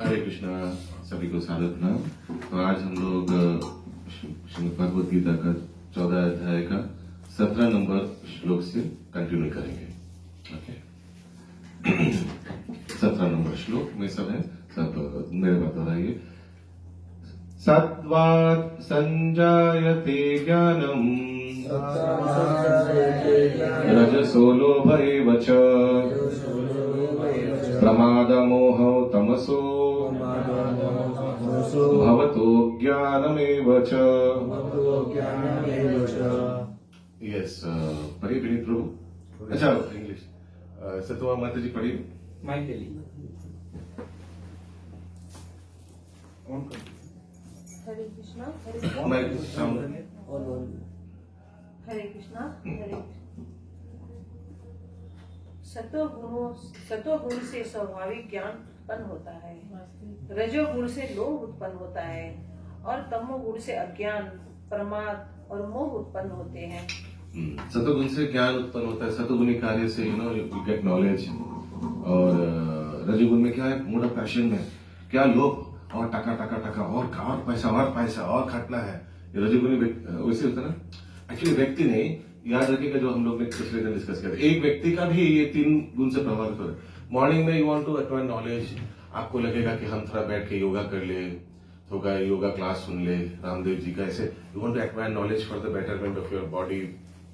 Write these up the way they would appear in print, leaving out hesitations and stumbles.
हरे कृष्णा, सभी को सादर प्रणाम। तो आज हम लोग श्रीमद् भगवद गीता का 14 अध्याय का 17 नंबर श्लोक से कंटिन्यू करेंगे। ओके, 17 नंबर श्लोक में सब है, सब मेरे बात दोहराइए। सत्त्वात् संजायते ज्ञानम् रजसो लोभ एव च प्रमादमोहौ तमसो भवतो ज्ञानमेव च। यस, पढ़िए विनीत प्रभु। अच्छा, इंग्लिश सतवा माता जी पढ़िए। माइक ले ली। हरे कृष्णा हरे कृष्णा माइक साउंड। हरे कृष्णा हरे कृष्णा। सतोगुण से स्वाभाविक ज्ञान उत्पन्न होता है, रजोगुण से लोभ उत्पन्न होता है और तमोगुण से अज्ञान, प्रमाद और मोह उत्पन्न होते हैं। सतोगुण से ज्ञान उत्पन्न होता है, सतोगुणी कार्य से यू गेट नॉलेज। और रजोगुण में क्या है? मूड ऑफ पैशन में क्या? लोभ और टका टका टका और पैसा और खटना है। ये रजोगुणी वैसे होता है ना। एक्चुअली व्यक्ति नहीं, याद रखिएगा जो हम लोग ने पिछले दिन डिस्कस किया था, एक व्यक्ति का भी ये 3 गुण से प्रभावित हो रहा है। मॉर्निंग में you want to acquire knowledge, आपको लगेगा कि हम थोड़ा बैठ के योगा कर ले, थोड़ा योगा क्लास सुन ले रामदेव जी का, ऐसे you want to acquire knowledge for the betterment of your body,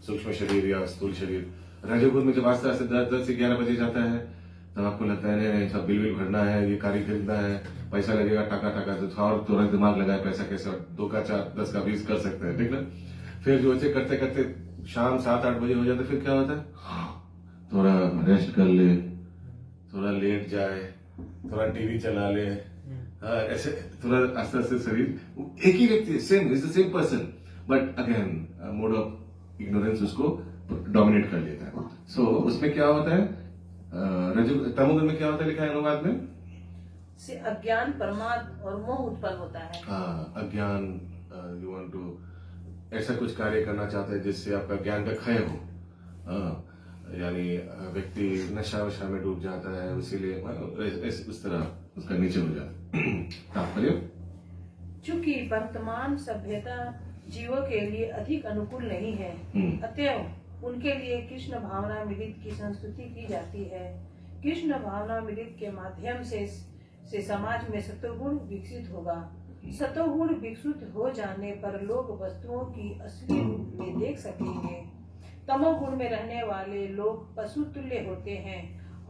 सूक्ष्म शरीर या स्थूल शरीर। रजोगुण में जब आस्ते आस्ते 10 से 11 बजे जाता है तब आपको लगता है नहीं सब बिल भरना है, ये कार्य खरीदना है, पैसा लगेगा टका टका, तो और तुरंत दिमाग लगाए पैसा कैसे 2 का 4 10 का 20 कर सकते हैं, ठीक ना। फिर जो ऐसे करते करते शाम 7-8 बजे हो जाता है, फिर क्या होता है? थोड़ा रेस्ट कर ले, थोड़ा लेट जाए, थोड़ा टीवी चला ले, ऐसे थोड़ा आस्ते आस्ते शरीर एक ही व्यक्ति same is the same person but again mode of ignorance उसको डोमिनेट कर लेता है। सो उसमें क्या होता है? तमोगुण में क्या होता है लिखा है अनुवाद में? से अज्ञान, प्रमाद और मोह उत्पन्न होता है। अज्ञान, यू वांट टू ऐसा कुछ कार्य करना चाहते हैं जिससे आपका ज्ञान का क्षय हो। यानी व्यक्ति नशा वशा में डूब जाता है, इसीलिए उस तरह उसका नीचे हो जाता है। तात्पर्य, चूंकि वर्तमान सभ्यता जीवों के लिए अधिक अनुकूल नहीं है, अतएव उनके लिए कृष्ण भावनामृत की संस्तुति की जाती है। कृष्ण भावनामृत के माध्यम से समाज में सतोगुण विकसित होगा। सतोगुण विकसित हो जाने पर लोग वस्तुओं की असली रूप में देख सकेंगे। तमोगुण में रहने वाले लोग पशु तुल्य होते हैं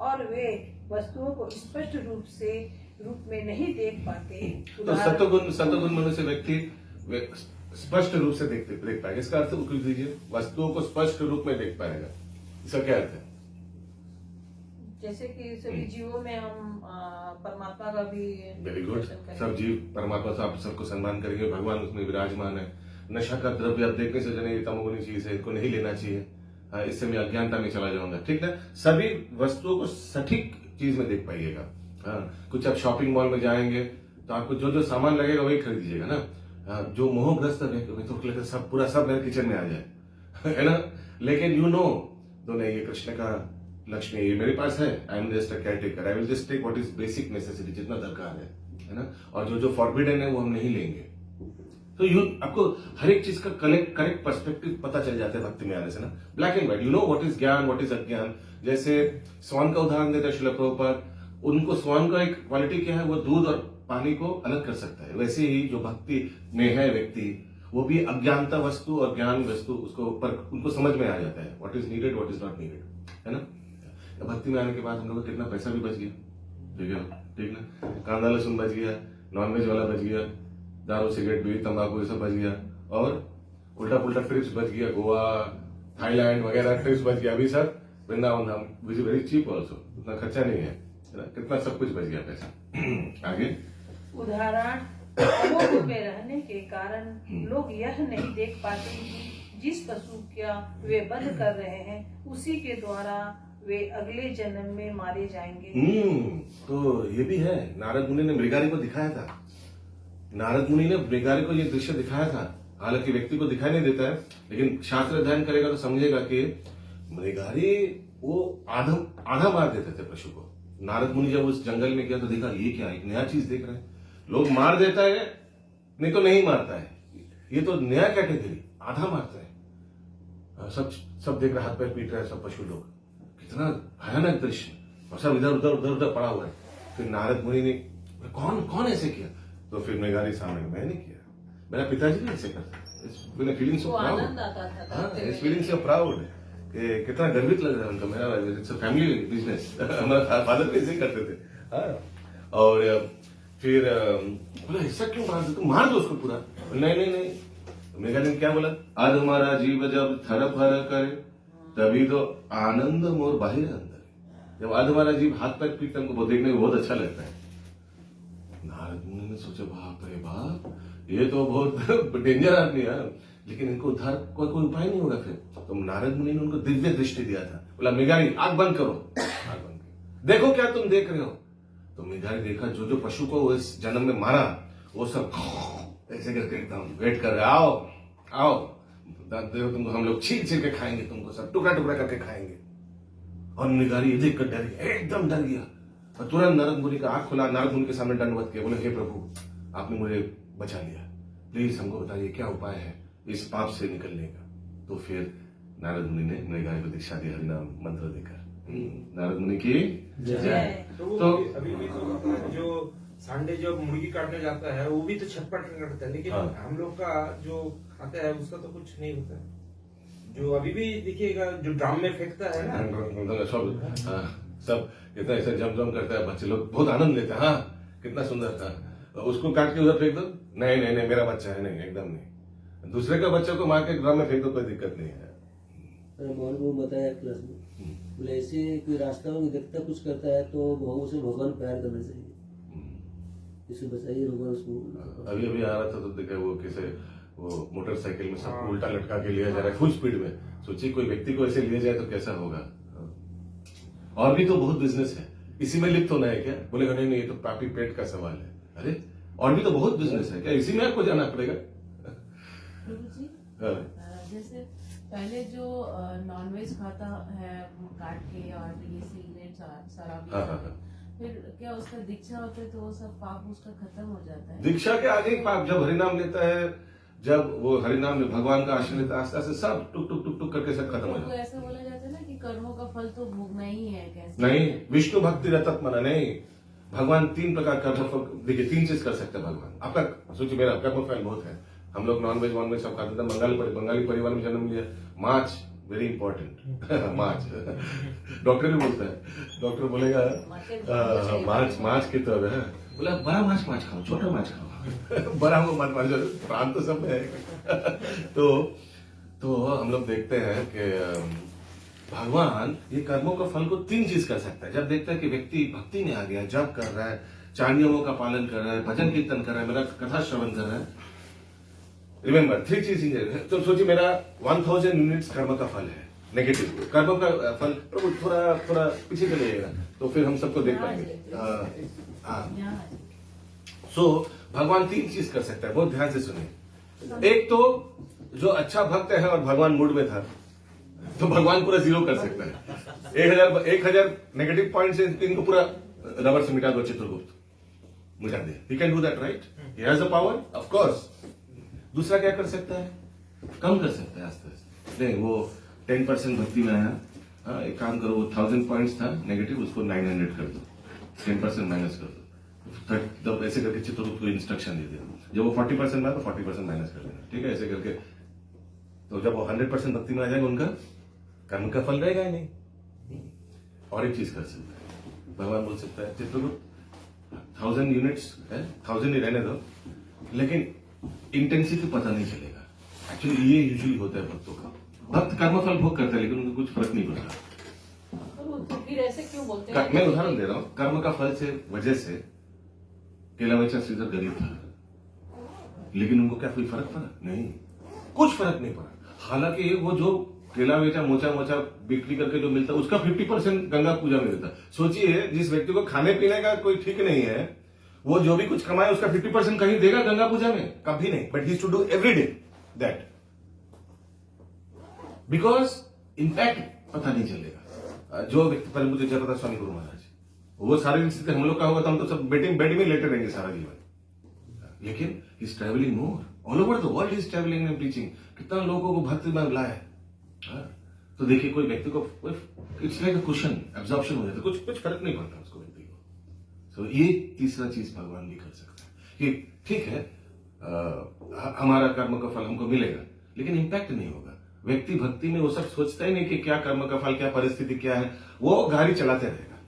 और वे वस्तुओं को स्पष्ट रूप में नहीं देख पाते। तो सतोगुण मनुष्य व्यक्ति स्पष्ट रूप से देख पाएगा। इसका अर्थ कुछ दीजिए, वस्तुओं को स्पष्ट रूप में देख पाएगा, इसका क्या अर्थ है? जैसे कि सभी जीवों में हम परमात्मा का भी वेरी गुड, सब जीव परमात्मा से आप सबको सम्मान करेंगे, भगवान उसमें विराजमान है। नशा का द्रव्य आप देखने से जाने ये तमोगुणी चीज है, इनको नहीं लेना चाहिए, इससे मैं अज्ञानता में चला जाऊंगा, ठीक ना। सभी वस्तुओं को सटीक चीज में देख पाइएगा। कुछ आप शॉपिंग मॉल में जाएंगे तो आपको जो जो सामान लगेगा वही खरीद लीजिएगा ना। जो मोहग्रस्त है तो सब पूरा सब मेरे किचन में आ जाए, है ना। लेकिन यू नो तो नहीं, ये कृष्ण का लक्ष्मी, ये मेरे पास है, I am just a caretaker, I will just take what is basic necessity, जितना दरकार है ना। और जो जो फॉरबिडन है वो हम नहीं लेंगे। तो आपको हर एक चीज का करेक्ट पर्सपेक्टिव पता चल जाता है भक्ति में आने से ना। Black and white, you know what is ज्ञान, व्हाट इज अज्ञान। जैसे स्वान का उदाहरण देता है श्रील प्रभुपाद, उनको स्वान का एक क्वालिटी क्या है, वो दूध और पानी को अलग कर सकता है। वैसे ही जो भक्ति में है व्यक्ति, वो भी अज्ञानता वस्तु और ज्ञान वस्तु उनको समझ में आ जाता है, what is needed what is not needed, है ना। भक्ति में आने के बाद हम लोग का कितना पैसा भी बच गया, ठीक ना। कांदा लहसुन बच गया, नॉनवेज वाला बच गया, दारू सिगरेट बीड़ी तंबाकू ये सब बच गया, और उल्टा पुल्टा ट्रिप्स बच गया, गोवा थाईलैंड वगैरह ट्रिप्स बच गया। अभी सर वृंदावन हम विच वेरी चीप ऑल्सो, उतना खर्चा नहीं है, कितना सब कुछ बच गया पैसा। आगे उदाहरण, तमोगुण में रहने के कारण लोग यह नहीं देख पाते कि जिस पशु का वे वध कर रहे हैं उसी के द्वारा वे अगले जन्म में मारे जाएंगे। तो ये भी है, नारद मुनि ने मृगारी को दिखाया था। नारद मुनि ने मृगारी को ये दृश्य दिखाया था, हालांकि व्यक्ति को दिखाई नहीं देता है, लेकिन शास्त्र अध्ययन करेगा तो समझेगा कि मृगारी वो आधा मार देते थे पशु को, नारद मुनि जब उस जंगल में गया तो देखा ये क्या, एक नया चीज देख रहे हैं। लोग मार देता है नहीं तो नहीं मारता है, ये तो नया कैटेगरी, आधा मारता है। सब सब देख रहे, हाथ पैर पीट रहे हैं सब पशु लोग, कितना भयानक दृश्य, और सब इधर उधर उधर उधर पड़ा हुआ है। फिर नारद मुनि ने कौन कौन ऐसे किया, तो फिर मेघारी सामने, मैंने किया, मेरा पिताजी भी ऐसे करते। फीलिंग सो प्राउड, आनंद आता था हाँ, करते हुए। फीलिंग सो प्राउड कि कितना गर्वित लग रहा है उनको, मेरा इट्स अ फैमिली बिजनेस। हमारा फादर भी ऐसे ही करते थे। हाँ, और फिर बोला ऐसा क्यों मार दो, तुम मार दो उसको पूरा। नहीं नहीं नहीं, मेघारी ने क्या बोला, आज हमारा जीव जब थर फर करे तभी तो आनंद मोर बाहिर अंदर। जब आज हमारा जीव हाथ पैर पीटता हमको देखने में बहुत अच्छा लगता है। नारद मुनि ने सोचा बाप रे बाप, ये तो बहुत डेंजर आदमी है, लेकिन इनको उद्धार कोई उपाय नहीं होगा। फिर तो नारद मुनि ने उनको दिव्य दृष्टि दिया था, बोला मेघारी आंख बंद करो, आंख बंद करो, देखो क्या तुम देख रहे हो। तो मेघारी देखा जो जो पशु को वो इस जन्म में मारा वो सब ऐसे करके एकदम वेट कर रहे, आओ आओ देखो तुमको हम लोग छील छील के खाएंगे, तुमको सब टुकड़ा टुकड़ा करके खाएंगे। और मेघारी ये देख कर डर गया, एकदम डर गया, और तुरंत नारद मुनि का आंख खुला, नारद मुनि के सामने दंडवत किया, बोले हे प्रभु आपने मुझे बचा लिया, प्लीज हमको बताइए क्या उपाय है इस पाप से निकलने का। तो फिर नारद मुनि ने मेघारी को दीक्षा दी हरिनाम मंत्र देकर। नारद मुनि की जय। तो अभी भी तो जो सांडे जो मुर्गी काटने जाता है वो भी तो छप्पर काटता है, लेकिन हाँ। हम लोग का जो खाता है उसका तो कुछ नहीं होता है। जो अभी भी देखिएगा जो ड्राम में फेंकता है ना, सब कितना ऐसा जम करता है, बच्चे लोग बहुत आनंद लेते हैं। हाँ कितना सुंदर था, उसको काट के उधर फेंक दो, नहीं नहीं नहीं मेरा बच्चा है, नहीं एकदम नहीं। दूसरे का बच्चे को मार के ड्राम में फेंक दो, कोई दिक्कत नहीं है। मोहन को बताया क्लास में, बोले ऐसे कोई रास्ता में देखता कुछ करता है तो बहू से भगवान प्यार करना चाहिए, इसे बचाइए भगवान उसको। अभी अभी आ रहा था तो देखा वो कैसे वो मोटरसाइकिल में सबको उल्टा लटका के लिया जा रहा है फुल स्पीड में। सोचिए कोई व्यक्ति को ऐसे लिया जाए तो कैसा होगा। और भी तो बहुत बिजनेस है, इसी में लिप्त होना है क्या, बोलेगा नहीं नहीं ये तो पापी पेट का सवाल है। अरे और भी तो बहुत बिजनेस है, क्या इसी में आपको जाना पड़ेगा। प्रभु जी, हाँ। जैसे पहले जो नॉनवेज खाता है काट के और ये सिगरेट शराब, हाँ, हाँ, हाँ। फिर क्या उसका दीक्षा होता है तो वो सब पाप उसका खत्म हो जाता है। दीक्षा के आगे ही पाप, जब हरिनाम लेता है, जब वो हरिनाम में भगवान का आश्रय लेता है, आस्ते आस्ते सब टुक टुक टुक टुक करके सब खत्म हो तो जाता है। ऐसा बोला जाता है ना कि कर्मों का फल तो भोगना ही है, कैसे नहीं, विष्णु भक्ति रतत मना नहीं। भगवान 3 प्रकार का देखिए 3 चीज कर सकते हैं भगवान। आपका सोचिए, मेरा कर्म फल बहुत है, हम लोग नॉनवेज वॉनवेज सब खाते थे, बंगाली परिवार में जन्म लिया, माछ वेरी इंपॉर्टेंट माछ। डॉक्टर भी बोलता है, डॉक्टर बोलेगा माछ की तो है, बोला बड़ा माछ खाओ, छोटा माछ खाओ। बड़ा वो मत मार, प्राण तो सब में है। तो हम लोग देखते हैं कि भगवान ये कर्मों का फल को 3 चीज कर सकता है। जब देखता है कि व्यक्ति भक्ति में आ गया, जप कर रहा है, 4 नियमों का पालन कर रहा है, भजन कीर्तन कर रहा है, मेरा कथा श्रवण कर रहा है, रिमेम्बर 3 चीज। तो सोचिए मेरा 1000 यूनिट्स कर्म का फल है, नेगेटिव कर्म का फल। प्रभु थोड़ा पीछे चलिएगा तो फिर हम सबको देख पाएंगे। सो भगवान 3 चीज कर सकता है, बहुत ध्यान से सुनिए। एक तो जो अच्छा भक्त है और भगवान मूड में था तो भगवान पूरा 0 कर सकता है। 1000 नेगेटिव पॉइंट से इनको पूरा रबर से मिटा दो, चित्रगुप्त मिटा दे। He can do that, right? He has the power, of course. दूसरा क्या कर सकता है, कम कर सकता है आस्ते आस्ते। नहीं, वो 10% भक्ति में आया, हाँ एक काम करो, वो 1000 पॉइंट्स था नेगेटिव, उसको 900 कर दो, 10% माइनस कर दो। तब ऐसे करके चित्रगुप्त को इंस्ट्रक्शन दे दिया, जब वो 40% में आया तो 40% माइनस कर देना, ठीक है, ऐसे करके। तो जब वो 100% भक्ति में आ जाएगा, उनका कर्म का फल रहेगा ही नहीं। और एक चीज कर सकता है, भगवान बोल सकता है चित्रगुप्त 1000 यूनिट्स है, 1000 ही रहने दो, लेकिन इंटेंसिटी पता नहीं चलेगा। एक्चुअली ये यूजुअली होता है भक्तों का, भक्त कर्म फल भोग करता है लेकिन उनको कुछ फर्क नहीं पड़ता। तो फिर ऐसे क्यों बोलते हैं? मैं उदाहरण दे रहा हूँ, कर्म का फल से वजह से केलावेचा श्रीधर गरीब था, लेकिन उनको क्या कोई फर्क पड़ा? नहीं, कुछ फर्क नहीं पड़ा। हालांकि वो जो केलावेचा मोचा बिक्री करके जो मिलता है उसका 50% गंगा पूजा में देता। सोचिए, जिस व्यक्ति को खाने पीने का कोई ठीक नहीं है, वो जो भी कुछ कमाए उसका 50% कहीं देगा गंगा पूजा में? कभी नहीं। But he to do every day that, because impact पता नहीं चलेगा। जो व्यक्ति, पहले मुझे जय पता स्वामी गुरु महाराज, वो सारी स्थिति हम लोग का होगा तो हम तो सब बेड में लेटे रहेंगे सारा जीवन। लेकिन is travelling more all over the world, is travelling and preaching. कितना लोगों को भक्ति में लाया है। तो देखिए कोई व्यक्ति को it's like a cushion, absorption हो जाता है, कुछ फर्क नहीं पड़ता उसको व्यक्ति को। तो ये तीसरा चीज भगवान भी कर सकता है कि ठीक है हमारा कर्म का फल हमको मिलेगा, लेकिन इंपैक्ट नहीं होगा। व्यक्ति भक्ति में वो सब सोचता ही नहीं कि क्या कर्म का फल, क्या परिस्थिति क्या है, वो गाड़ी चलाते रहेगा,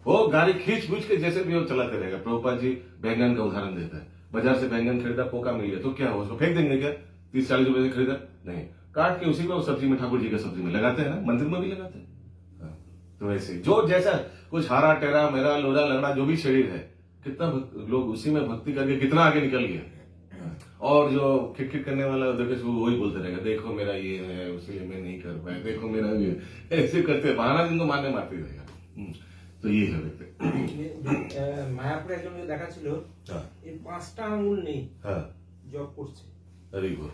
वो गाड़ी खींच के जैसे भी वो चलाते रहेगा। प्रभुपाद जी बैंगन का उदाहरण देता है, बाजार से बैंगन खरीदा, पोका मिल गया तो क्या हो, उसको फेंक देंगे क्या? 30-40 रुपए से खरीदा नहीं, काट के उसी को सब्जी में, ठाकुर जी की सब्जी में लगाते हैं ना, मंदिर में भी लगाते हैं। तो ऐसे जो जैसा कुछ हारा टेरा मेरा लोरा लगड़ा जो भी शरीर है, कितना लोग उसी में भक्ति करके कितना आगे निकल गया। और जो खिटखिट करने वाला देखो वही बोलते रहेगा, देखो मेरा ये है उसलिए मैं नहीं कर पाया, देखो मेरा ये, ऐसे करते बहाना जिनको मारने मारते रहेगा। तो ये है व्यक्ति। মায়াপুরে একজন দেখা ছিল এই 5টা আঙুল নেই, হ্যাঁ জব করছে, वेरी गुड।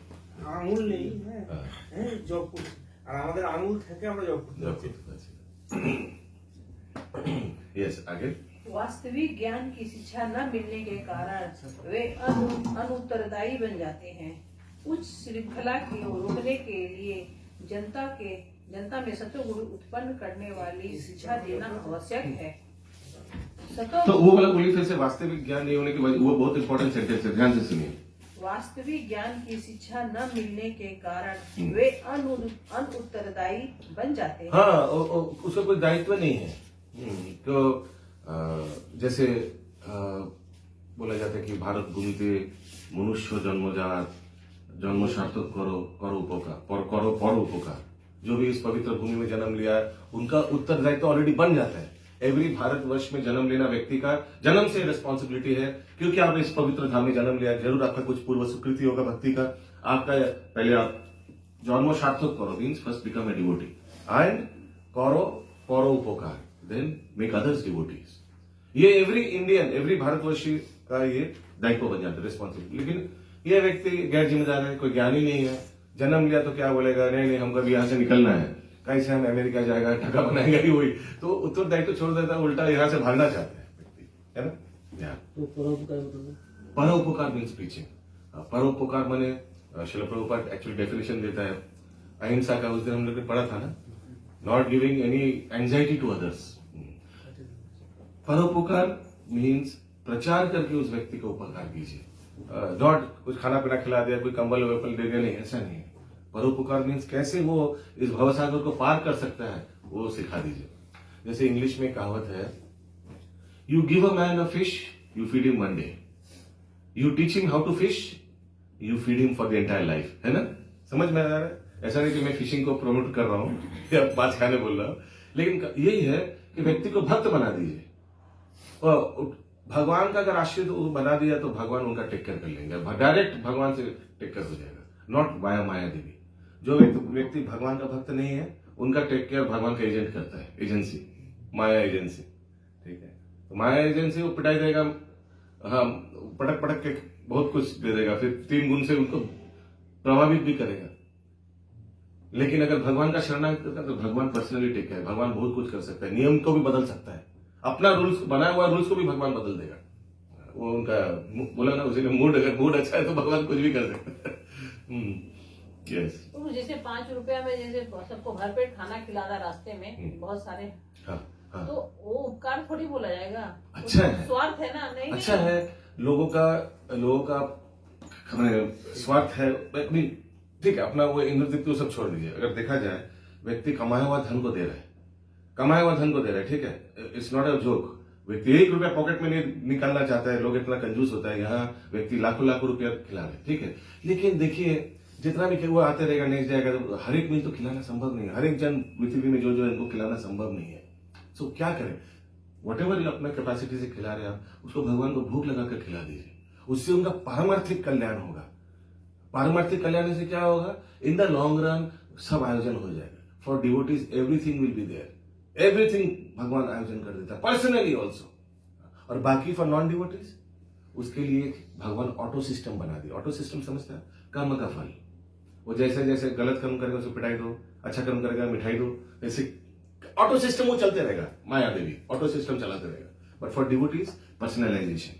আঙুল নেই, হ্যাঁ জব করছে, আর আমাদের আঙুল থেকে আমরা জব করতে পারছি। यस आगे। वास्तविक ज्ञान की शिक्षा न मिलने के कारण वे अनुत्तरदायी बन जाते हैं। उच्च श्रृंखला की ओर रोकने के लिए जनता में सतोगुण उत्पन्न करने वाली शिक्षा देना आवश्यक है। तो वो वाला बोलिए फिर से, वास्तविक ज्ञान नहीं होने की वजह, वो बहुत इंपॉर्टेंट सेंटेंस है, ध्यान से सुनिए। वास्तविक ज्ञान की शिक्षा न मिलने के कारण वे अनुत्तरदायी बन जाते हैं। हाँ, उसका कोई दायित्व नहीं है। तो जैसे बोला जाता है कि भारत भूमिते मनुष्य जन्मजात, जन्म सार्थक करो उपकार। जो भी इस पवित्र भूमि में जन्म लिया उनका उत्तरदायित्व ऑलरेडी बन जाता है। एवरी भारतवर्ष में जन्म लेना व्यक्ति का जन्म से रिस्पॉन्सिबिलिटी है, क्योंकि आपने इस पवित्र धाम में जन्म लिया, जरूर आपका कुछ पूर्व स्वीकृति होगा भक्ति का। आपका पहले आप जन्म सार्थक करो means first become a devotee and करो उपकार, देन मेक अदर्स डिवोटीज। ये एवरी इंडियन, एवरी भारतवर्षी का ये दायित्व बन जाता है, रिस्पॉन्सिबिलिटी। लेकिन ये व्यक्ति गैर जिम्मेदार है, कोई ज्ञानी नहीं है, जन्म लिया तो क्या बोलेगा, नहीं हमको भी यहाँ से निकलना है, कैसे हम अमेरिका जाएगा, ठगा बनाएगा ही वही, तो उत्तरदायित्व छोड़ देता है, उल्टा यहाँ से भागना चाहते हैं व्यक्ति, है ना। तो परोपकार मतलब परोपकार मीन्स प्रीचिंग। परोपकार माने श्रील प्रभुपाद एक्चुअली डेफिनेशन देता है अहिंसा का, उस दिन हम लोग ने पढ़ा था ना, not giving any anxiety to others. परोपकार मीन्स प्रचार करके उस व्यक्ति को उपकार कीजिए, नॉट कुछ खाना पीना खिला दिया, कोई कंबल वेपल दे दिया, नहीं, ऐसा नहीं है। परोपकार मीन्स कैसे वो इस भवसागर को पार कर सकता है, वो सिखा दीजिए। जैसे इंग्लिश में कहावत है, you give a man a fish, you feed him one day, you teach him how to fish, you feed him for the entire life, है ना। समझ में आ रहा है? ऐसा नहीं कि मैं फिशिंग को प्रमोट कर रहा हूं या माछ खाने बोल रहा हूं, लेकिन यही है कि व्यक्ति को भक्त बना दीजिए। और भगवान का अगर आश्रित बना दिया तो भगवान उनका टेक केयर कर लेंगे, डायरेक्ट भगवान से टेक केयर हो जाएगा, नॉट वाया माया देवी। जो व्यक्ति भगवान का भक्त नहीं है उनका टेक केयर भगवान का एजेंट करता है, एजेंसी, माया एजेंसी, ठीक है। तो माया एजेंसी वो पिटाई देगा, हाँ पटक के बहुत कुछ दे देगा, फिर 3 गुण से उनको प्रभावित भी करेगा। लेकिन अगर भगवान का शरणागत करता है तो भगवान पर्सनली टेक केयर, भगवान बहुत कुछ कर सकता है, नियम को भी बदल सकता है, अपना रूल्स बनाया हुआ रूल्स को भी भगवान बदल देगा। वो उनका बोला ना, उसी का मूड, अगर मूड अच्छा है तो भगवान कुछ भी कर सकता है। यस। तो जैसे 5 रुपया में जैसे सबको भरपेट खाना खिलाना रास्ते में बहुत सारे, हाँ, हाँ। तो वो उपकार थोड़ी बोला जाएगा, अच्छा है, स्वार्थ है ना। नहीं अच्छा है, लोगों का स्वार्थ है, ठीक है, अपना वो इंद्रिय सब छोड़ दीजिए। अगर देखा जाए व्यक्ति कमाया हुआ धन को दे रहा है, ठीक है, इट्स नॉट अ जोक। व्यक्ति 1 रुपया पॉकेट में नहीं निकालना चाहता है, लोग इतना कंजूस होता है, यहाँ व्यक्ति लाखों रुपया खिला रहे, ठीक है। लेकिन देखिए जितना भी वो आते रहेगा, नेक्स्ट जाएगा, तो हर एक मील तो खिलाना संभव नहीं है, हर एक जन पृथ्वी में जो इनको खिलाना संभव नहीं है। सो क्या करें, वट एवर अपना कैपेसिटी से खिला रहे आप, उसको भगवान को भूख लगाकर खिला दीजिए, उससे उनका पारमार्थिक कल्याण होगा। पारमार्थिक कल्याण से क्या होगा, इन द लॉन्ग रन सब आयोजन हो जाएगा। For devotees everything will be there, everything भगवान आयोजन कर देता है पर्सनली ऑल्सो। और बाकी फॉर नॉन डिवोटीज उसके लिए भगवान ऑटो सिस्टम बना दिया। ऑटो सिस्टम समझता है, कर्म का फल, वो जैसे जैसे गलत कर्म करेगा उसको पिटाई दो, अच्छा कर्म करेगा मिठाई दो, ऐसे ऑटो सिस्टम वो चलते रहेगा, माया देवी ऑटो सिस्टम चलाते रहेगा, बट फॉर डिवोटीज पर्सनलाइजेशन।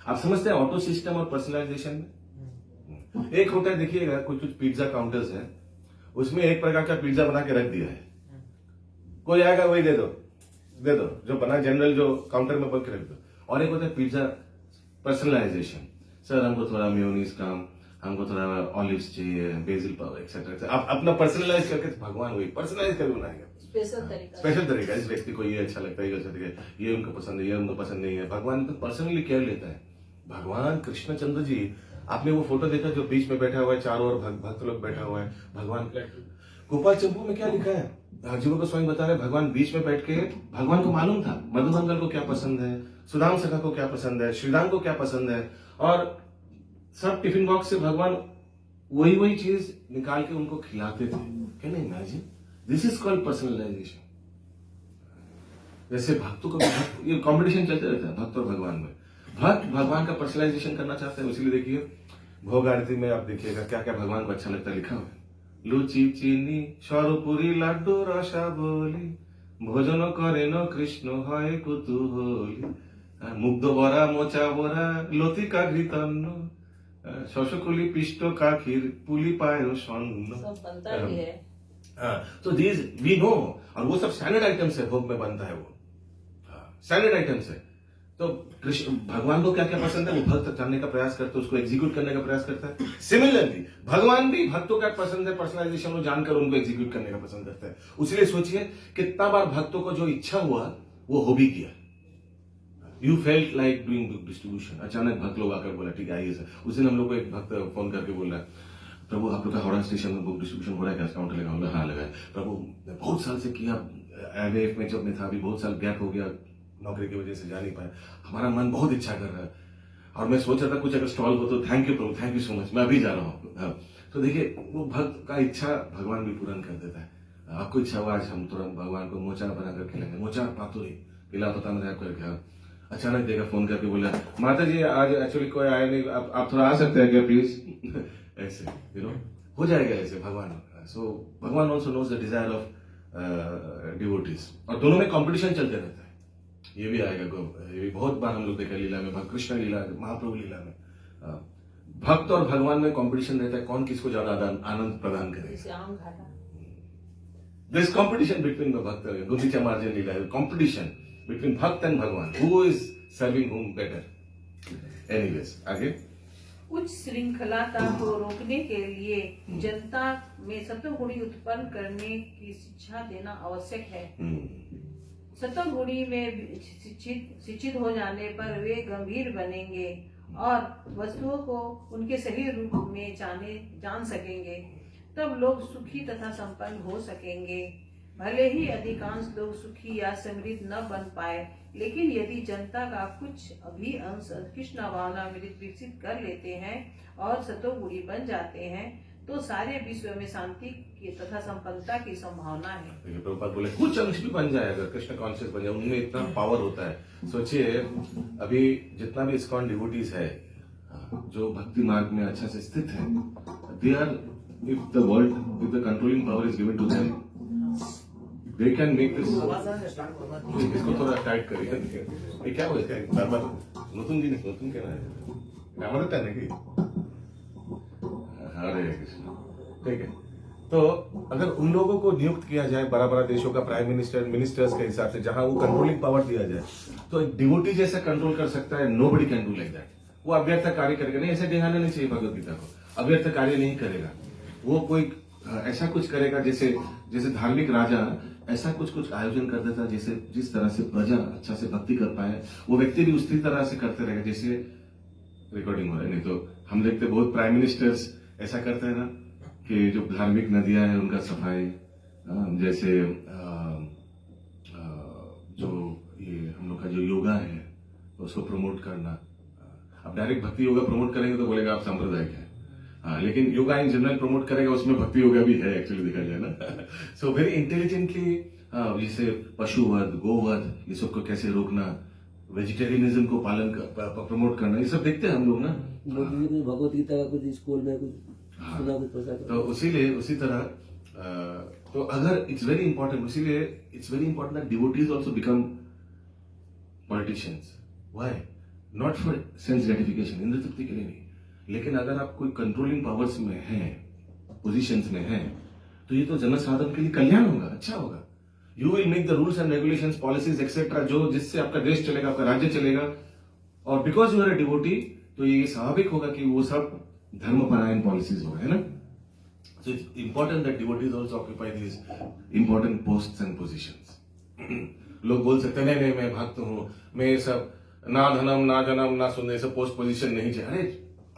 आप समझते हैं ऑटो सिस्टम और पर्सनलाइजेशन में? एक होता है, देखिएगा कुछ कुछ पिज्जा काउंटर्स है, उसमें एक प्रकार का पिज्जा बना के रख दिया है, कोई आएगा वही दे दो जो बना जनरल जो काउंटर में बन के रख दो। और एक होता है पिज्जा पर्सनलाइजेशन, सर हमको थोड़ा मेयोनीज कम, हमको थोड़ा ऑलिव्स चाहिए, बेसिल पाव एक्सेट्रा। आप अपना पर्सनलाइज करके, भगवान वही पर्सनलाइज करके बनाएगा, स्पेशल तरीका। इस व्यक्ति को ये अच्छा लगता है, ये अच्छा लगता है, ये उनको पसंद है, ये उनको पसंद नहीं है। भगवान तो पर्सनली केयर लेता है। भगवान कृष्णचंद्र जी, आपने वो फोटो देखा जो बीच में बैठा हुआ है, चारों ओर भक्त लोग बैठा हुआ है, भगवान गोपाल चंपू में क्या लिखा है, जीवो को स्वयं बता रहे, भगवान बीच में बैठ के, भगवान को मालूम था मधुमंगल को क्या पसंद है, सुदाम सखा को क्या पसंद है, श्रीराम को क्या पसंद है, और सब टिफिन बॉक्स से भगवान वही चीज निकाल के उनको खिलाते थे। Can you imagine? This is called personalisation. जैसे भक्तों को ये कंपटीशन चलते रहता है भक्त और भगवान में। भक्त भगवान का पर्सनलाइजेशन करना चाहते हैं, इसलिए देखिए भोग आरती में आप देखिएगा क्या क्या भगवान को अच्छा लगता है लिखा हुआ है। लुचि चीनी सरपुरी लाड्डू रसा बोली, भोजन करेन कृष्ण है कुतूहली, मुग्ध बरा मोचा बोरा लतिका घृतन्न, शशकुली पिष्ट काखिर पुली पायो सन्न, सब बनता भी है। तो दीज वी नो, और वो सब स्टैंडर्ड आइटम्स है, भोग में बनता है वो स्टैंडर्ड आइटम्स है। तो कृष्ण भगवान को क्या क्या पसंद है वो भक्त जानने का प्रयास करते हैं, उसको एग्जीक्यूट करने का प्रयास करता है। सिमिलरली भगवान भी भक्तों का पसंद है पर्सनलाइजेशन को जानकर उनको एग्जीक्यूट करने का पसंद करता है। उसलिए सोचिए कितना बार भक्तों को जो इच्छा हुआ वो हो भी किया। You felt like doing book distribution, अचानक भक्त लोग आकर बोला ठीक है आइए सर। उस दिन हम लोग को एक भक्त फोन करके बोल रहा है, प्रभु आप लोग का हावड़ा स्टेशन में बुक डिस्ट्रीब्यूशन हो रहा है क्या, काउंटर लगा? बोला हाँ लगा है। प्रभु बहुत साल से किया, एवेफ में जब मैं था, अभी बहुत साल गैप हो गया, नौकरी की वजह से जा नहीं पाया, हमारा मन बहुत इच्छा कर रहा है और मैं सोच रहा था कुछ अगर स्टॉल हो तो। Thank you Prabhu, thank you so much, मैं अभी जा रहा हूँ। तो देखिए वो भक्त का इच्छा भगवान भी पूर्ण कर देता है। आपको इच्छा हुआ आज हम तुरंत भगवान को मोचा बनाकर खिलाएंगे, मोचा पातुरी पिला पता मैं करके। अचानक देखा फोन करके बोला माता जी आज एक्चुअली कोई आया नहीं, आप थोड़ा आ सकते हैं क्या प्लीज? ऐसे यू नो हो जाएगा ऐसे भगवान। सो भगवान also knows the desire of devotees, और दोनों में कंपटीशन चलते रहता है। ये भी आएगा, ये भी बहुत बार हम लोग देखा लीला में, कृष्ण लीला, महाप्रभु लीला में भक्त और भगवान में कंपटीशन रहता है, कौन किसको ज्यादा आनंद प्रदान करेगा। दिस कंपटीशन बिटवीन द भक्त, गुंडीचा मार्जन लीला, कंपटीशन बिटवीन भक्त एंड भगवान, हु इज सर्विंग हुम बेटर। एनीवेज आगे। उच्च श्रृंखलाता को रोकने के लिए जनता में सतोगुणी उत्पन्न करने की शिक्षा देना आवश्यक है। सतोगुणी में शिक्षित हो जाने पर वे गंभीर बनेंगे और वस्तुओं को उनके सही रूप में जान सकेंगे। तब लोग सुखी तथा संपन्न हो सकेंगे। भले ही अधिकांश लोग सुखी या समृद्ध न बन पाए, लेकिन यदि जनता का कुछ अभी अंश कृष्ण भावनामृत विकसित कर लेते हैं और सतोगुणी बन जाते हैं तो सारे विश्व में शांति की तथा संपन्नता की संभावना है। प्रभुपाद बोले कुछ अंश भी बन जाए, अगर कृष्ण कॉन्शियस बन जाए, उनमें इतना पावर होता है। सोचिए अभी जितना भी इस्कॉन डिवोटीज है जो भक्ति मार्ग में अच्छा से स्थित है, they are, if the world, if the controlling power is given to them, they can make this. इसको थोड़ा टाइट करिए, ये क्या होता है बार बार नतून जी ने नतून कहना है हमारा है कि हरे कृष्ण, ठीक है। तो अगर उन लोगों को नियुक्त किया जाए बड़ा बड़ा देशों का प्राइम मिनिस्टर, मिनिस्टर्स के हिसाब से, जहां वो कंट्रोलिंग पावर दिया जाए, तो एक डिवोटी जैसा कंट्रोल कर सकता है, nobody can do like that. वो अव्यर्थ कार्य करेगा नहीं, ऐसे दिखाना नहीं चाहिए भगवत गीता को, अव्यर्थ कार्य नहीं करेगा वो। कोई ऐसा कुछ करेगा जैसे धार्मिक राजा ऐसा कुछ आयोजन कर देता जैसे जिस तरह से प्रजा अच्छा से भक्ति कर पाए, वो व्यक्ति भी उसी तरह से करते रहेगा जैसे रिकॉर्डिंग हो रहा है। नहीं तो हम देखते बहुत प्राइम मिनिस्टर्स ऐसा करते हैं ना कि जो धार्मिक नदियां हैं उनका सफाई, जैसे जो ये हम लोग का जो योगा है उसको प्रमोट करना। अब डायरेक्ट भक्ति योगा प्रमोट करेंगे तो बोलेगा आप सांप्रदायिक है, लेकिन योगा इन जनरल प्रमोट करेगा, उसमें भक्ति योगा भी है एक्चुअली देखा जाए ना। सो वेरी इंटेलिजेंटली, जैसे पशुवध, गोवध, ये सबको कैसे रोकना, वेजिटेरियनिज्म को पालन प्रमोट करना, ये सब देखते हैं हम लोग ना। भगवत गीता का कुछ स्कूल में कुछ सुना, कुछ पढ़ा। तो उसी तरह तो अगर इट्स वेरी इंपॉर्टेंट, इसीलिए it's very important that devotees also become politicians. Why? Not for sense gratification, इंद्र तृप्ति के लिए नहीं, लेकिन अगर आप कोई कंट्रोलिंग पावर्स में हैं, पोजीशंस में हैं, तो ये तो जनसाधारण के लिए कल्याण होगा, अच्छा होगा। You will make the rules and regulations, policies etcetera, जो जिससे आपका देश चलेगा, आपका राज्य चलेगा, और because you are a devotee, तो ये स्वाभाविक होगा कि वो सब धर्मपरायण पॉलिसीज होगा, है ना। So it's important that devotees also occupy these important posts and positions. लोग बोल सकते हैं नहीं नहीं मैं भक्त हूं, मैं ये सब ना धनम ना जनम ना सुनने सब पोस्ट पोजीशन नहीं चाहिए। अरे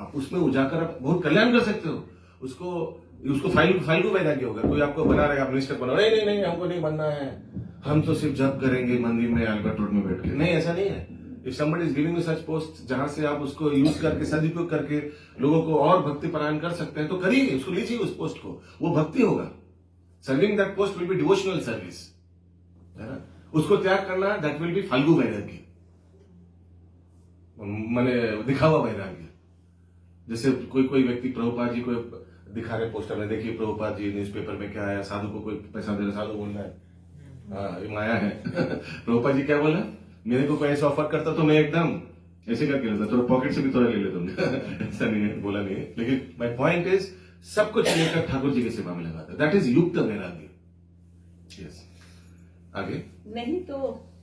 आप उसमें उजाकर आप बहुत कल्याण कर सकते हो। उसको फाइल को वैराग्य होगा। कोई आपको बना रहेगा, मिनिस्टर बना, नहीं नहीं नहीं हमको नहीं बनना है, हम तो सिर्फ जप करेंगे मंदिर में अल्बर्ट रोड में बैठ के। नहीं, ऐसा नहीं है। If somebody is giving you such post जहां से आप उसको यूज करके, सदुपयोग करके लोगों को और भक्ति परायण कर सकते हैं, तो करिए, उसको लीजिए उस पोस्ट को, वो भक्ति होगा। Serving that post will be devotional service, है ना। उसको त्याग करना, दैट विल बी फाल्गु वैराग्य, माने दिखावा वैराग्य। जैसे कोई व्यक्ति प्रभुपाद जी को दिखा रहे पोस्टर में, देखिए प्रभुपाद जी न्यूज़पेपर में क्या आया, साधु को कोई पैसा दे रहा, साधु बोल रहा है हाँ ये माया है। प्रभुपाद जी क्या बोला, मेरे को कोई ऐसा ऑफर करता तो मैं एकदम ऐसे करके लेता, थोड़ा पॉकेट से भी थोड़ा ले लेता। ऐसा नहीं है, बोला नहीं है, लेकिन माई पॉइंट इज सब कुछ लेकर ठाकुर जी की सेवा में लगाता, दैट इज युक्त वैराग्य। यस, आगे। नहीं तो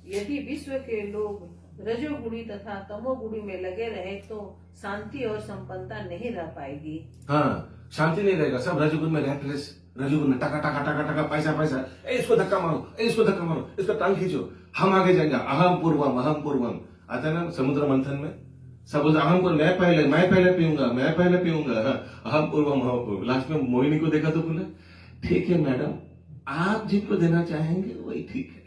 यदि विश्व के लोग रजोगुणी तथा तमोगुणी में लगे रहे तो शांति और संपन्नता नहीं रह पाएगी। हाँ, शांति नहीं रहेगा, सब रजोगुण में रैट रेस, रजोगुण में टका टका टका टका, पैसा पैसा, इसको धक्का मारो, इसको धक्का मारो, इसको टांग खींचो, हम आगे जाएंगे, अहम पूर्वम आता है ना समुद्र मंथन में, सब बोलते अहम पूर्व, मैं पहले पीऊंगा, अहम पूर्वम। लास्ट में मोहिनी को देखा तो बोला ठीक है मैडम, आप जिनको देना चाहेंगे वही ठीक है।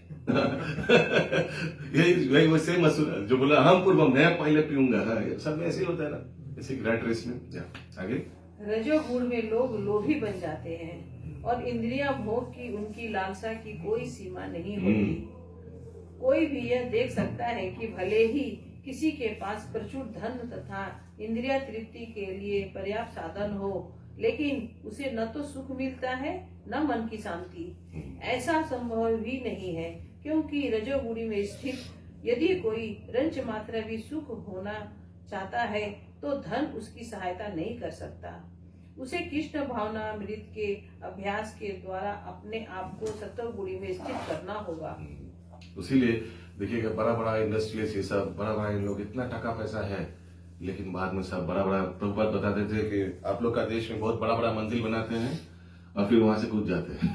यही वो सेम असुर जो बोला अहम पूर्वम, मैं पहले पीऊंगा। सब में ऐसे ही होता है ना, ऐसे रैट रेस में। आगे। रजोगुण में लोग लोभी बन जाते हैं और इंद्रिया भोग की उनकी लालसा की कोई सीमा नहीं होती। कोई भी यह देख सकता है कि भले ही किसी के पास प्रचुर धन तथा इंद्रिया तृप्ति के लिए पर्याप्त साधन हो, लेकिन उसे न तो सुख मिलता है न मन की शांति। ऐसा संभव भी नहीं है, क्योंकि रजोगुणी में स्थित यदि कोई रंच मात्र भी सुख होना चाहता है तो धन उसकी सहायता नहीं कर सकता। उसे कृष्ण भावना अमृत के अभ्यास के द्वारा अपने आप को सत्वगुणी में स्थित करना होगा। इसीलिए देखिएगा बड़ा बड़ा इंडस्ट्रियलिस्ट, ये सब बड़ा बड़ा इन लोग, इतना टका पैसा है, लेकिन बाद में सब बड़ा बड़ा प्रभुपाद बताते थे कि आप लोग का देश में बहुत बड़ा बड़ा मंजिल बनाते हैं और फिर वहां से कूद जाते हैं।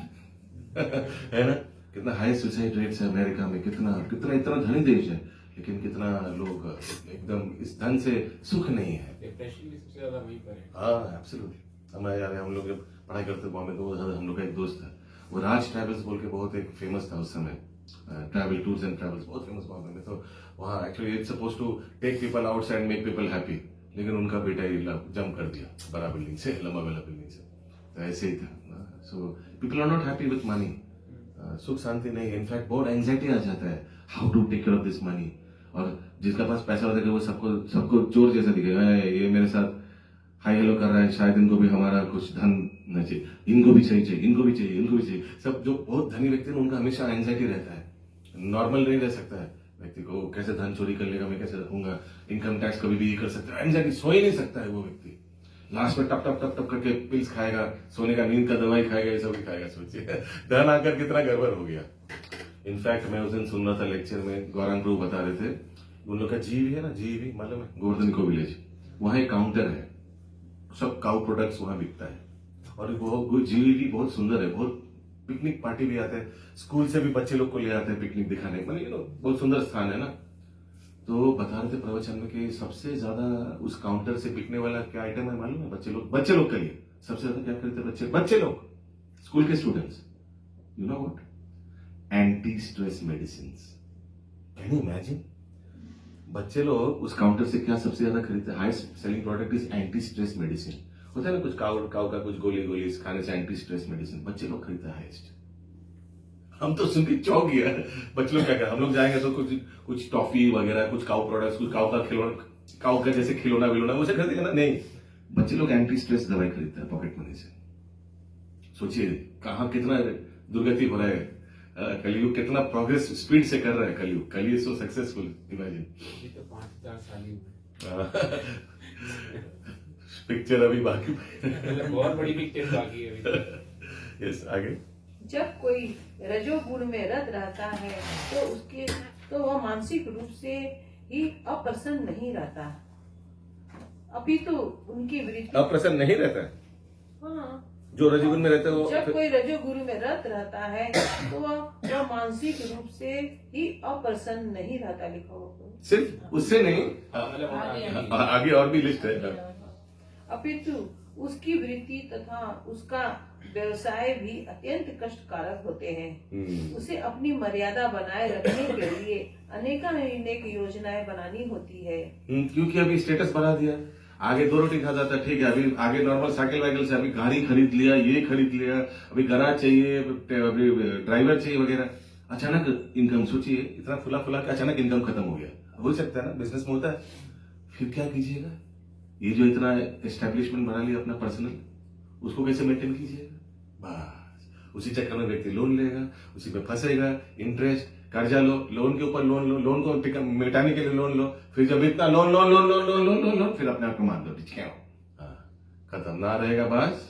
है ना, कितना हाई सुसाइड रेट्स है अमेरिका में, कितना इतना धनी देश है, लेकिन कितना लोग एकदम इस धन से सुख नहीं है। डिप्रेशन भी सबसे ज्यादा वहीं पर है। हाँ एब्सोल्युटली। हम लोग जब पढ़ाई करते थे बॉम्बे, तो हम लोग का एक दोस्त था, वो राज ट्रैवल्स बोल के बहुत एक फेमस था उस समय, ट्रैवल टूर्स एंड ट्रैवल्स बहुत फेमस बॉम्बे में। तो वहाँ actually it's suppose to take people outside, make people happy, लेकिन उनका बेटा ही जंप कर दिया बड़ा बिल्डिंग से, लंबा वाला बिल्डिंग से। तो ऐसे ही था। So people are not happy with money, सुख शांति नहीं, इनफैक्ट बहुत एंजाइटी आ जाता है, how to take care of this money. और जिसका पास पैसा होता है वो सबको चोर जैसा दिखेगा, ये मेरे साथ हाई हेलो कर रहा है, शायद इनको भी हमारा कुछ धन न चाहिए, इनको भी चाहिए, इनको भी चाहिए। सब जो बहुत धनी व्यक्ति है उनका हमेशा एंजाइटी रहता है, नॉर्मल नहीं रह सकता है व्यक्ति को, कैसे धन चोरी कर लेगा, मैं कैसे रखूंगा, इनकम टैक्स कभी भी कर सकता है, एंजाइटी, सो ही नहीं सकता है वो व्यक्ति। लास्ट में टप टप टप टप करके पिल्स खाएगा, सोने का नींद का दवाई खाएगा, ये सब भी खाएगा। सोचिए धन आकर कितना गड़बड़ हो गया। इनफैक्ट मैं उस दिन सुन रहा था लेक्चर में, गौरांग प्रभु बता रहे थे, उन लोग का जीवी है ना, जीवी मालूम है, गोवर्धन को विलेज, वहां एक काउंटर है, सब काउ प्रोडक्ट्स वहां बिकता है, और वो जीवी बहुत सुंदर है, बहुत पिकनिक पार्टी भी आते हैं, स्कूल से भी बच्चे लोग को ले आते हैं पिकनिक दिखाने, मतलब बहुत सुंदर स्थान है ना। तो बता रहे थे प्रवचन में कि सबसे ज्यादा उस काउंटर से बिकने वाला क्या आइटम है मालूम है? बच्चे लोग के लिए सबसे ज्यादा क्या खरीदते बच्चे लोग, स्कूल के students, you know what? Anti stress medicine. Can you imagine? बच्चे लोग उस काउंटर से क्या सबसे ज्यादा खरीदते हैं? Highest selling product is anti stress medicine. होता है ना कुछ काउ का कुछ गोली खाने से एंटी स्ट्रेस मेडिसिन, बच्चे लोग खरीदते हैं हाईएस्ट। हम तो सुन के चौंक गया, बच्चे लोग क्या करें, हम लोग जाएंगे तो कुछ टॉफी वगैरह, कुछ काउ प्रोडक्ट्स, कुछ काउ का खिलौना, काउ का जैसे खिलौना विलौना उसे खरीदेगा ना, नहीं, बच्चे लोग एंटी स्ट्रेस दवाई खरीदते हैं पॉकेट मनी से। सोचिए कहाँ कितना दुर्गति हो रहा है, कलयुग कितना प्रोग्रेस स्पीड से कर रहा है, कलयुग सो सक्सेसफुल, इमेजिन। अभी तो 5000 साल ही हुए। पिक्चर अभी बाकी मतलब बहुत बड़ी पिक्चर बाकी है अभी तो। यस, आगे। जब कोई रजोगुण में रत रहता है तो वह मानसिक रूप से ही अप्रसन्न नहीं रहता, अपितु उनकी वृत्ति अप्रसन्न नहीं रहता है, हाँ, जो रजोगुण में रहता है वो जब कोई रजोगुरु में रत रहता है तो वह मानसिक रूप से ही अप्रसन्न नहीं रहता। लिखा हुआ सिर्फ उससे नहीं, मतलब आगे- आगे और भी लिस्ट है। अपितु उसकी वृत्ति तथा उसका व्यवसाय भी अत्यंत कष्टकारक होते हैं। उसे अपनी मर्यादा बनाए रखने के लिए अनेक योजनाएं बनानी होती है। क्योंकि अभी स्टेटस बढ़ा दिया, आगे 2 रोटी खाता था, ठीक है, अभी आगे नॉर्मल साइकिल वाइकिल से अभी गाड़ी खरीद लिया, ये खरीद लिया, अभी गराज चाहिए, अभी ड्राइवर चाहिए वगैरह। अचानक इनकम, सोचिए इतना फुला फुला के अचानक इनकम खत्म हो गया। हो सकता है ना, बिजनेस में होता है, फिर क्या कीजिएगा? ये जो इतना एस्टेब्लिशमेंट बना लिया अपना पर्सनल, उसको कैसे मेंटेन कीजिएगा? बस उसी चक्कर में व्यक्ति लोन लेगा, उसी पे फंसेगा, इंटरेस्ट, कर्जा लो, लोन के ऊपर लोन लो, लोन को मिटाने के लिए लोन लो, फिर जब इतना loan loan loan loan loan loan loan loan फिर अपने आप को मार दो, खत्म ना रहेगा, बस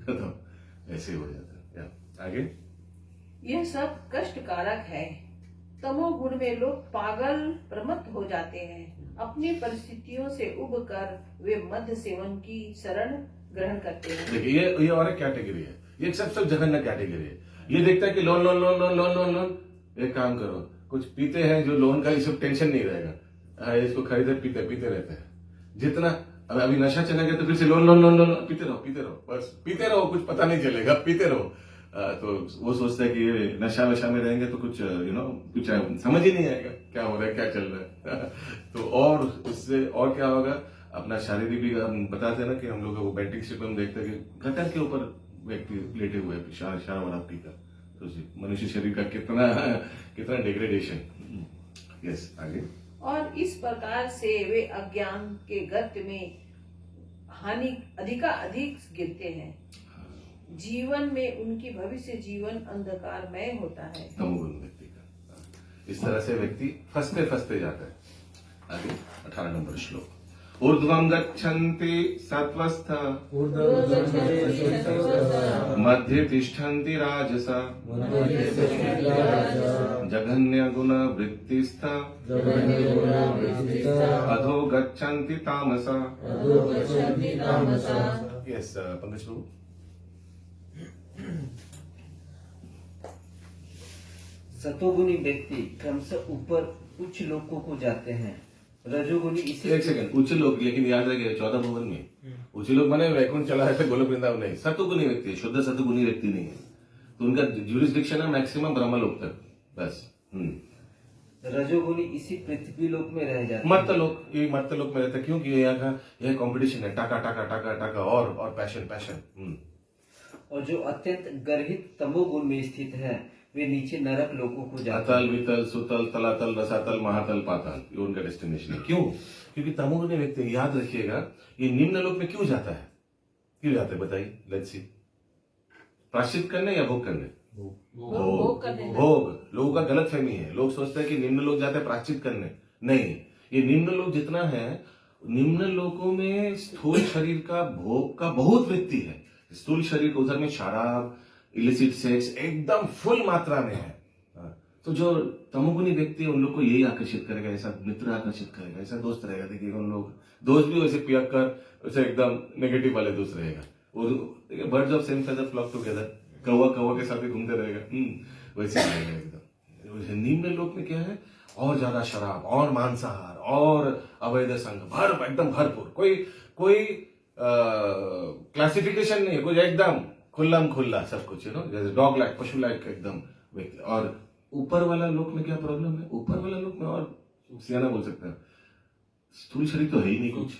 खत्म, ऐसे हो जाता है। आगे। यह सब कष्टकारक है। तमोगुण में लोग पागल प्रमत्त हो जाते हैं। अपनी परिस्थितियों से उबकर वे मद्य सेवन की शरण ग्रहण करते हैं। देखिए ये और एक कैटेगरी है, ये सब जघन्य कैटेगरी है। ये देखता है कि loan loan loan loan loan loan loan, एक काम करो, कुछ पीते हैं जो लोन का, इसको टेंशन नहीं रहेगा, इसको खरीदे पीते पीते रहते हैं। जितना अभी नशा चला गया तो फिर से लोन लोन लोन लोन, पीते रहो, बस पीते रहो, कुछ पता नहीं चलेगा, पीते रहो। तो वो सोचता है कि ये नशा वशा में रहेंगे तो कुछ कुछ समझ ही नहीं आएगा क्या हो रहा है, क्या चल रहा है। तो और उससे और क्या होगा, अपना शारीरिक भी हम बताते हैं ना कि हम लोग वो बेटिंग स्ट्रिप में हम देखते हैं कि गटर के ऊपर व्यक्ति लेटे हुए हैं, शराब पीकर। तो मनुष्य शरीर का कितना डिग्रेडेशन। यस, आगे। और इस प्रकार से वे अज्ञान के गर्त में हानि अधिक गिरते हैं। जीवन में उनकी भविष्य जीवन अंधकारमय होता है। तमोगुण व्यक्ति का इस तरह से व्यक्ति फंसते जाता है। आगे 18 नंबर श्लोक। ऊर्ध्वं गच्छन्ति सत्त्वस्था मध्ये तिष्ठन्ति राजसा जघन्य गुण वृत्तिस्था अधो गच्छन्ति तामसा। यस, पंकज बाबू। सतोगुणी व्यक्ति क्रमशः ऊपर उच्च लोकों को जाते हैं। रजोगुणी इसी एक सेकंड, उच्च लोक, लेकिन याद रखिए 14 भवन में उच्च लोक माने वैकुंठ चला है, गोलोक वृंदावन नहीं। सतोगुणी व्यक्ति, शुद्ध सतोगुणी व्यक्ति नहीं है, तो उनका ज्यूरिसडिक्शन है मैक्सिमम ब्रह्मलोक तक, बस। रजोगुणी इसी पृथ्वी लोक में रह जाते हैं। मर्तलोक, ये मर्तलोक में रहता है, क्योंकि यहाँ का यह कंपटीशन है, टाका टाका टाका टाका और पैशन। और जो अत्यंत गर्हित तमोगुण में स्थित है वे नीचे नरक लोकों को जाते अतल वितल सुतल तलातल रसातल महातल पाताल, ये उनका डेस्टिनेशन है। क्यों? क्योंकि तमोगुणी व्यक्ति, याद रखिएगा, ये निम्न लोक में क्यों जाता है? क्यों जाता है बताइए, लेट्स सी। प्राश्चित करने या भोग करने? भोग करने। भोग। लोगों का गलत फहमी है, लोग सोचते हैं कि निम्न लोक जाते हैं प्राश्चित करने, नहीं। ये निम्न लोक जितना है, निम्न लोकों में स्थूल शरीर का भोग का बहुत वृत्ति है। स्थूल शरीर उधर में शराब, इलिसिट सेक्स एकदम फुल मात्रा में है। तो जो तमोगुणी व्यक्ति है उन लोग को यही आकर्षित करेगा, ऐसा मित्र आकर्षित करेगा, ऐसा दोस्त रहेगा। देखिए उन लोग दोस्त भी वैसे पियक्कर, वैसे एकदम नेगेटिव वाले दोस्त रहेगा। और देखिए birds of same feather flock together, कौवा के साथ ही घूमते रहेगा, वैसे रहेगा एकदम। निम्न लोक में क्या है, और ज्यादा शराब और मांसाहार और अवैध संग, एकदम भरपूर, कोई क्लासिफिकेशन नहीं है, कुछ एकदम खुल्ला सब कुछ, जैसे डॉग लाइक, पशु लाइक एकदम व्यक्ति। और ऊपर वाला लोक में क्या प्रॉब्लम है? ऊपर वाला लोक में, और सियाना बोल सकते हैं, स्थूल शरीर तो है ही नहीं कुछ,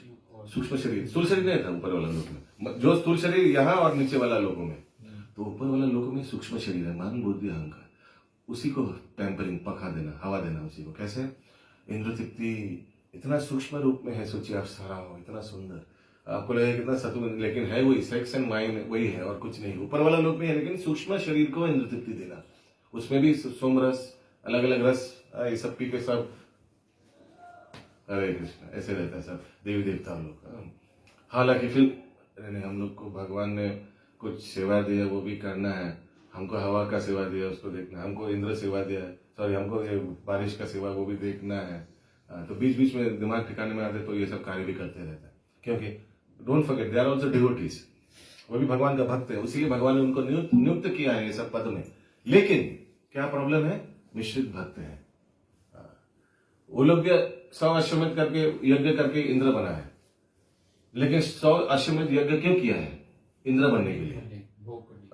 सूक्ष्म शरीर, स्थूल शरीर नहीं था ऊपर वाला लोक में। जो स्थूल शरीर यहाँ और नीचे वाला लोकों में, तो ऊपर वाला लोकों में सूक्ष्म शरीर है, मन बुद्धि अहंकार, उसी को पैम्परिंग, पखा देना, हवा देना उसी को। कैसे? इंद्र तृप्ति इतना सूक्ष्म रूप में है, सोचिए आप, सारा हो इतना सुंदर, आपको लगेगा कितना सतुगुण, लेकिन है वही सेक्स एंड माइंड वही है और कुछ नहीं। ऊपर वाला लोक में है, लेकिन सूक्ष्म शरीर को इंद्र तृप्ति देना, उसमें भी सोमरस, अलग अलग रस, ये सब पी के सब हरे कृष्ण ऐसे रहता है सब देवी देवता लोग। हालांकि फिर हम लोग को भगवान ने कुछ सेवा दिया, वो भी करना है। हमको हवा का सेवा दिया, उसको देखना है। हमको इंद्र सेवा दिया है, सॉरी हमको ये बारिश का सेवा, वो भी देखना है। तो बीच बीच में दिमाग ठिकाने में आते तो ये सब कार्य भी करते रहता है, क्योंकि don't forget they are also devotees, वो भी भगवान का भक्त है, इसीलिए भगवान ने उनको नियुक्त किया है ये सब पद में। लेकिन क्या प्रॉब्लम है, मिश्रित भक्त है। वो लोग 100 अश्वमेध करके यज्ञ करके इंद्र बना है, लेकिन 100 अश्वमेध यज्ञ क्यों किया है? इंद्र बनने के लिए,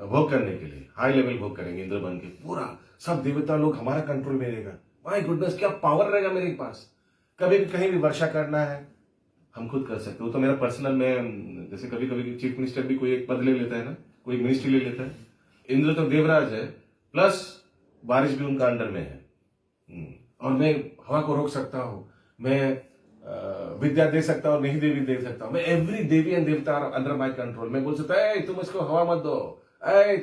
भोग करने के लिए, हाई लेवल भोग करेंगे इंद्र बन के। पूरा सब देवता लोग हमारा कंट्रोल में रहेगा। माय गुडनेस, क्या पावर रहेगा मेरे पास। कभी भी कहीं भी वर्षा करना है हम खुद कर सकते हो। तो मेरा पर्सनल में, जैसे कभी कभी चीफ मिनिस्टर भी कोई एक पद ले लेता है ना, कोई मिनिस्ट्री ले लेता है। इंद्र तो देवराज है, प्लस बारिश भी उनका अंडर में है। और मैं हवा को रोक सकता हूँ, मैं विद्या दे सकता हूँ, नहीं देवी दे सकता हूँ। मैं एवरी देवी एंड देवता अंडर माई कंट्रोल। मैं बोल सकता है तुम इसको हवा मत दो,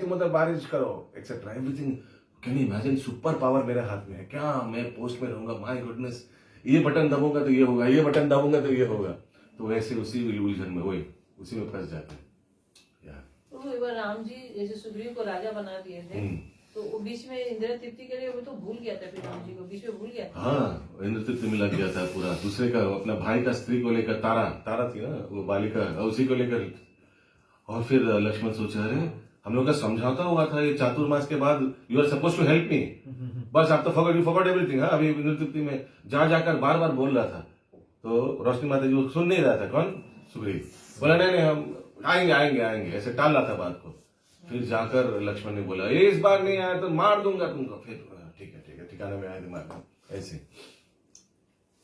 तुम मतलब बारिश करो, etcetera everything. Can you imagine, super power मेरे हाथ में है। क्या मैं पोस्ट में रहूंगा, माय गुडनेस, ये बटन दबाऊंगा तो ये होगा, ये बटन दबाऊंगा तो ये होगा। तो वैसे उसी इल्यूजन में वही उसी में फंस जाते हैं। तो एक बार राम जी जैसे सुग्रीव को राजा बना दिए थे, तो वो बीच में इंद्र तृप्ति के लिए वो तो भूल गया था, फिर राम जी को बीच में भूल गया था। हाँ, इंद्र तृप्ति में लग गया था पूरा। दूसरे का, अपना भाई का स्त्री को लेकर, तारा थी ना वो बालिका, उसी को लेकर। और फिर लक्ष्मण सोचा, अरे हम लोग का समझौता हुआ था ये चातुर्मास के बाद, you are suppose to help me, बस आप तो फॉरगॉट एवरीथिंग। हाँ, अभी इंद्र तृप्ति में जाकर बार बार बोल रहा था, तो रोशनी माता जी वो सुन नहीं रहा था। कौन? सुग्रीव बोला नहीं हम आएंगे, ऐसे टाल रहा था बात को। फिर जाकर लक्ष्मण ने बोला, ये इस बार नहीं आया तो मार दूंगा तुमको। फिर ठीक है ठिकाने में आया दिमाग में ऐसे।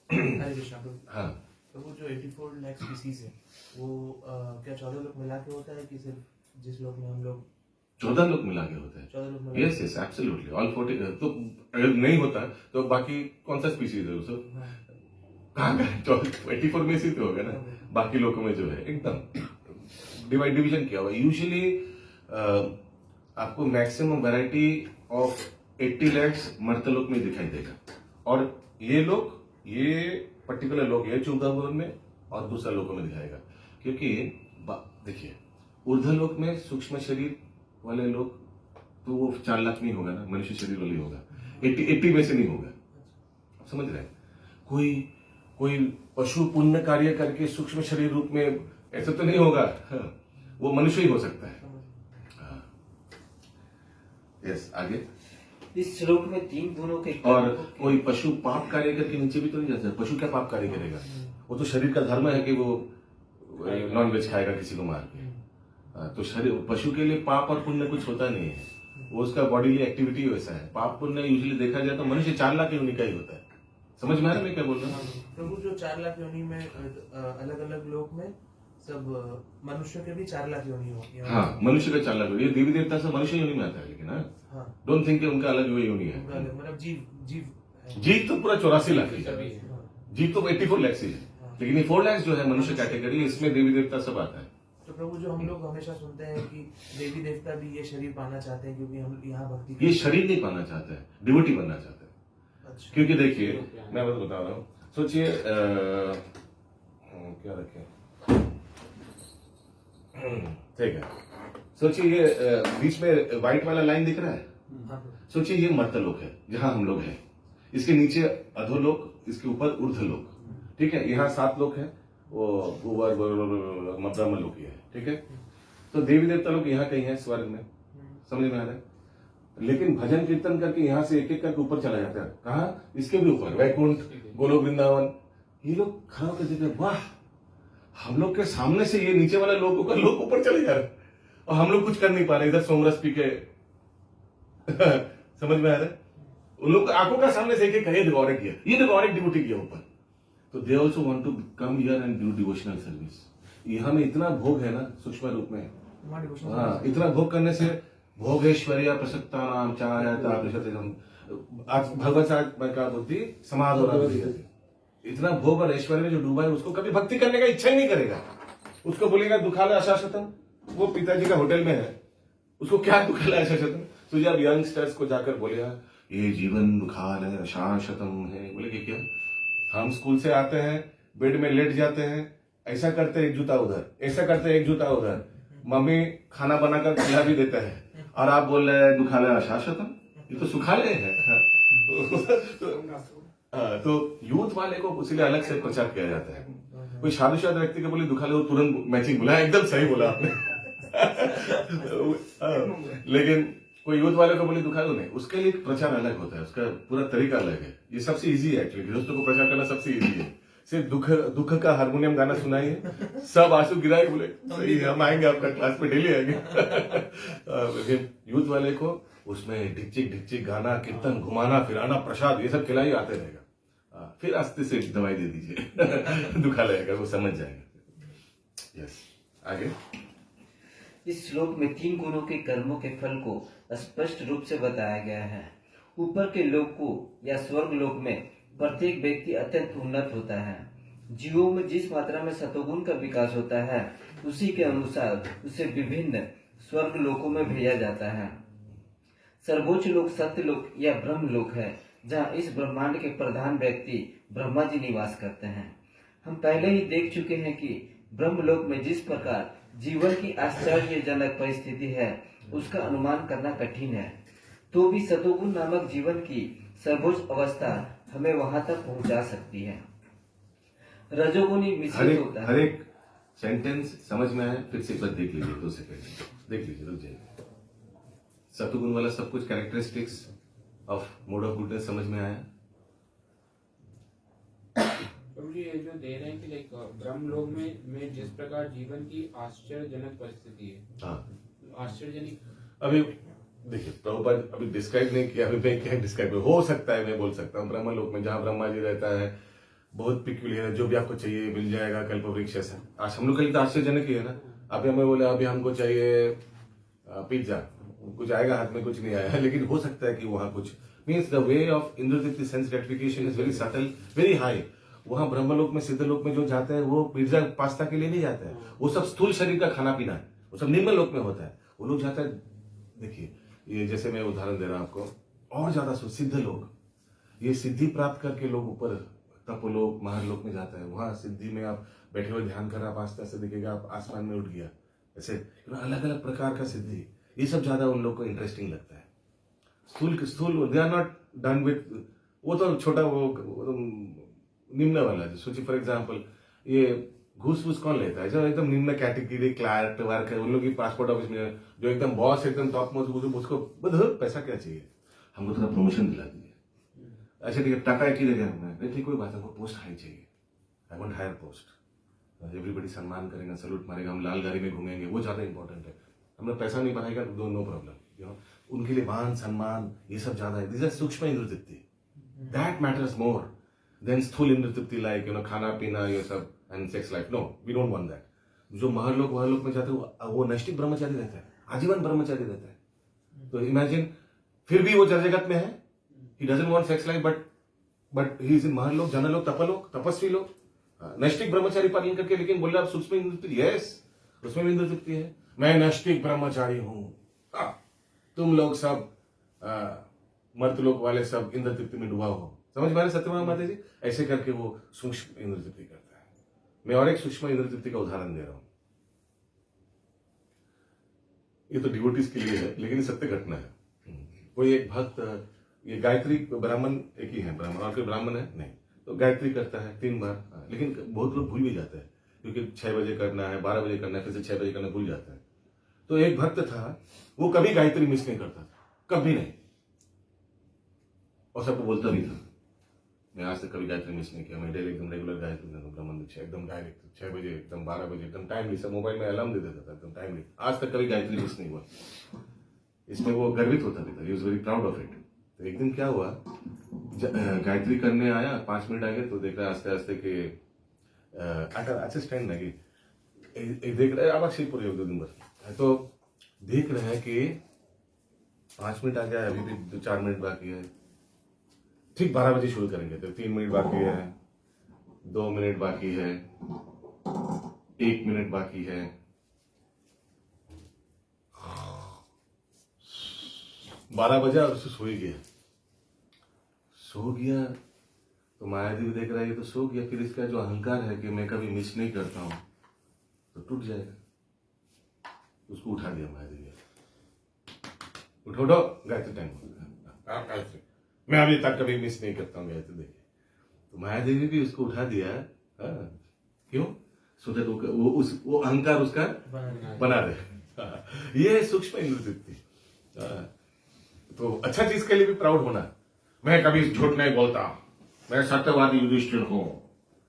हरे कृष्णा प्रभु। हाँ, तो वो जो 84 लाख स्पीसीज है वो क्या 14 लोग मिला के होता है कि सिर्फ जिस लोग में हम लोग 14 लोग मिला के होते हैं? 14 लोग मिला यस एब्सोल्युटली, ऑल 40। तो अगर नहीं होता तो बाकी कौन सा स्पीसीज है उसको कहाँ का? 84 में से तो होगा ना। बाकी लोगों में जो है एकदम डिवीजन किया हुआ। यूजुअली आपको मैक्सिमम वैरायटी ऑफ 80 लैक्स मर्तलोक में दिखाई देगा। और ये लोग, ये पर्टिकुलर लोग, ये 14 भुवन में और दूसरा लोगों में दिखाएगा। क्योंकि देखिए, ऊर्ध्वलोक में सूक्ष्म शरीर वाले लोग तो वो 4 लाख नहीं होगा ना, मनुष्य शरीर वाले होगा। 80 में से नहीं होगा, आप समझ रहे हैं? कोई पशु पुण्य कार्य करके सूक्ष्म शरीर रूप में ऐसा तो नहीं होगा। हाँ, वो मनुष्य ही हो सकता है। यस, आगे। इस श्लोक में 3 गुणों के और कोई पशु पाप कार्य करके नीचे भी तो नहीं जाता। पशु क्या पाप कार्य करेगा? वो तो शरीर का धर्म है कि वो नॉन वेज खाएगा किसी को मार के। तो शरीर, पशु के लिए पाप और पुण्य कुछ होता नहीं है, वो उसका बॉडीली एक्टिविटी वैसा है। पाप पुण्य यूजुअली देखा जाए तो मनुष्य 4 लाख योनि का ही होता है। समझ में आ रहा है मैं क्या बोल रहा हूँ? प्रभु जो 4 लाख योनि में अलग अलग लोक में सब मनुष्य के भी 4 लाख योनि हो। हाँ, मनुष्य का 4 लाख। ये देवी देवता से मनुष्य योनि में आता है, लेकिन हाँ, डोंट थिंक उनका अलग योनि है। मतलब जीव जीव तो पूरा 84 लाख ही है। जीव तो 84 लाख ही है, लेकिन ये 4 लाख जो है मनुष्य कैटेगरी, इसमें देवी देवता सब आता है। तो प्रभु जो हम लोग हमेशा सुनते हैं कि देवी देवता भी ये शरीर पाना चाहते हैं क्योंकि हम यहाँ भक्ति, ये शरीर नहीं पाना चाहता है, डिवोटी बनना चाहता है। अच्छा। क्योंकि देखिए, मैं आपको बता रहा हूँ, सोचिए क्या रखें, ठीक है, सोचिए ये बीच में व्हाइट वाला लाइन दिख रहा है। सोचिए ये मर्तलोक है जहां हम लोग हैं, इसके नीचे अधोलोक, इसके ऊपर ऊर्ध्वलोक। ठीक है, यहाँ 7 लोक है, वो ब्रह्म लोक है। ठीक है, तो देवी देवता लोग यहाँ कहीं है स्वर्ग में, समझ में आ रहा है? लेकिन भजन कीर्तन करके यहाँ से एक एक करके ऊपर चला जाता है। कहा? इसके भी ऊपर, वैकुंठ, गोलोक, वृंदावन। ये लोग खड़ा होकर देखे, वाह, हम लोग के सामने से ये नीचे वाला लोगों का लोग ऊपर चले जा रहे हैं और हम लोग कुछ कर नहीं पा रहे, इधर सोमरस पी के। समझ में आ रहा है? उन लोग आंखों का सामने से एक देखो और किया, ये देखो और एक डिवोटी किया ऊपर। तो they also want to come here and do devotional service. यहाँ में इतना भोग है ना सूक्ष्म रूप में। हाँ, इतना भोग करने से भोगेश्वर्या प्रसक्ता नाम चाहता आज भगवत का बुद्धि समाज हो रहा है। इतना भोग और ऐश्वर्य में जो डूबा है उसको कभी भक्ति करने का इच्छा ही नहीं करेगा। उसको बोलेगा दुखालय अशाश्वतम, वो पिताजी का होटल में है, उसको क्या दुखालय अशाश्वतम? तो जब यंगस्टर्स को जाकर बोलेगा ये जीवन दुखालय अशाश्वतम है, बोलेगे क्या? हम स्कूल से आते हैं, बेड में लेट जाते हैं, ऐसा करते एक जूता उधर, ऐसा करते एक जूता उधर, मम्मी खाना बनाकर खिला भी देता है, और आप बोल रहे हैं दुखालय अशाश्वतम, ये तो सुखालय है। तो यूथ वाले को इसलिए अलग से प्रचार किया जाता है। कोई शादीशुदा व्यक्ति को बोले दुखालय, वो तुरंत मैचिंग बोला, एकदम सही बोला आपने। लेकिन कोई यूथ वाले को बोले दुखालय नहीं, उसके लिए प्रचार अलग होता है, उसका पूरा तरीका अलग है। ये सबसे इजी है एक्चुअली, दोस्तों को प्रचार करना सबसे इजी है। सिर्फ दुख का हारमोनियम गाना सुनाइए, सब आंसू गिराए, बोले सही है, हम आएंगे आपका क्लास में, डेली आएंगे। लेकिन यूथ वाले को उसमें ढिकचिक ढिकचिक गाना, कीर्तन, घुमाना फिराना, प्रसाद, ये सब खिलाई आते रहेगा। फिर आस्ते से दवाई दे दीजिए, दुखा लगेगा, वो समझ जाएगा। यस, आगे। इस श्लोक में 3 गुणों के कर्मों के फल को स्पष्ट रूप से बताया गया है। ऊपर के लोक को या स्वर्ग लोक में प्रत्येक व्यक्ति अत्यंत उन्नत होता है। जीवों में जिस मात्रा में सतोगुण का विकास होता है, उसी के अनुसार उसे विभिन्न स्वर्ग लोकों में भेजा जाता है। सर्वोच्च लोक सत्य लोक या ब्रह्म लोक है, जहाँ इस ब्रह्मांड के प्रधान व्यक्ति ब्रह्मा जी निवास करते हैं। हम पहले ही देख चुके हैं कि ब्रह्मलोक में जिस प्रकार जीवन की आश्चर्यजनक परिस्थिति है, उसका अनुमान करना कठिन है। तो भी सतोगुण नामक जीवन की सर्वोच्च अवस्था हमें वहां तक पहुंचा सकती है। रजोगुणी मिश्रित होता है। हर एक सेंटेंस समझ में आया, फिर से एक बार देख लीजिए, 2 सेकंड देख लीजिए, रुक जाइए। सतोगुण वाला सब कुछ characteristics of mode of goodness समझ में आया? प्रभु जी, ये जो दे रहे हैं कि लाइक ब्रह्मलोक में जिस प्रकार जीवन की आश्चर्यजनक परिस्थिति है, हाँ, आश्चर्यजनक। अभी देखिए, प्रभुपाद अभी डिस्क्राइब नहीं किया, अभी मैं क्या डिस्क्राइब हो सकता है, मैं बोल सकता हूँ। ब्रह्मलोक में जहाँ ब्रह्मा जी रहता है, बहुत पिक्यूलियर, जो भी आपको चाहिए मिल जाएगा, कल्पवृक्ष से। आज हम लोग के लिए तो आश्चर्यजनक ही है ना। अभी हमें बोले अभी हमको चाहिए पिज्जा, कुछ आएगा हाथ में, कुछ नहीं आया, लेकिन हो सकता है कि वहां कुछ मीन्स द वे ऑफ इंद्रिय sense gratification is very subtle, very high. वहां ब्रह्मलोक में, सिद्धलोक में जो जाते हैं, वो पिज्जा पास्ता के लिए नहीं जाते हैं, वो सब स्थूल शरीर का खाना पीना है, वो सब निम्न लोक में होता है। वो लोग जाता है, देखिए ये जैसे मैं उदाहरण दे रहा हूं आपको, और ज्यादा सिद्ध लोग, ये सिद्धि प्राप्त करके लोग ऊपर तपोलोक, महालोक में जाता है। वहां सिद्धि में आप बैठे हुए ध्यान कर, आप आस्ते आस्ते देखिएगा आप आसमान में उठ गया, ऐसे अलग अलग प्रकार का सिद्धि, ये सब ज्यादा उन लोग को इंटरेस्टिंग लगता है। स्थूल they are not done with, वो तो छोटा, वो तो निम्न वाला। सोचिए फॉर एग्जाम्पल, ये घूस वूस कौन लेता है? जो एकदम निम्न कैटेगरी क्लर्क वर्क है, उन लोग की पासपोर्ट ऑफिस में जो एकदम बॉस, एकदम टॉप मोस्ट, उसको पैसा क्या चाहिए, हमको थोड़ा प्रमोशन दिला दीजिए। अच्छा ठीक है, टाटा एक ही जगह में नहीं, ठीक कोई बात, हमको पोस्ट हाई चाहिए, I want higher post, everybody सम्मान करेगा, सैल्यूट मारेगा, हम लाल गाड़ी में घूमेंगे, वो ज्यादा इंपॉर्टेंट है। हमने पैसा नहीं बढ़ाएगा तो नो प्रॉब्लम, उनके लिए मान सम्मान ये सब ज्यादा है। दिस इज सूक्ष्म इंद्र तृप्ति, दैट मैटर्स मोर देन स्थूल इंद्र तृप्ति, लाइक खाना पीना ये सब and sex life. No, we don't want that. जो महलोक में जाते हैं, वो नैष्टिक ब्रह्मचारी रहता है, आजीवन ब्रह्मचारी रहता है। तो इमेजिन, फिर भी वो जड़ जगत में है, he doesn't want sex life, but he is in Mahlok, Janlok, Taplok, तपस्वी लोग, नैष्टिक ब्रह्मचारी पालन करके, लेकिन बोल रहे आप सूक्ष्म इंद्र तृप्ति, यस उसमें भी इंद्र तृप्ति है। मैं नैष्टिक ब्रह्मचारी हूं, तुम लोग सब मर्त लोक वाले सब इंद्र तृप्ति में डूबा हो। समझ पा रहे सत्यभामा माता जी? ऐसे करके वो सूक्ष्म इंद्र तृप्ति करता है। मैं और एक सूक्ष्म इंद्र तृप्ति का उदाहरण दे रहा हूं, ये तो डिवोटीज के लिए है, लेकिन सत्य घटना है। कोई एक भक्त, ये गायत्री ब्राह्मण एक ही है, ब्राह्मण और कोई ब्राह्मण है नहीं, तो गायत्री करता है 3 बार, लेकिन बहुत लोग भूल भी जाते हैं, क्योंकि 6 बजे करना है, 12 बजे करना है, फिर से 6 बजे करना, भूल जाता है। तो एक भक्त था, वो कभी गायत्री मिस नहीं करता था, कभी नहीं, और सबको बोलता भी था, मैं आज तक कभी गायत्री मिस नहीं किया, मैं डेली एकदम रेगुलर गायत्री करता हूँ, ब्राह्मण दीक्षा एकदम डायरेक्ट 6 बजे, एकदम 12 बजे, एकदम टाइमली, सब मोबाइल में अलार्म दे देता था, एकदम टाइमली, आज तक कभी गायत्री मिस नहीं हुआ। इसमें वो गर्वित होता भी था, he was very proud of it. तो एक दिन क्या हुआ, गायत्री करने आया, 5 मिनट आगे, तो देख रहा है आस्ते आस्ते के अच्छा स्टैंड लगी, देख रहे अब शिवपुर 2 दिन बस, तो देख रहे हैं कि 5 मिनट आ गया, अभी भी 4 मिनट बाकी है, ठीक 12 बजे शुरू करेंगे, तो 3 मिनट बाकी है, 2 मिनट बाकी है, 1 मिनट बाकी है। बारह बजा और उससे सो ही गया। सो गया तो मायादेवी देख रहा है ये तो सो गया, फिर इसका जो अहंकार है कि मैं कभी मिस नहीं करता हूं तो टूट जाएगा। उसको उठा दिया मायादेवी, उठो उठो गायत्री टाइम हो गया। आप गायत्री, मैं अभी तक कभी मिस नहीं करता हूँ गायत्री। देखिए तो मायादेवी भी उसको उठा दिया। हाँ, क्यों? सो दैट वो अहंकार उसका बना रहे। हाँ, ये है सूक्ष्म इंद्र तृप्ति। तो अच्छा चीज के लिए भी प्राउड होना। मैं कभी झूठ नहीं बोलता, मैं सत्यवादी युधिष्ठिर हूं।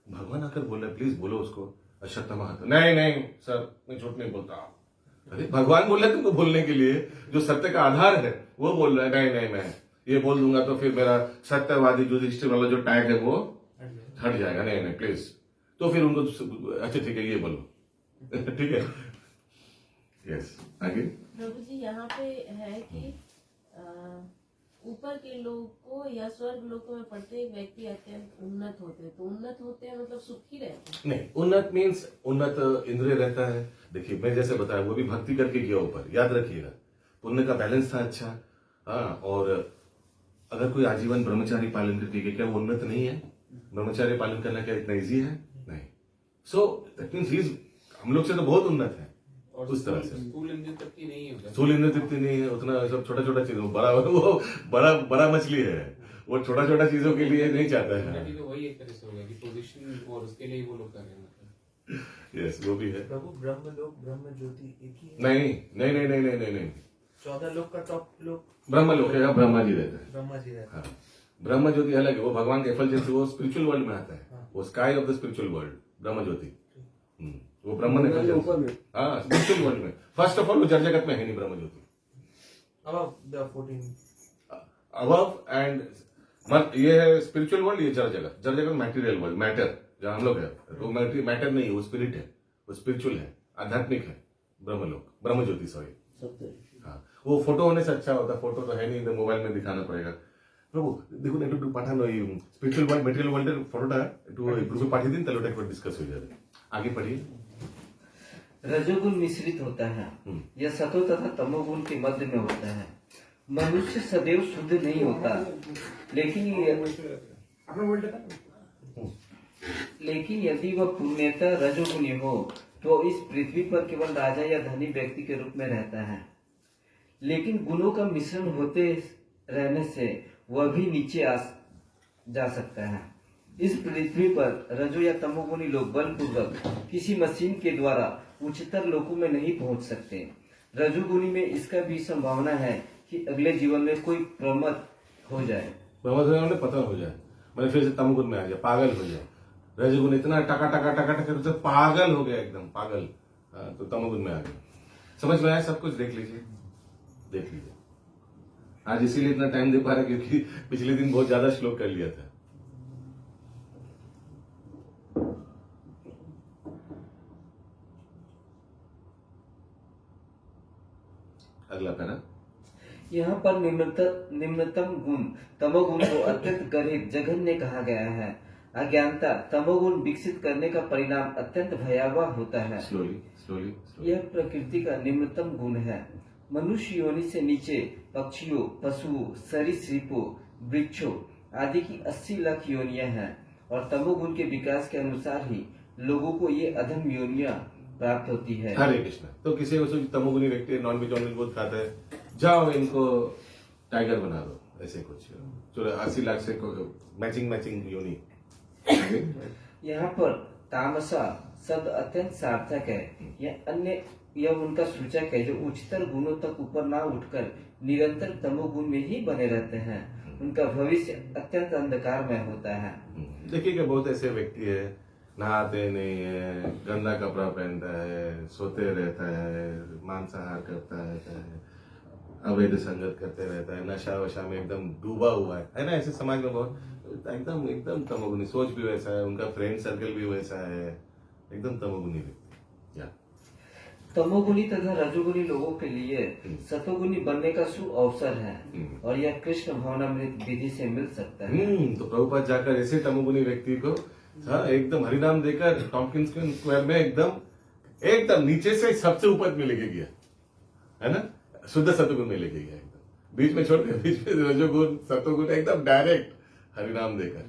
भगवान आकर बोल रहे, प्लीज बोलो उसको अशक्तमा। नहीं नहीं सर, मैं झूठ नहीं बोलता। अरे भगवान बोल रहे तुमको बोलने के लिए, जो सत्य का आधार है वो बोल रहा है नहीं नहीं मैं ये बोल दूंगा तो फिर मेरा सत्यवादी युधिष्ठिर वाला जो टैग है वो हट जाएगा। नहीं नहीं प्लीज। तो फिर उनको अच्छा ठीक है ये बोलो। ठीक है, यस आगे। प्रभु जी यहाँ पे है कि ऊपर के लोग को या स्वर्ग लोकों में प्रत्येक व्यक्ति अत्यंत उन्नत होते हैं। तो उन्नत होते हैं मतलब सुखी रहते हैं? नहीं, उन्नत मीन्स उन्नत इंद्रिय रहता है। देखिए मैं जैसे बताया वो भी भक्ति करके गया ऊपर, याद रखिएगा। पुण्य का बैलेंस था अच्छा। हाँ, और अगर कोई आजीवन ब्रह्मचारी पालन करके गया, क्या वो उन्नत नहीं है? ब्रह्मचारी पालन करना क्या इतना ईजी है? नहीं। सो दैट मीन्स हम लोग से तो बहुत उन्नत है। और उस तरह से स्थूल इंद्रिय तृप्ति नहीं है, स्थूल इंद्रिय तृप्ति नहीं है उतना, सब छोटा छोटा चीज। वो बड़ा मछली है, वो छोटा छोटा चीजों के लिए नहीं चाहता है। तो वही एक तरह से हो गया कि पोजीशन और उसके लिए वो लोग कर रहे हैं। यस, वो भी है। प्रभु ब्रह्म लोक ब्रह्म ज्योति एक ही है? नहीं नहीं नहीं नहीं नहीं नहीं, 14 लोक का टॉप लोक ब्रह्म लोक है, ब्रह्मा जी रहते हैं। ब्रह्मा जी रहते हैं। हाँ, ब्रह्म ज्योति अलग है, वो भगवान के एफल जैसे वो स्पिरिचुअल वर्ल्ड में आता है। वो sky of the spiritual world, ब्रह्म ज्योति। वो ब्रह्म ने ऊपर में। हाँ, स्पिरिचुअल वर्ल्ड में। फर्स्ट ऑफ ऑल वो जड़ जगत में है नहीं ब्रह्म ज्योति। Above the 14 अबव एंड ये है स्पिरिचुअल वर्ल्ड, ये जड़ जगत। जड़ जगत मैटेरियल वर्ल्ड, मैटर जहां हम लोग है, वो मैटर नहीं है, वो स्पिरिट है, वो स्पिरिचुअल है, आध्यात्मिक है। ब्रह्मलोक, ब्रह्म ज्योति, सॉरी। सत्य। हाँ, वो फोटो होने से अच्छा होता। फोटो तो है नहीं, तो मोबाइल में दिखाना पड़ेगा। प्रभु देखो ना, একটু পাঠানো এই স্পিরিচুয়াল ওয়ার্ল্ড ম্যাটেরিয়াল ওয়ার্ল্ডের ফটোটা একটু গ্রুপে পাঠিয়ে দিন, তাহলে ওটা একবার ডিসকাস হয়ে যাবে। आगे पढ़िए। रजोगुण मिश्रित होता है, यह सतो तथा तमोगुण के मध्य में होता है। मनुष्य सदैव शुद्ध नहीं होता, लेकिन यदि वह पूर्णतः रजोगुणी हो तो इस पृथ्वी पर केवल राजा या धनी व्यक्ति के रूप में रहता है। लेकिन गुणों का मिश्रण होते रहने से वह भी नीचे आ जा सकता है। इस पृथ्वी पर रजो या तमोगुणी लोग बलपूर्वक किसी मशीन के द्वारा उच्चतर लोकों में नहीं पहुंच सकते। रजोगुणी में इसका भी संभावना है कि अगले जीवन में कोई प्रमद हो जाए, पतन हो जाए, मैंने फिर से तमोगुण में आ जाए, पागल हो जाए। रजोगुण इतना टका टका टका टका तो पागल हो गया, एकदम पागल। हाँ, तो तमोगुण में आ गया। समझ में आया सब कुछ? देख लीजिए, देख लीजिए। आज इसीलिए इतना टाइम दे पा रहा क्योंकि पिछले दिन बहुत ज्यादा श्लोक कर लिया था। अगला पैरा। यहाँ पर निम्नतम गुण तमोगुण को अत्यंत गर्हित जघन्य कहा गया है। अज्ञानता तमोगुण विकसित करने का परिणाम अत्यंत भयावह होता है। Slowly slowly. यह प्रकृति का निम्नतम गुण है। मनुष्य योनि से नीचे पक्षियों, पशुओं, सरीसृपों, वृक्षों आदि की 80 लाख योनियां हैं और तमोगुण के विकास के अनुसार ही लोगों को ये अधम योनियां प्राप्त होती है। हरे कृष्ण। तो किसी को तमोगुणी व्यक्ति नॉनवेज बहुत खाता है, जाओ इनको टाइगर बना दो, ऐसे कुछ। चलो 80 लाख से मैचिंग योनि। यहाँ पर तामसा शब्द अत्यंत सार्थक है। यह उनका सूचक है जो उच्चतर गुणों तक ऊपर ना उठकर निरंतर तमोगुण में ही बने रहते हैं। उनका भविष्य अत्यंत अंधकारमय होता है। देखिएगा बहुत ऐसे व्यक्ति है, नहाते नहीं है, गंदा कपड़ा पहनता है, सोते रहता है, मांसाहार करता रहता है, अवैध संगत करते रहता है, नशा वशा में एकदम डूबा हुआ है ना। ऐसे समाज में बहुत एकदम एकदम तमोगुणी, सोच भी वैसा है, उनका फ्रेंड सर्कल भी वैसा है, एकदम तमोगुणी व्यक्ति। या तमोगुणी तथा रजोगुणी लोगों के लिए सतोगुणी बनने का सुअवसर है और यह कृष्ण भावनामृत विधि से मिल सकता है। तो प्रभुपाद जाकर ऐसे तमोगुणी व्यक्ति को एकदम हरिनाम देकर टॉम्किंस स्क्वायर में एकदम एकदम नीचे से सबसे ऊपर में लेके गया, है ना, शुद्ध सत्वगुण में लेके गया एकदम, बीच में छोड़ के बीच में रजोगुण सत्वगुण एकदम डायरेक्ट हरिनाम देकर।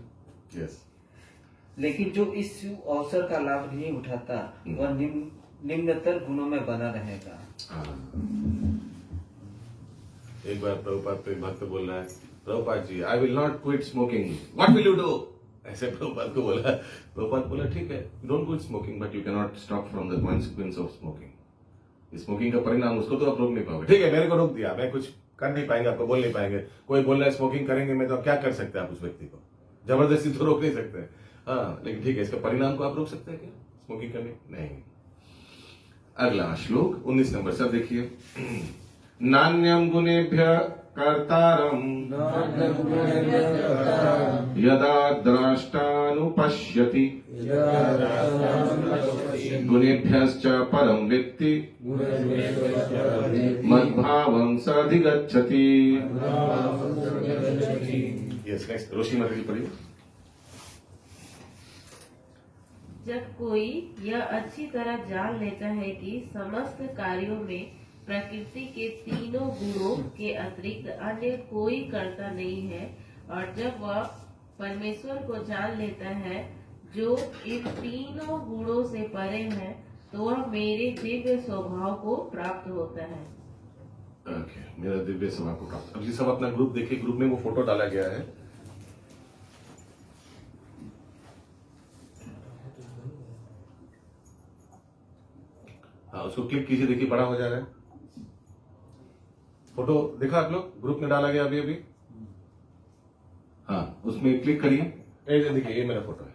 यस। लेकिन जो इस शुभ अवसर का लाभ नहीं उठाता वह निम्नतर गुणों में बना रहेगा। एक बार प्रभुपाद पे भक्त बोल रहा है, Prabhupada ji I will not quit smoking, what will you do? ऐसे प्रभुपाद को बोला, प्रभुपाद बोला ठीक है, don't quit smoking but you can not stop from the consequence of smoking. Smoking का परिणाम उसको तो आप रोक नहीं पाओगे, ठीक है मेरे को रोक दिया, मैं कुछ कर नहीं पाएंगे, आपको बोल नहीं पाएंगे, कोई बोल रहा है स्मोकिंग करेंगे मैं, तो आप क्या कर सकते हैं? आप उस व्यक्ति को जबरदस्ती तो रोक नहीं सकते। हाँ, लेकिन ठीक है, इसका परिणाम को आप रोक सकते हैं क्या स्मोकिंग करने? नहीं। अगला श्लोक 19 नंबर सब देखिए। नान्यम गुणेभ्य कर्तारम यदा द्रष्टानुपश्यति गुणेभ्यश्च परम वित्ति मद्भावं साधिगच्छति। यस, नेक्स्ट रोशी माता जी पढ़िए। जब कोई यह अच्छी तरह जान लेता है कि समस्त कार्यों में प्रकृति के तीनों गुणों के अतिरिक्त अन्य कोई कर्ता नहीं है, और जब वह परमेश्वर को जान लेता है जो इन तीनों गुणों से परे है, तो वह मेरे दिव्य स्वभाव को प्राप्त होता है। ओके, मेरा दिव्य स्वभाव को प्राप्त। अब ये सब अपना ग्रुप देखिए, ग्रुप में वो फोटो डाला गया है। हाँ, उसको क्लिक कीजिए, देखिए बड़ा हो जा रहा है फोटो। देखा आप लोग, ग्रुप में डाला गया अभी अभी। हाँ, उसमें क्लिक करिए, देखिए ये मेरा फोटो है,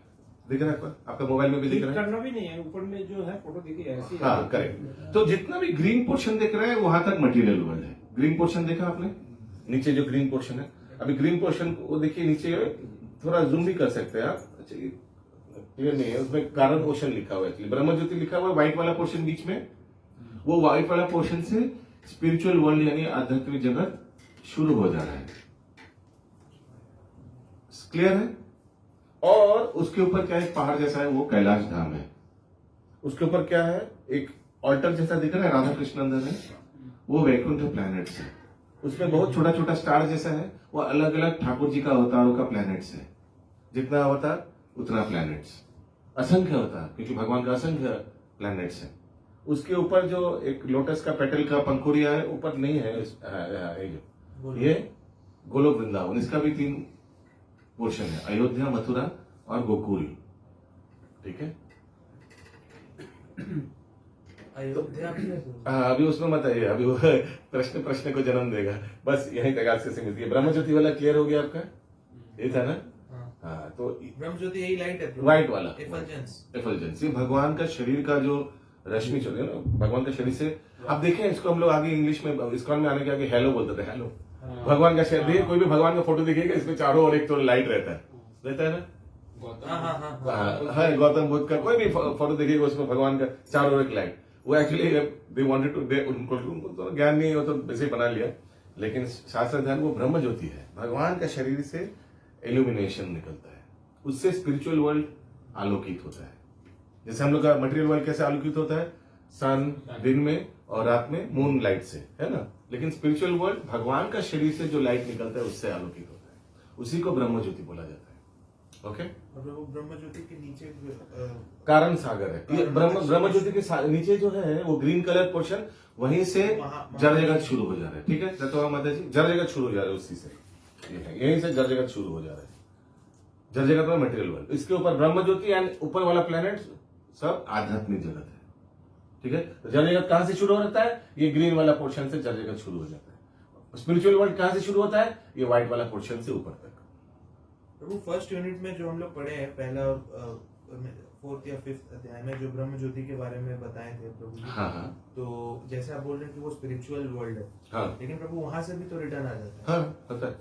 दिख रहा है आपका? आपका मोबाइल में भी दिख रहा है? करना भी नहीं है, ऊपर में जो है फोटो देखिए ऐसी। हाँ करेक्ट। तो जितना भी ग्रीन पोर्शन दिख रहा है वहां तक मटेरियल वर्ल्ड है। ग्रीन पोर्शन देखा आपने? नीचे जो ग्रीन पोर्शन है, अभी ग्रीन पोर्शन को देखिए, नीचे थोड़ा जूम भी कर सकते हैं आप। अच्छा, क्लियर नहीं है, उसमें कारण ओशन लिखा हुआ है, एक्चुअली ब्रह्म ज्योति लिखा हुआ है, व्हाइट वाला पोर्शन बीच में, वो व्हाइट वाला पोर्शन से स्पिरिचुअल वर्ल्ड यानी आध्यात्मिक जगत शुरू हो जा रहा है। क्लियर है? और उसके ऊपर क्या है, पहाड़ जैसा है, वो कैलाश धाम है। उसके ऊपर क्या है, एक ऑल्टर जैसा दिख रहा है, राधा कृष्ण अंदर है, वो वैकुंठ प्लैनेट्स है। उसमें बहुत छोटा छोटा स्टार जैसा है, वो अलग अलग ठाकुर जी का अवतारों का प्लैनेट्स है। जितना अवतार उतना प्लैनेट्स, असंख्य अवतार, क्योंकि भगवान का असंख्य प्लैनेट्स है। उसके ऊपर जो एक लोटस का पेटल का पंखुड़िया है, ऊपर नहीं है, ये गोलोक वृंदावन, इसका भी 3 पोर्शन है, अयोध्या, मथुरा और गोकुल। ठीक है, अयोध्या अभी उसमें मत आइए, अभी वो प्रश्न को जन्म देगा, बस यहीं तक आज से सीमित है। ब्रह्म ज्योति वाला क्लियर हो गया आपका? ये था ना? हाँ, तो ब्रह्म ज्योति यही लाइट है, व्हाइट वाला एफल्जेंस। ये भगवान का शरीर का जो रश्मि चल रही है ना, भगवान का शरीर से। आप देखें इसको, हम लोग आगे इंग्लिश में इस्कॉन में आने के आगे हेलो बोलते थे, हेलो। भगवान का शरीर देखिए, कोई भी भगवान का फोटो दिखेगा, इसमें चारों ओर एक तो लाइट रहता है ना? हाँ, गौतम बुद्ध का कोई भी फोटो देखिएगा, उसमें भगवान का चारों ओर एक लाइट। वो एक्चुअली दे वांटेड टू, उनको तो ज्ञान नहीं हो तो वैसे ही बना लिया, लेकिन शास्त्र ध्यान वो ब्रह्म ज्योति है। भगवान का शरीर से इल्यूमिनेशन निकलता है, उससे स्पिरिचुअल वर्ल्ड आलोकित होता है। जैसे हम लोग का मटेरियल वर्ल्ड कैसे आलोकित होता है, सन दिन में और रात में मून लाइट से, है ना? लेकिन स्पिरिचुअल वर्ल्ड भगवान का शरीर से जो लाइट निकलता है उससे आलोकित होता है, उसी को ब्रह्म ज्योति बोला जाता है। ओके, और वो ब्रह्म ज्योति के नीचे कारण सागर है। ये ब्रह्म ज्योति के नीचे जो है वो ग्रीन कलर पोर्शन, वहीं से जड़ जगत शुरू हो जा रहा है। ठीक है, तो माता जी जड़ जगत शुरू हो जा रहा है, उसी से यहीं से जड़ जगत शुरू हो जा रहा है। जड़ जगत में मटेरियल वर्ल्ड, इसके ऊपर ब्रह्म ज्योति एंड ऊपर वाला प्लेनेट सब आध्यात्मिक जगत है। ठीक है, तो जड़ जगत कहां से शुरू होता है? ये ग्रीन वाला पोर्शन से जड़ जगत शुरू हो जाता है। स्पिरिचुअल वर्ल्ड कहां से शुरू होता है? ये व्हाइट वाला पोर्शन से ऊपर तक। प्रभु फर्स्ट यूनिट में जो हम लोग पढ़े हैं, पहला 4th या 5th अध्याय में जो ब्रह्म ज्योति के बारे में बताए थे प्रभु जी। हाँ। तो जैसे आप बोल रहे हैं कि वो स्पिरिचुअल वर्ल्ड है, हाँ, लेकिन प्रभु वहां से भी तो रिटर्न आ जाता है। हाँ, होता है।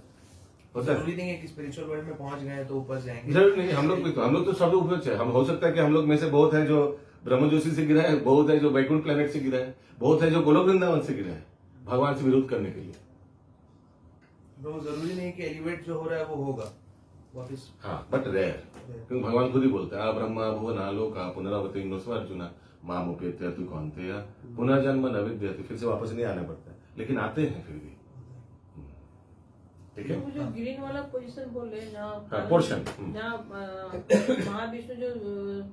जरूरी नहीं है कि स्पिरिचुअल वर्ल्ड में पहुंच गए तो ऊपर जाएंगे। जरूर नहीं, हम लोग तो सब ऊपर से। हम हो सकता है कि हम लोग में से बहुत है जो ब्रह्म ज्योति से गिरा है, बहुत है जो वैकुंठ प्लेनेट से गिरा है, बहुत है जो गोलोक वृंदावन से गिरा है, भगवान से विरोध करने के लिए। तो जरूरी नहीं कि एलिवेट जो हो रहा है वो होगा, वापस हाँ बट रेयर, क्योंकि भगवान खुद ही बोलते हैं ब्रह्मा भुवन आलोका पुनरावृत्ति अर्जुना माम उपेत्य तु कौन्तेय पुनर्जन्म न विद्यते, फिर से वापस नहीं आना पड़ता है, लेकिन आते हैं फिर भी। ठीक है, वो जो ग्रीन वाला पोजीशन बोल रहे हैं जहाँ पोर्शन जहाँ महाविष्णु जो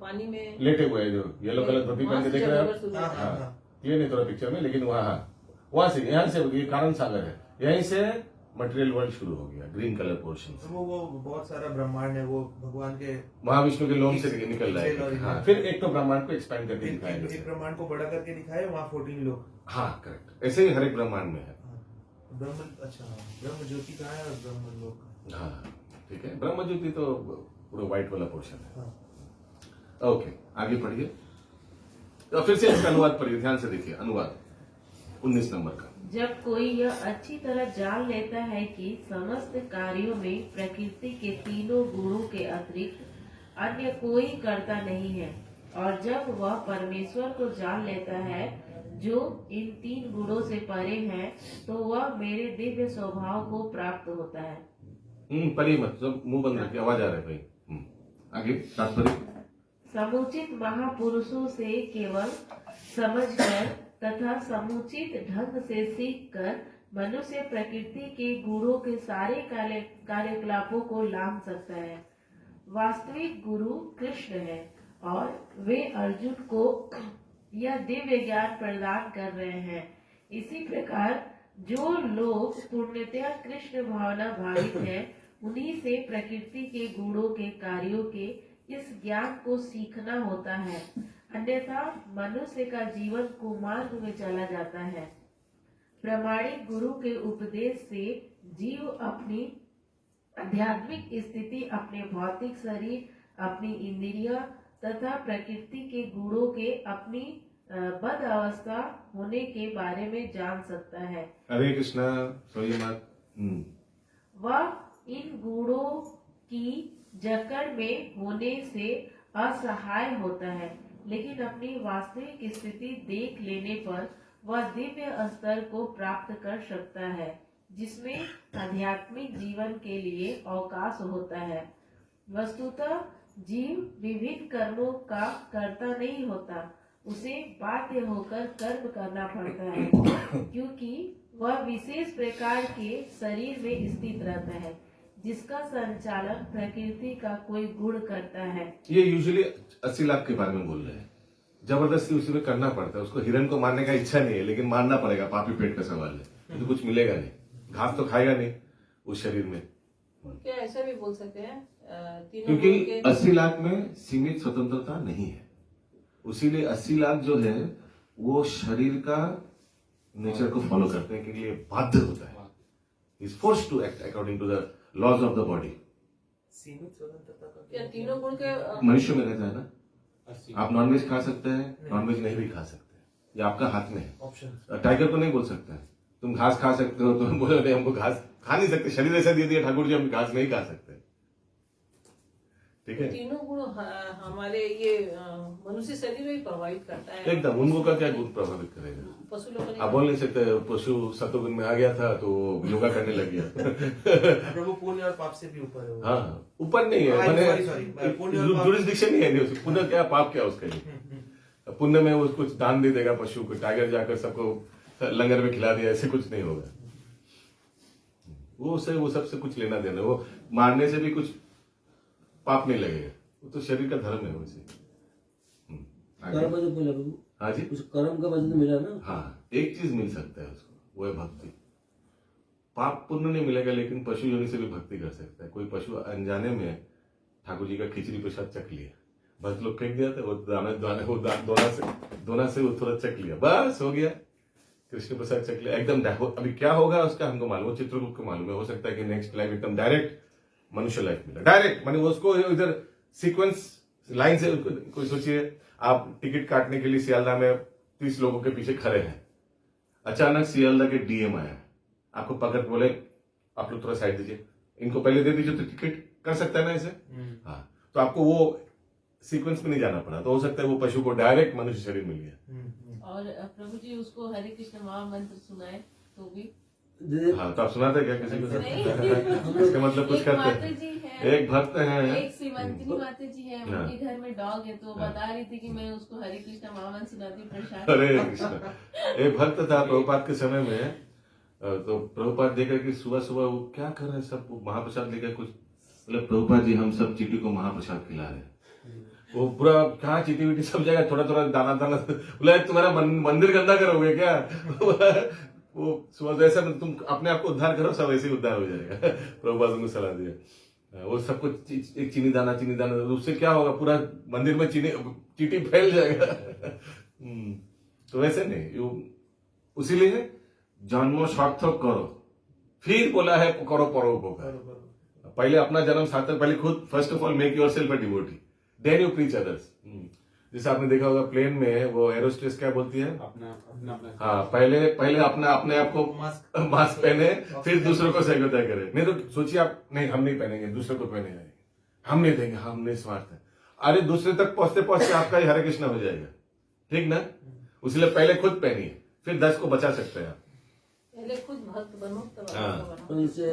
पानी में लेटे हुए हैं, जो येलो कलर टोपी पहन के देख रहे हैं शुरू आप, होता है। हाँ ये नहीं थोड़ा पिक्चर में, लेकिन वहां से यहाँ से ये कारण सागर है, यहीं से मटेरियल वर्ल्ड शुरू हो गया, ग्रीन कलर पोर्शन से। वो बहुत सारा ब्रह्मांड है, वो भगवान के महाविष्णु के लोम से निकल रहा है। हाँ, फिर एक तो ब्रह्मांड को एक्सपैंड करके दिखाएंगे, एक ब्रह्मांड को बड़ा करके दिखाए, वहाँ 14 लोग। हाँ करेक्ट, ऐसे ही हर एक ब्रह्मांड में है। ब्रह्म, अच्छा ब्रह्म ज्योति कहाँ है और ब्रह्म लोक कहाँ है? हाँ ठीक है, ब्रह्म ज्योति तो पूरा व्हाइट वाला पोर्शन है। हाँ। ओके आगे पढ़िए, तो फिर से इसका अनुवाद पढ़िए, ध्यान से देखिए अनुवाद 19 नंबर का। जब कोई यह अच्छी तरह जान लेता है कि समस्त कार्यों में प्रकृति के तीनों गुणों के अतिरिक्त अन्य कोई कर्ता नहीं है, और जब वह परमेश्वर को जान लेता है जो इन 3 गुणों से परे है, तो वह मेरे दिव्य स्वभाव को प्राप्त होता है। पढ़िए मत, सब मुंह बंद रखिए, आवाज आ रहा है भाई। आगे तात्पर्य, समुचित महापुरुषों से केवल समझकर तथा समुचित ढंग से सीखकर मनुष्य प्रकृति के गुणों के सारे कार्यकलापों को लांघ सकता है। वास्तविक गुरु कृष्ण है और वे अर्जुन को यह दिव्य ज्ञान प्रदान कर रहे हैं। इसी प्रकार जो लोग पूर्णतया कृष्ण भावना भावित हैं, उन्हीं से प्रकृति के गुणों के कार्यों के इस ज्ञान को सीखना होता है, अन्यथा मनुष्य का जीवन कुमार्ग में चला जाता है। प्रामाणिक गुरु के उपदेश से जीव अपनी आध्यात्मिक स्थिति, अपने भौतिक शरीर, अपनी इंद्रिय तथा प्रकृति के गुणों के अपनी बद अवस्था होने के बारे में जान सकता है। हरे कृष्णा, सोइए मत। वह इन गुणों की जकड़ में होने से असहाय होता है, लेकिन अपनी वास्तविक स्थिति देख लेने पर वह दिव्य स्तर को प्राप्त कर सकता है, जिसमें आध्यात्मिक जीवन के लिए अवकाश होता है। वस्तुतः जीव विभिन्न कर्मों का कर्ता नहीं होता, उसे बाध्य होकर कर्म करना पड़ता है, क्योंकि वह विशेष प्रकार के शरीर में स्थित रहता है, जिसका संचालन प्रकृति का कोई गुण करता है। ये यूजुअली 80 लाख के बारे में बोल रहे हैं, जबरदस्ती उसी में करना पड़ता है। उसको हिरन को मारने का इच्छा नहीं है, लेकिन मारना पड़ेगा, पापी पेट का सवाल है, तो कुछ मिलेगा नहीं, घास तो खाएगा नहीं उस शरीर में। क्या ऐसा भी बोल सकते हैं तीनों क्योंकि गुण के 80 लाख में सीमित स्वतंत्रता नहीं है, उसीलिए 80 लाख जो है वो शरीर का नेचर को फॉलो करने के लिए बाध्य होता है, is forced to act according to the laws of the body. सीमित स्वतंत्रता का क्या तीनों गुण के मनुष्य में रहता है ना, 80 आप नॉनवेज खा सकते हैं, नॉनवेज नहीं भी खा सकते हैं, ये आपका हाथ में है। ऑप्शन टाइगर को नहीं बोल सकते हैं तुम घास खा सकते हो, तुम बोलो नहीं हमको घास खा नहीं सकते, शरीर ऐसा दे दिया ठाकुर जी हम घास नहीं खा सकते। ठीक है, तीनों गुण हमारे ये मनुष्य शरीर में प्रभावित करता है। एकदम उनको का क्या गुण प्रभावित करेगा? पशु लोग आप बोल नहीं सकते पशु सतोगुण में आ गया था तो योगा करने लग गया। प्रभु पुण्य और पाप से भी ऊपर है वो। हाँ ऊपर नहीं है, sorry, पुण्य और पाप- जुरिस्डिक्शन नहीं है, पुण्य क्या पाप क्या उसके लिए। पुण्य में वो कुछ दान दे देगा पशु को, टाइगर जाकर सबको लंगर में खिला दिया, ऐसे कुछ नहीं होगा। वो सबसे कुछ लेना देना, वो मारने से भी कुछ पाप नहीं लगेगा, वो तो शरीर का धर्म है वैसे। आगे। कर्म जो बोला प्रभु, हाँ जी, उस कर्म का वजह तो मिला ना। हाँ एक चीज मिल सकता है उसको, वो है भक्ति। पाप पुण्य नहीं मिलेगा, लेकिन पशु योनि से भी भक्ति कर सकता है। कोई पशु अनजाने में ठाकुर जी का खिचड़ी प्रसाद चख लिया, बस लोग फेंक दिया था, वो दोना से वो थोड़ा चख लिया, बस हो गया, कृष्ण प्रसाद चख लिया एकदम। अभी क्या होगा उसका हमको मालूम है, चित्रगुप्त को मालूम है, हो सकता है कि नेक्स्ट लाइफ एकदम डायरेक्ट मनुष्य लाइफ मिला, डायरेक्ट। माने उसको इधर सीक्वेंस लाइन से, कोई सोचिए आप टिकट काटने के लिए सियालदा में 30 लोगों के पीछे खड़े हैं, अचानक सियालदा के डीएम आया, आपको पकड़ बोले आप लोग थोड़ा साइड दीजिए, इनको पहले दे दीजिए, तो टिकट कर सकता है ना ऐसे। हाँ, तो आपको वो सीक्वेंस में नहीं जाना पड़ा, तो हो सकता है वो पशु को डायरेक्ट मनुष्य शरीर मिल गया। और प्रभु जी उसको हरे कृष्ण महामंत्र सुनाए तो भी दे- हाँ, तो आप सुनाते क्या किसी को? नहीं। इसका मतलब कुछ एक करते माता हैं। जी है, एक भक्त है। एक श्रीमंतनी माता जी है, हाँ। उनके घर में डॉग है, तो हाँ। बता रही थी कि मैं उसको हरे कृष्ण महामंत्र सुनाती हूँ प्रसाद। हरे कृष्ण। एक भक्त था प्रभुपाद के समय में, तो प्रभुपाद देखा कि सुबह सुबह वो क्या कर रहे हैं सब, वो महाप्रसाद लेकर कुछ, मतलब प्रभुपाद जी हम सब चीटी को महाप्रसाद खिला रहे हैं। वो पूरा कहाँ चीटी वीटी सब जगह थोड़ा थोड़ा दाना दाना, बोला तुम्हारा मंदिर गंदा करोगे क्या? वो सुबह से ऐसा तुम अपने आप को उद्धार करो, सब ऐसे ही उद्धार हो जाएगा। प्रभुपाद उनको सलाह दिया। वो सबको एक चीनी दाना, उससे क्या होगा, पूरा मंदिर में चीटी फैल जाएगा। तो वैसे नहीं, उसीलिए जन्मो सार्थक करो, फिर बोला है करो परोपकार। पहले अपना जन्म सार्थक, पहले खुद first of all make yourself a devotee, then you preach others. जैसे आपने देखा होगा प्लेन में वो एरोस्टेस क्या बोलती है, अपना हाँ पहले अपने आप को मास्क पहने, फिर दूसरों को सहयोगिता करे। नहीं तो सोचिए आप, नहीं हम नहीं पहनेंगे, दूसरे को पहने जाएंगे, हम नहीं देंगे, हम निस्वार्थ है। अरे दूसरे तक पहुंचते पहुंचते आपका ही हरे कृष्ण हो जाएगा, ठीक ना? उसलिए पहले खुद पहनिए, फिर 10 को बचा सकते हैं आप। पहले खुद भक्त बनो तब हाँ। भक्त बनो। तो जैसे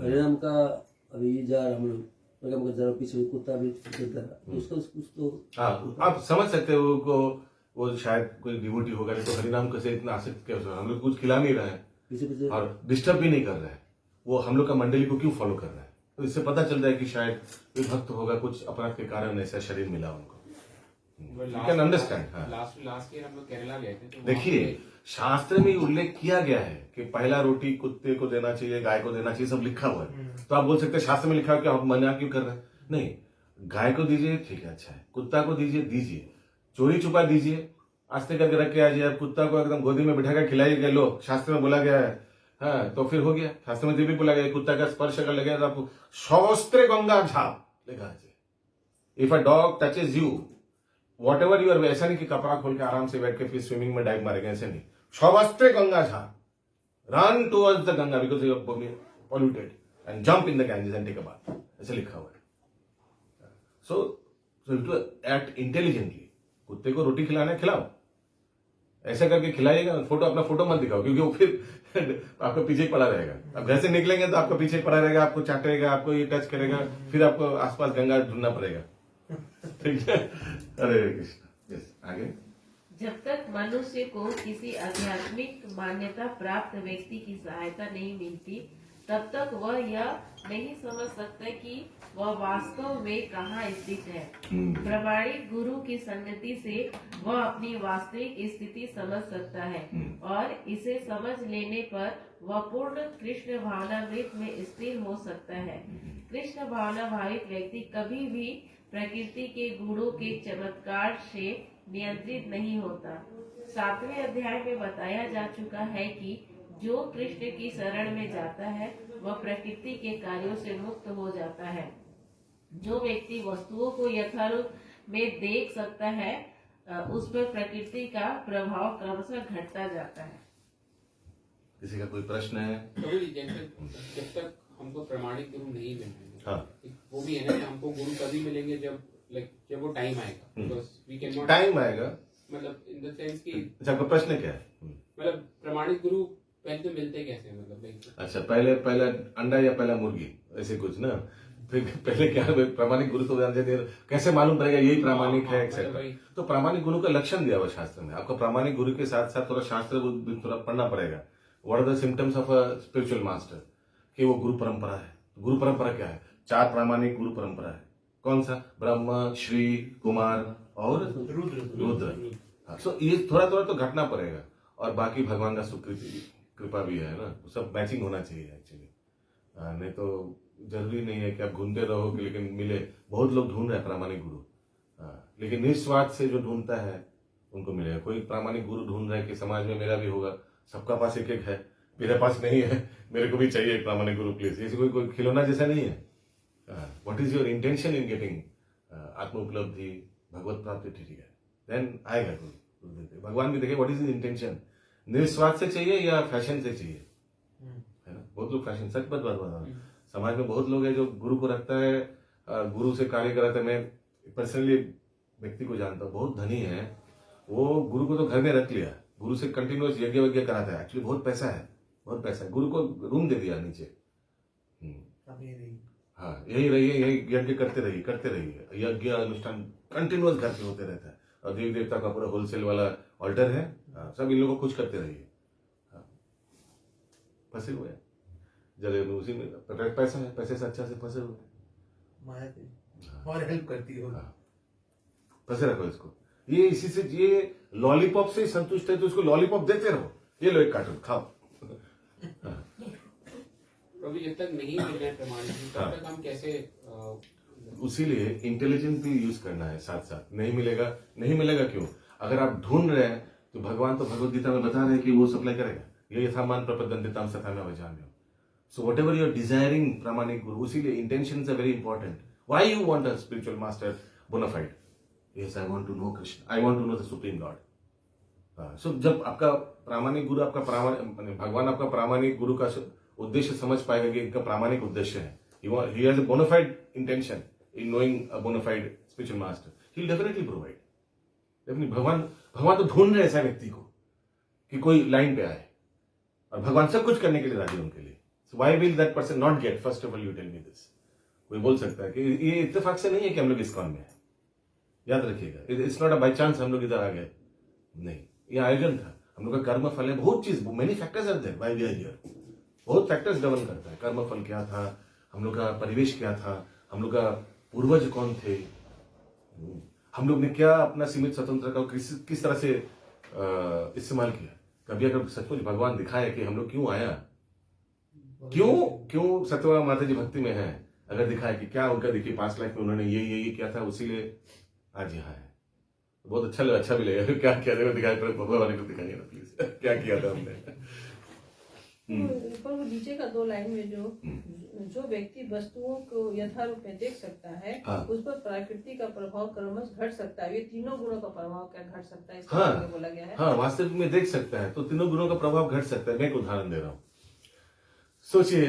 हरिनाम का अभी जा रहा हम लोग, मगर जरा पीछे कुत्ता भी चलता है, तो उसका कुछ तो हाँ, आप समझ सकते हो वो शायद कोई डिवोटी होगा, नहीं तो हरिनाम कैसे इतना आसक्त कैसे, हम लोग कुछ खिला नहीं रहे हैं पीछे पीछे और डिस्टर्ब भी नहीं कर रहे हैं, वो हम लोग का मंडली को क्यों फॉलो कर रहा है? तो इससे पता चलता है कि शायद कोई भक्त होगा, कुछ अपराध के कारण ऐसा शरीर मिला उनको। You can understand, हाँ। लास्ट ईयर हम लोग केरला गए थे, तो वहाँ देखिए पे- शास्त्र में उल्लेख किया गया है कि पहला रोटी कुत्ते को देना चाहिए, गाय को देना चाहिए, सब लिखा हुआ है। तो आप बोल सकते हैं शास्त्र में लिखा है कि आप मना क्यों कर रहे हैं? नहीं, गाय को दीजिए ठीक है, अच्छा है, कुत्ता को दीजिए, चोरी छुपा दीजिए, आस्ते करके रख के आ जाइए, कुत्ता को एकदम गोदी में बिठा कर खिलाइए गए, लो शास्त्र में बोला गया है, हाँ तो फिर हो गया। शास्त्र में भी बोला गया कुत्ता का स्पर्श अगर लगे तो आपको सहस्त्र गंगा झाप लिखा है। If a dog touches you whatever your, ऐसा नहीं कि कपड़ा खोल के आराम से बैठ के फिर स्विमिंग में डाइव मारेगा, ऐसे नहीं। सहस्त्र गंगा झाप, run towards the Ganga because you are polluted and jump in the Ganges and take a bath, ऐसे लिखा हुआ है। सो टू एक्ट इंटेलिजेंटली, कुत्ते को रोटी खिलाना है खिलाओ, ऐसा करके खिलाइएगा। अपना फोटो मत दिखाओ, क्योंकि वो फिर आपका पीछे पड़ा रहेगा। अब घर से निकलेंगे तो आपका पीछे पड़ा रहेगा, आपको चाटेगा, आपको ये टच करेगा, फिर आपको आसपास गंगा ढूंढना पड़ेगा, ठीक है? हरे कृष्ण। यस, आगे। जब तक मनुष्य को किसी आध्यात्मिक मान्यता प्राप्त व्यक्ति की सहायता नहीं मिलती, तब तक वह यह नहीं समझ सकता कि वह वास्तव में कहाँ स्थित है। प्रामाणिक गुरु की संगति से वह अपनी वास्तविक स्थिति समझ सकता है और इसे समझ लेने पर वह पूर्ण कृष्ण भावनामृत में स्थिर हो सकता है। कृष्ण भावना भावित व्यक्ति कभी भी प्रकृति के गुणों के चमत्कार से नियंत्रित नहीं होता। 7वें अध्याय में बताया जा चुका है कि जो कृष्ण की शरण में जाता है वह प्रकृति के कार्यों से मुक्त हो जाता है। जो व्यक्ति वस्तुओं को यथारूप में देख सकता है उस पर प्रकृति का प्रभाव क्रमशः घटता जाता है। किसी का कोई प्रश्न है? तो भी जैसे जब तक हमको प्रमाणिक गुरु नहीं मिलेंगे, हाँ। वो भी है ना कि हमको गुरु तभी मिलेंगे जब वो टाइम आएगा। Because we cannot- टाइम आएगा, मतलब इन द सेंस कि अच्छा आपका प्रश्न क्या है? मतलब प्रमाणिक गुरु पहले तो मिलते कैसे, मतलब अच्छा, पहले अंडा या पहला मुर्गी, ऐसे कुछ ना? फिर पहले क्या है, प्रामाणिक गुरु तो जानते नहीं, कैसे मालूम पड़ेगा यही प्रामाणिक है, एक्सेट्रा। तो प्रामाणिक गुरु का लक्षण दिया हुआ शास्त्र में। आपको प्रामाणिक गुरु के साथ साथ थोड़ा शास्त्र भी थोड़ा पढ़ना पड़ेगा। What are the symptoms of a spiritual master, कि वो गुरु परंपरा है। गुरु परंपरा क्या है? 4 प्रामाणिक गुरु परंपरा है। कौन सा? ब्रह्मा, श्री, कुमार और रुद्र। हाँ, सो ये थोड़ा थोड़ा तो घटना पड़ेगा, और बाकी भगवान का कृपा भी है ना, सब मैचिंग होना चाहिए एक्चुअली। नहीं तो जरूरी नहीं है कि आप घूमते रहो लेकिन मिले। बहुत लोग ढूंढ रहे हैं प्रामाणिक गुरु, लेकिन निस्वार्थ से जो ढूंढता है उनको मिलेगा। कोई प्रामाणिक गुरु ढूंढ रहा है कि समाज में मेरा भी होगा, सबका पास एक एक है, मेरे पास नहीं है, मेरे को भी चाहिए एक प्रामाणिक गुरु प्लीज। ऐसे कोई खिलौना जैसा नहीं है। What is your intention in getting आत्म उपलब्धि, भगवत प्राप्ति, ठीक है, देन आएगा गुरु। भगवान भी देखे व्हाट इज इंटेंशन, निस्वार्थ से चाहिए या फैशन से चाहिए, है ना? बहुत लोग फैशन, सच बात बता, समाज में बहुत लोग हैं जो गुरु को रखता है, गुरु से कार्य कराता है। मैं पर्सनली व्यक्ति को जानता हूँ, बहुत धनी है, वो गुरु को तो घर में रख लिया, गुरु से कंटिन्यूअस यज्ञ वज्ञ कराता है, एक्चुअली बहुत पैसा है, बहुत पैसा है। गुरु को रूम दे दिया नीचे। अब ये रही। हाँ, यही रहिए, यही यज्ञ करते रहिए। यज्ञ अनुष्ठान कंटिन्यूअस घर पे होते रहता है, और देवी देवता का पूरा होलसेल वाला ऑर्डर है। हाँ, सब इन लोगों को खुश करते रहिए। हाँ, फंसे हुए हैं जले में, उसी में पैसा है, पैसे से अच्छा से फंसे हुए हैं। माया तेरी और हेल्प करती हो। हाँ, फंसे रखो इसको। ये इसी से, ये लॉलीपॉप से संतुष्ट है तो इसको लॉलीपॉप देते रहो। ये लो एक कार्टून खाओ। हाँ, प्रभु जब तक नहीं मिल रहे प्रमाण तब तक हम कैसे उसीलिए इंटेलिजेंस भी यूज करना है साथ साथ। नहीं मिलेगा क्यों? अगर आप ढूंढ रहे हैं तो भगवान तो भगवत गीता में बता रहे हैं कि वो सप्लाई करेगा। ये यथामान प्रपद्यन्ते सथा में वजाम्यहम्। So whatever you are desiring प्रामाणिक गुरु, उसीलिए intentions are very important. Why you want a spiritual master bonafide? Yes, I want to know Krishna, I want to know the supreme lord. So जब आपका प्रामाणिक गुरु, भगवान आपका प्रामाणिक गुरु का उद्देश्य समझ पाएगा कि इनका प्रामाणिक उद्देश्य है, he has a bona fide intention in knowing a bona fide spiritual master, he'll definitely provide. Definitely, भगवान तो ढूंढ रहे ऐसा व्यक्ति को कि कोई लाइन पे आए, और भगवान सब कुछ करने के लिए राजी उनके लिए। So why will that person not get? First of all, you tell me this. कोई बोल सकता है कि ये इत्तेफाक से नहीं है कि हम लोग इस्कॉन में हैं। याद रखिएगा, it's not a by chance हम लोग इधर आ गए, नहीं, ये आयोजन था। हम लोग का कर्म फल है, बहुत चीज, many factors are there why we are here. बहुत फैक्टर्स गवर्न करता है। कर्म फल क्या था, हम लोग का परिवेश क्या था, हम लोग का पूर्वज कौन थे, हम लोग ने क्या अपना सीमित स्वतंत्र का किस तरह से इस्तेमाल किया। कभी अगर सचमुच भगवान दिखाए कि हम लोग क्यों आया, क्यों सत्यवा माता जी भक्ति में है, अगर दिखाए कि क्या उनका, देखिए पास्ट लाइफ में उन्होंने ये किया था, उसीलिए आज यहाँ है, बहुत अच्छा भी लगेगा। क्या किया था दिखाई, भगवान को दिखाइए ना प्लीज, क्या किया था हमने। पर वो नीचे का 2 लाइन में जो व्यक्ति वस्तुओं को यथारूप में देख सकता है, हाँ। उस पर प्रकृति का प्रभाव क्रमश घट सकता है। ये तीनों गुणों का प्रभाव क्या घट सकता है, इसके बारे में बोला गया है। हाँ, वास्तविक में देख सकता है तो तीनों गुणों का प्रभाव घट सकता है। मैं एक उदाहरण दे रहा हूँ। सोचिए,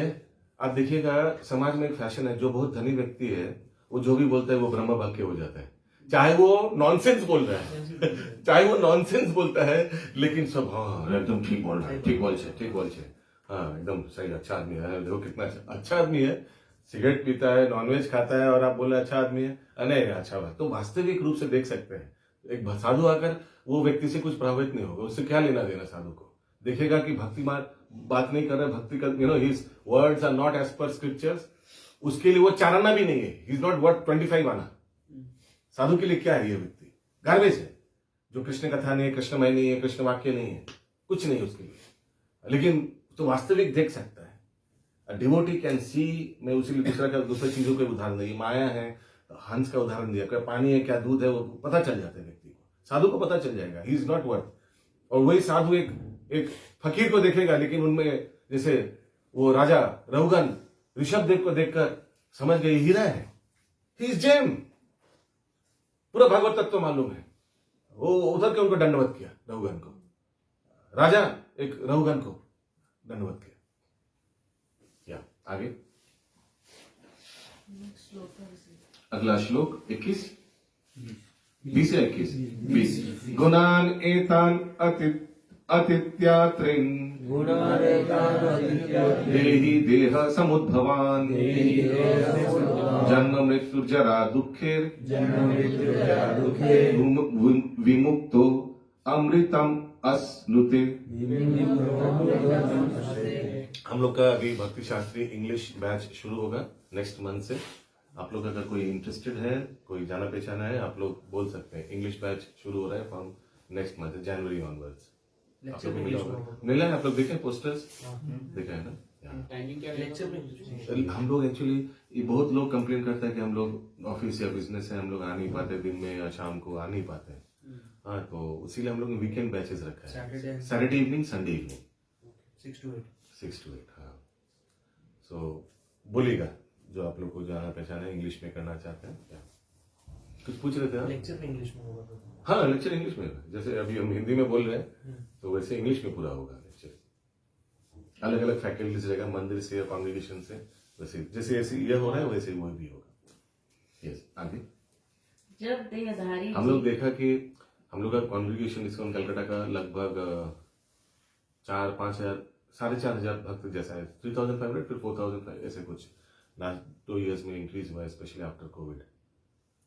आप देखिएगा समाज में एक फैशन है, जो बहुत धनी व्यक्ति है वो जो भी बोलता है वो ब्रह्म भक्त हो जाता है, चाहे वो नॉनसेंस बोल रहा है, चाहे वो नॉनसेंस बोलता है, लेकिन सब हाँ एकदम ठीक बोल रहा है, ठीक बोल छे, हाँ एकदम सही, अच्छा आदमी है, देखो कितना अच्छा आदमी है, सिगरेट पीता है, नॉनवेज खाता है, और आप बोल रहे अच्छा आदमी है, नहीं अच्छा बात। तो वास्तविक रूप से देख सकते हैं, एक साधु आकर वो व्यक्ति से कुछ प्रभावित नहीं होगा, उससे क्या लेना देना साधु को। देखेगा कि भक्ति बात नहीं कर रहा, भक्ति का his words are not as per scriptures, उसके लिए वो 4 आना भी नहीं है, ही इज नॉट वर्थ 25 आना। साधु के लिए क्या है ये व्यक्ति? गार्बेज है, जो कृष्ण कथा नहीं है, कृष्णमय नहीं है, कृष्ण वाक्य नहीं है, कुछ नहीं उसके लिए। लेकिन तो वास्तविक देख सकता है, डिवोटी कैन सी। मैं उसी दूसरी चीजों के उदाहरण दिए, माया है, हंस का उदाहरण दिया, क्या पानी है क्या दूध है, वो पता चल जाता है व्यक्ति को, साधु को पता चल जाएगा, ही इज नॉट वर्थ। और वही साधु एक फकीर को देखेगा, लेकिन उनमें जैसे वो राजा रघुगन ऋषभ देव को देखकर समझ गए हीरा है, ही इज जेम, पूरा भागवत तत्व मालूम है। वो उधर के उनको दंडवत किया, रघुगन को, राजा एक रघुगन को दंडवत किया। आगे अगला श्लोक 21, 20 या 21। गुणान एतान अतित्यात्रिन देहि देह समुद्भवान जन्म मृत्युर्जरा दुःखेर विमुक्तो अमृतम अस्नुते। हम लोग का अभी भक्ति शास्त्री इंग्लिश बैच शुरू होगा नेक्स्ट मंथ से। आप लोग अगर कोई इंटरेस्टेड है, कोई जाना पहचाना है, आप लोग बोल सकते हैं। इंग्लिश बैच शुरू हो रहा है from next month, January onwards. आप लोग को मिला है, आप लोग देखे पोस्टर्स, देखा है ना। टाइमिंग क्या लेक्चर हम लोग एक्चुअली बहुत लोग कंप्लेन करते हैं कि हम लोग ऑफिस या बिजनेस है, हम लोग आ नहीं पाते, दिन में या शाम को आ नहीं पाते। हाँ, तो इसीलिए हम लोग ने वीकेंड बैचेस रखा है, Saturday evening, Sunday evening 6 to 8। हाँ, सो बोलिएगा जो आप लोग को जाना पहचाना है, इंग्लिश में करना चाहते हैं। क्या कुछ पूछ रहे थे आप? लेक्चर इंग्लिश में होगा। हाँ, लेक्चर इंग्लिश में, जैसे अभी हम हिंदी में बोल रहे हैं तो वैसे इंग्लिश में पूरा होगा लेक्चर। अलग अलग फैकल्टी से रहेगा, मंदिर से या कॉन्ग्रेगेशन से, वैसे जैसे ये हो रहा है वैसे वो भी होगा। यस, आगे। जब देहधारी हम लोग देखा कि हम लोग का कॉन्ग्रेगेशन इस्कॉन कलकत्ता का लगभग 4-5 हजार 4,500 भक्त जैसा है, 3,500 फिर 4,000 ऐसे कुछ लास्ट 2 years में इंक्रीज हुआ है, स्पेशली आफ्टर कोविड।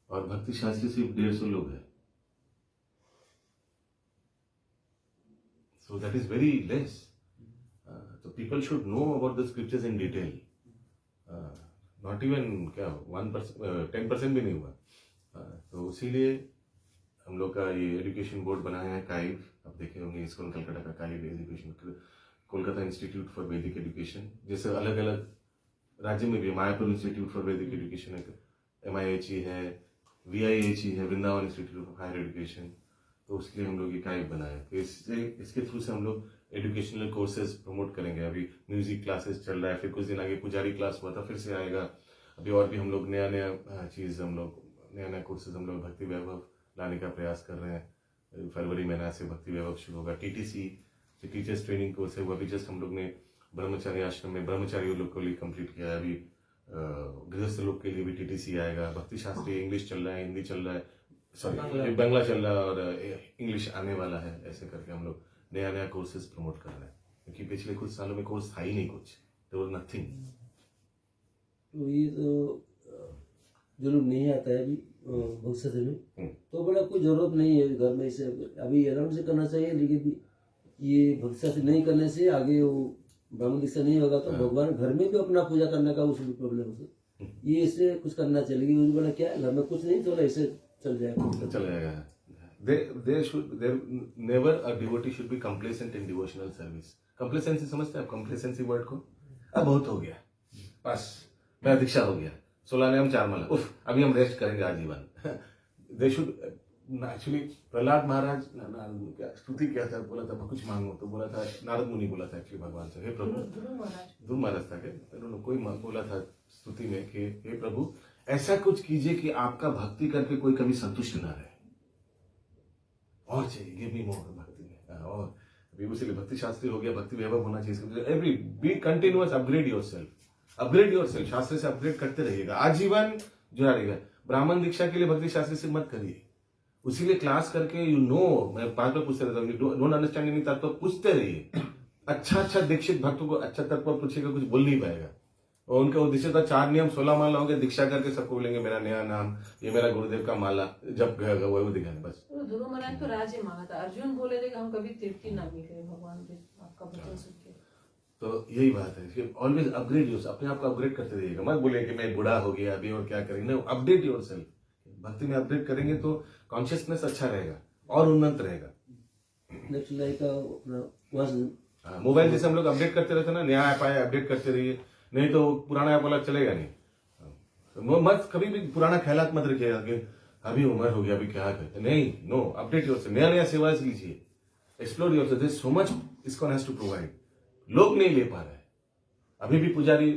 और भक्ति शास्त्री सिर्फ 150 लोग हैं, so that is very less. तो people should know about the scriptures in detail, not even क्या 1%, 10% भी नहीं हुआ। तो इसीलिए हम लोग का ये एजुकेशन बोर्ड बनाया है काइव, आप देखे होंगे इसको, कलकत्ता का KIVE education, Kolkata institute for Vedic education, जैसे अलग अलग राज्य में भी Mayapur institute for Vedic education है, MIHE है, VIHE है, Vrindavan institute of higher education. तो उसके लिए हम लोग ये काइव बनाए, तो इसके थ्रू से हम लोग एजुकेशनल कोर्सेज प्रमोट करेंगे। अभी म्यूजिक क्लासेस चल रहा है, फिर कुछ दिन आगे पुजारी क्लास हुआ था, फिर से आएगा। अभी और भी हम लोग नया चीज़, हम लोग नया कोर्सेज हम लोग भक्ति वैभव लाने का प्रयास कर रहे हैं। फरवरी महीना से भक्ति वैभव शुरू होगा। TTC जो टीचर्स ट्रेनिंग कोर्स है, वो अभी जस्ट हम लोग ने ब्रह्मचारी आश्रम में ब्रह्मचारी लोग को लिए कंप्लीट किया है। अभी गृहस्थ लोग के लिए भी TTC आएगा। भक्ति शास्त्री इंग्लिश चल रहा है, हिंदी चल रहा है, सॉरी बांग्ला चल रहा है, और इंग्लिश आने वाला है। ऐसे करके हम लोग नया कोर्सेज प्रमोट कर रहे हैं, क्योंकि पिछले कुछ सालों में कोर्स था ही नहीं, कुछ देयर वाज नथिंग। तो ये तो जो लोग नहीं आता है अभी भविष्य में, तो बड़ा कोई जरूरत नहीं है घर में इसे अभी आराम से करना चाहिए। लेकिन ये भविष्य से नहीं करने से आगे वो ब्राह्मण दीक्षा नहीं होगा तो भगवान घर में भी अपना पूजा करने का उसमें प्रॉब्लम हो। ये इससे कुछ करना चाहिए। बड़ा क्या है, घर में कुछ नहीं चला, इसे चल जाएगा। Never a devotee should be complacent in devotional service. Complacency समझते हैं आप? Complacency वर्ड को, अब बहुत हो गया, बस मैं दीक्षा हो गया, 16 ने हम 4 माला, उफ अभी हम रेस्ट करेंगे आजीवन। They should एक्चुअली प्रहलाद महाराज क्या स्तुति क्या था, बोला था कुछ मांगो, तो बोला था, नारद मुनि बोला था एक्चुअली भगवान से, हे प्रभु, ध्रुव महाराज था क्या, कोई बोला था स्तुति में कि हे प्रभु ऐसा कुछ कीजिए कि आपका भक्ति करके कोई कभी संतुष्ट ना रहे, और चाहिए, गिव मी मोर भक्ति में। और अभी उसीलिए भक्ति शास्त्री हो गया, भक्ति वैभव होना चाहिए। Every B continuous, upgrade yourself, शास्त्र से अपग्रेड करते रहिएगा, आजीवन जुड़ा रहेगा। ब्राह्मण दीक्षा के लिए भक्ति शास्त्री से मत करिए, उसी लिए क्लास करके मैं बार बार पूछते रहता हूँ, डोंट अंडरस्टैंड एनी तत्व पूछते रहिए। अच्छा दीक्षित भक्तों को अच्छा तत्व पूछेगा, कुछ बोल नहीं पाएगा। और उनका उद्देश्य था 4 नियम 16 माला होंगे, दीक्षा करके सबको बोलेंगे मेरा नया नाम, ये मेरा गुरुदेव का माला, जब वो दिखाने बस। ध्रुव महाराज तो राज्य मांगा था, अर्जुन बोले थे कि हम कभी तृप्ति ना मिले भगवान के आपका वचन सुन के। तो यही बात है कि ऑलवेज अपग्रेड योरसेल्फ, अपने आप को अपग्रेड करते रहिएगा। मत बोले कि मैं बूढ़ा हो गया अभी और क्या करेंगे, अपडेट योरसेल्फ। भक्ति में अपडेट करेंगे तो कॉन्शियसनेस अच्छा रहेगा और उन्नत रहेगा। नेक्स्ट लाइक अपना मोबाइल जैसे हम लोग अपडेट करते रहते ना, नया ऐप आया अपडेट करते रहिए, नहीं तो पुराना ऐप वाला चलेगा नहीं। तो मत कभी भी पुराना ख्यालात मत रखिएगा कि अभी उम्र हो गया अभी क्या करते, नहीं, नो, अपडेट योरसेल्फ, नया सेवा लीजिए, explore yourself. There is so much ISKCON has to provide, लोग नहीं ले पा रहे। अभी भी पुजारी,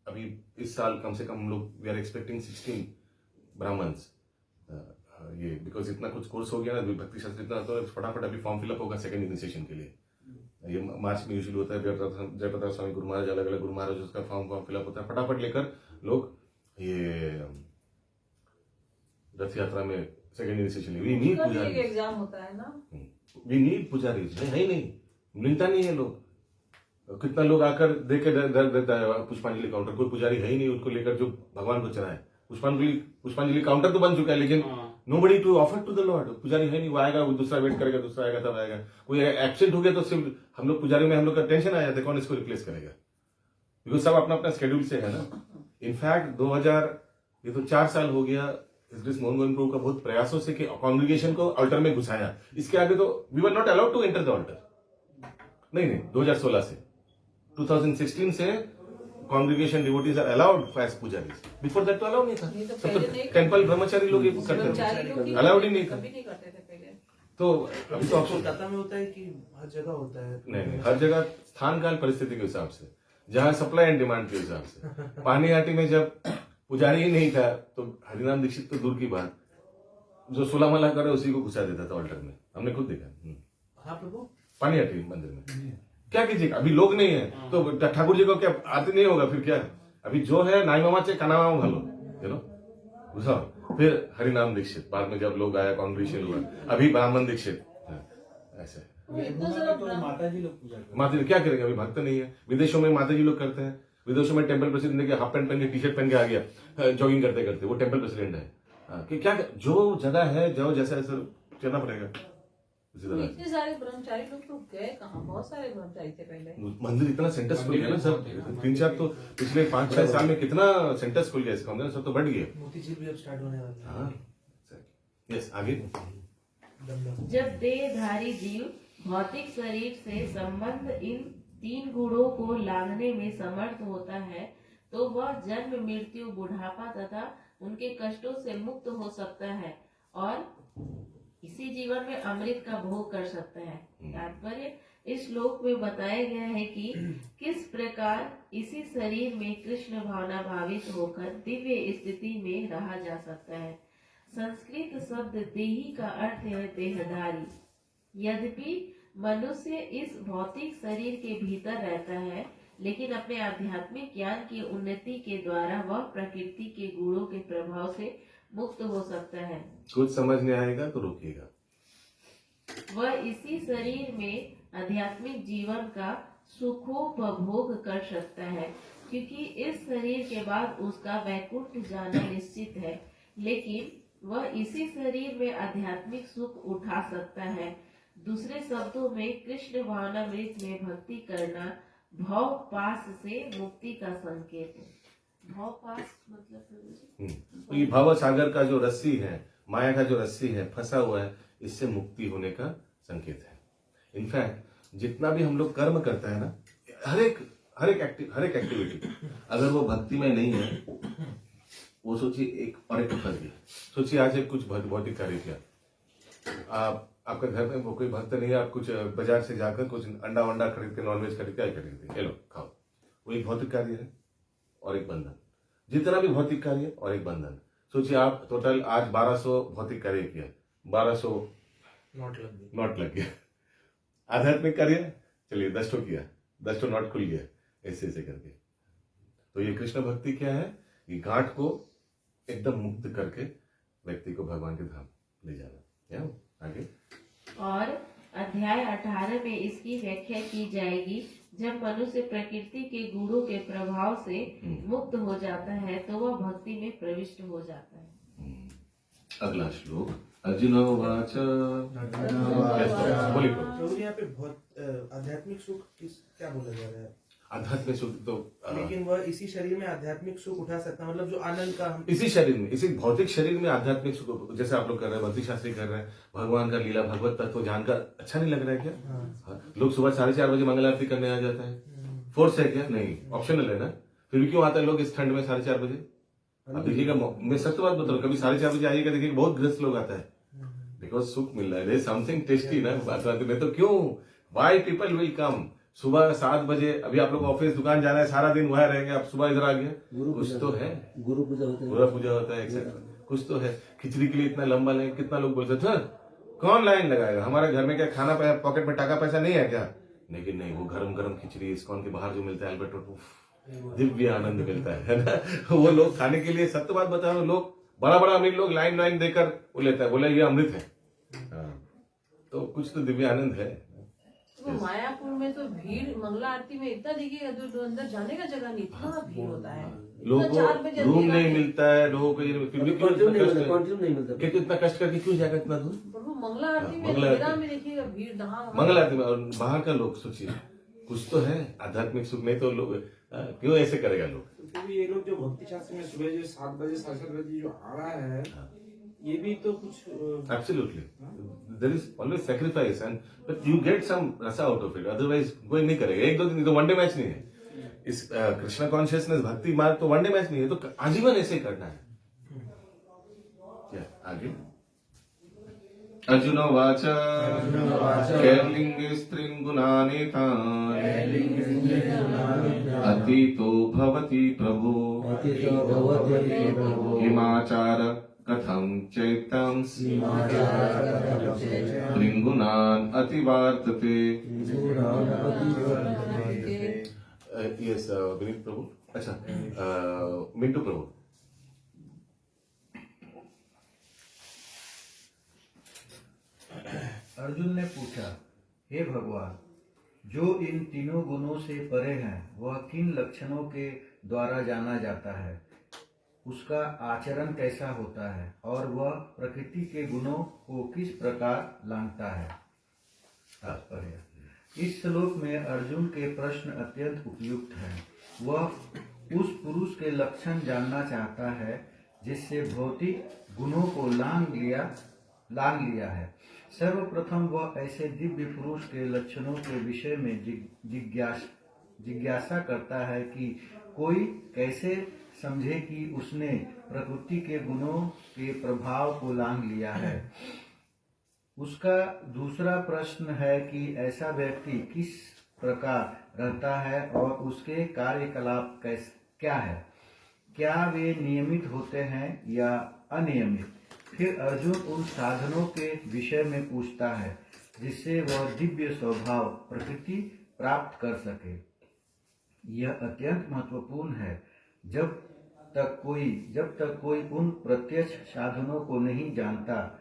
अभी इस साल कम से कम हम लोग वी आर एक्सपेक्टिंग 16 ब्राह्मण्स, ये बिकॉज इतना कुछ कोर्स हो गया ना भक्ति शास्त्र इतना, तो फटाफट अभी फॉर्म फिलअप होगा सेकंड इनिशिएशन के लिए। ये मार्च में यूजुअली होता है, जयप्रताप स्वामी गुरु महाराज, अलग अलग गुरु महाराज, उसका फॉर्म फिलअप होता है, फटाफट लेकर लोग ये रथ यात्रा में सेकंड इनिशिएशन। वी नीड पुजारी, एग्जाम होता है ना, वी नीड पुजारी, नहीं मिलता नहीं है लोग। कितना लोग आकर देखे देता है पुष्पांजलि काउंटर, कोई पुजारी है ही नहीं उनको लेकर जो भगवान को चढ़ाए। पुष्पांजलि काउंटर तो बन चुका है, लेकिन nobody to offer to the lord, पुजारी है नहीं, वो आएगा, वो दूसरा वेट करेगा, दूसरा आएगा, तब आएगा। कोई एब्सेंट हो गया तो सिर्फ हम लोग पुजारी में हम लोग का टेंशन आ जाता है, कौन इसको रिप्लेस करेगा, बिकॉज सब अपना अपना स्केड्यूल से है ना। इनफैक्ट 2000 ये तो 4 साल हो गया मोहन गोविंद प्रभु का बहुत प्रयासों से कि कांग्रीगेशन को अल्टर में घुसाया। इसके आगे तो we were not allowed to enter the altar. नहीं 2016 से 2016 से congregation devotees are allowed as पुजारीज, बिफोर दैट तो अलाउड नहीं था। सब तो टेंपल ब्रह्मचारी लोग ये करते थे, अलाउड ही नहीं था। तो अभी तो कोलकाता में होता है कि हर जगह होता है? नहीं, हर जगह स्थान काल परिस्थिति के हिसाब से, जहां सप्लाई एंड डिमांड के हिसाब से। पानीहाटी में जब पुजारी ही नहीं था तो हरिनाम दीक्षित तो दूर की बात, जो 16 माला करे उसी को घुसा देता था अल्टर में, हमने खुद देखा। हाँ प्रभु, पानीहाटी मंदिर में क्या कीजिएगा, अभी लोग नहीं है तो ठाकुर जी को क्या आते नहीं होगा, फिर क्या अभी जो है नाई मामा चे काना मामा भालो घुसाओ। फिर हरिनाम दीक्षित, बाद में जब लोग आया कांग्रेशन हुआ, अभी ब्राह्मण दीक्षित, ऐसे इतना सारा तो ब्रह्म माता जी लोग पूजा करते हैं। माता जी क्या करेंगे, अभी भक्त नहीं है। विदेशों में माता जी लोग करते हैं, विदेशों में टेम्पल प्रेसिडेंट के हाफ पैंट पहन के टी शर्ट पहन के आ गया जॉगिंग करते करते, वो टेम्पल प्रेसिडेंट है। कि क्या जो जगह है, जो जैसा ऐसा चलना पड़ेगा इसी तो तरह। इतने सारे ब्रह्मचारी लोग तो गए कहाँ, बहुत सारे ब्रह्मचारी थे पहले। मंदिर इतना सेंटर्स खुल गया ना सर, 3-4 तो पिछले 5-6 साल में कितना सेंटर्स खुल गया इसका, मतलब सब तो बढ़ गया। मोती झील भी अब स्टार्ट होने वाला है। हाँ यस, आगे। दमदम। जब देहधारी जीव भौतिक शरीर से संबंध इन 3 गुणों को लांघने में समर्थ होता है तो वह जन्म, मृत्यु, बुढ़ापा तथा उनके कष्टों से मुक्त हो सकता है और इसी जीवन में अमृत का भोग कर सकता है। तात्पर्य इस श्लोक में बताया गया है कि किस प्रकार इसी शरीर में कृष्ण भावना भावित होकर दिव्य स्थिति में रहा जा सकता है। संस्कृत शब्द देही का अर्थ है देहधारी। यद्यपि मनुष्य इस भौतिक शरीर के भीतर रहता है, लेकिन अपने आध्यात्मिक ज्ञान की उन्नति के द्वारा वह प्रकृति के गुणों के प्रभाव से मुक्त हो सकता है। कुछ समझ नहीं आएगा तो रोकिएगा। वह इसी शरीर में आध्यात्मिक जीवन का सुखोपभोग कर सकता है, क्योंकि इस शरीर के बाद उसका वैकुंठ जाना निश्चित है। लेकिन वह इसी शरीर में आध्यात्मिक सुख उठा सकता है। दूसरे शब्दों में कृष्ण भावनामृत में भक्ति करना भव पास से मुक्ति का संकेत है। भव पास मतलब तो ये भव सागर का जो रस्सी है, माया का जो रस्सी है, फंसा हुआ है, इससे मुक्ति होने का संकेत है। इनफैक्ट जितना भी हम लोग कर्म करते हैं ना, हर एक एक्टिविटी अगर वो भक्ति में नहीं है, वो सोचिए एक और एक फंस गया। सोचिए आज एक कुछ भौतिक कार्य किया, आपका घर में वो कोई भक्त नहीं है, आप कुछ बाजार से जाकर कुछ अंडा वंडा खरीद के, नॉनवेज खरीद के खरीदते, ये लो खाओ, वो एक भौतिक कार्य है और एक बंधन। जितना भी भौतिक कार्य और एक बंधन। सोचिए आप टोटल आज 1200 भौतिक कार्य किया, 1200 नोट लग गया। आध्यात्मिक कार्य चलिए 10 किया, 10 नोट खुल गया, ऐसे ऐसे करके। तो ये कृष्ण भक्ति क्या है? ये गांठ को एकदम मुक्त करके व्यक्ति को भगवान के धाम ले जाना। या आगे। और अध्याय 18 में इसकी व्याख्या की जाएगी। जब मनुष्य प्रकृति के गुणों के प्रभाव से मुक्त हो जाता है तो वह भक्ति में प्रविष्ट हो जाता है। अगला श्लोक अर्जुन उवाच। बोलिए प्रभु। प्रभु जी, यहाँ पे बहुत आध्यात्मिक सुख क्या बोला जा रहा है? आध्यात्मिक सुख तो लेकिन वह इसी शरीर में आध्यात्मिक सुख उठा सकता है, मतलब जो आनंद का हम इसी शरीर में, इसी भौतिक शरीर में आध्यात्मिक सुख, जैसे आप लोग कर रहे हैं, भक्ति शास्त्री कर रहे हैं, भगवान का लीला भगवत तत्व जानकर अच्छा नहीं लग रहा है क्या? हाँ। लोग सुबह 4:30 बजे मंगल आरती करने आ जाता है, फोर्स है क्या? नहीं, ऑप्शनल है ना। फिर भी क्यों आता है लोग इस ठंड में 4:30 बजे? अब देखिएगा, मैं सत्य बात बता रहा हूँ, कभी 4:30 बजे आइएगा, देखिएगा बहुत ग्रस्त लोग आता है, बिकॉज सुख मिल रहा है, समथिंग टेस्टी ना। मैं तो क्यों, वाई पीपल विल कम सुबह 7 बजे। अभी आप लोग ऑफिस दुकान जाना है, सारा दिन वहां रहेंगे, आप सुबह इधर आ गए, कुछ तो है, गुरु पूजा होता है, पूरा पूजा होता है, एक्सेट्रा, कुछ तो है। खिचड़ी के लिए इतना लंबा लाइन, कितना लोग बोलते थे कौन लाइन लगाएगा, हमारे घर में क्या खाना पॉकेट में टाका पैसा नहीं है क्या? लेकिन नहीं, वो गरम गरम खिचड़ी इस्कॉन के बाहर जो मिलता है अल्बर्ट रोड, दिव्य आनंद मिलता है ना। वो लोग खाने के लिए, सत्य बात बता रहा हूं, लोग बड़ा बड़ा अमीर लोग लाइन देकर वो लेता है, बोला ये अमृत है। तो कुछ तो दिव्य आनंद है। तो मायापुर में तो भीड़ मंगला आरती में इतना दिखेगा, तो अंदर जाने का जगह नहीं, इतना भीड़ होता है। लोगों इतना 4 बजे को रूम अंधेरा नहीं है। मिलता है, लोगों को ये फिर भी क्यों कंटिन्यू नहीं इतना मिलता, कष्ट, कंटिन्यू नहीं मिलता। क्योंकि इतना कष्ट करके क्यों जाएगा इतना दूर? प्रभु मंगला आरती में मंगला आरती अंधेरा में देखिएगा भीड़ दहा मंगल आरती में, और बाहर का लोग सोचिए, कुछ तो है आध्यात्मिक सुख, नहीं तो लोग क्यों ऐसे करेगा लोग? तो फिर भी ये लोग जो भक्ति शास्त्र में सुबह जो 7 बजे 7:30 बजे जो आ रहा है, ये भी तो कुछ Absolutely. There is always sacrifice and but you get some rasa out of it. Otherwise कोई नहीं करेगा। 1-2 दिन तो वनडे मैच नहीं है। इस कृष्णा कॉन्शियसनेस भक्ति मार्ग तो वनडे मैच नहीं है, तो आजीवन ऐसे ही करना है। क्या आगे? अर्जुन उवाच कैर्लिंगे स्त्रीं गुणानेतान् अतीतो भवति प्रभो हिमाचार कथं चैतं त्रिंगुणान् अतिवर्तते। यस विनीत प्रभु, अच्छा मिंटू प्रभु। अर्जुन ने पूछा, हे भगवान, जो इन तीनों गुणों से परे है वह किन लक्षणों के द्वारा जाना जाता है, उसका आचरण कैसा होता है और वह प्रकृति के गुणों को किस प्रकार लांघता है। तात्पर्य: इस श्लोक में अर्जुन के प्रश्न अत्यंत उपयुक्त है। वह उस पुरुष के लक्षण जानना चाहता है जिससे भौतिक गुणों को लांघ लिया है। सर्वप्रथम वह ऐसे दिव्य पुरुष के लक्षणों के विषय में जिज्ञासा करता है कि कोई कैसे समझे कि उसने प्रकृति के गुणों के प्रभाव को लांघ लिया है। उसका दूसरा प्रश्न है कि ऐसा व्यक्ति किस प्रकार रहता है और उसके कार्यकलाप क्या है, क्या वे नियमित होते हैं या अनियमित। फिर अर्जुन उन साधनों के विषय में पूछता है जिससे वह दिव्य स्वभाव प्रकृति प्राप्त कर सके। यह अत्यंत महत्वपूर्ण है। जब तक कोई उन प्रत्यक्ष साधनों को नहीं जानता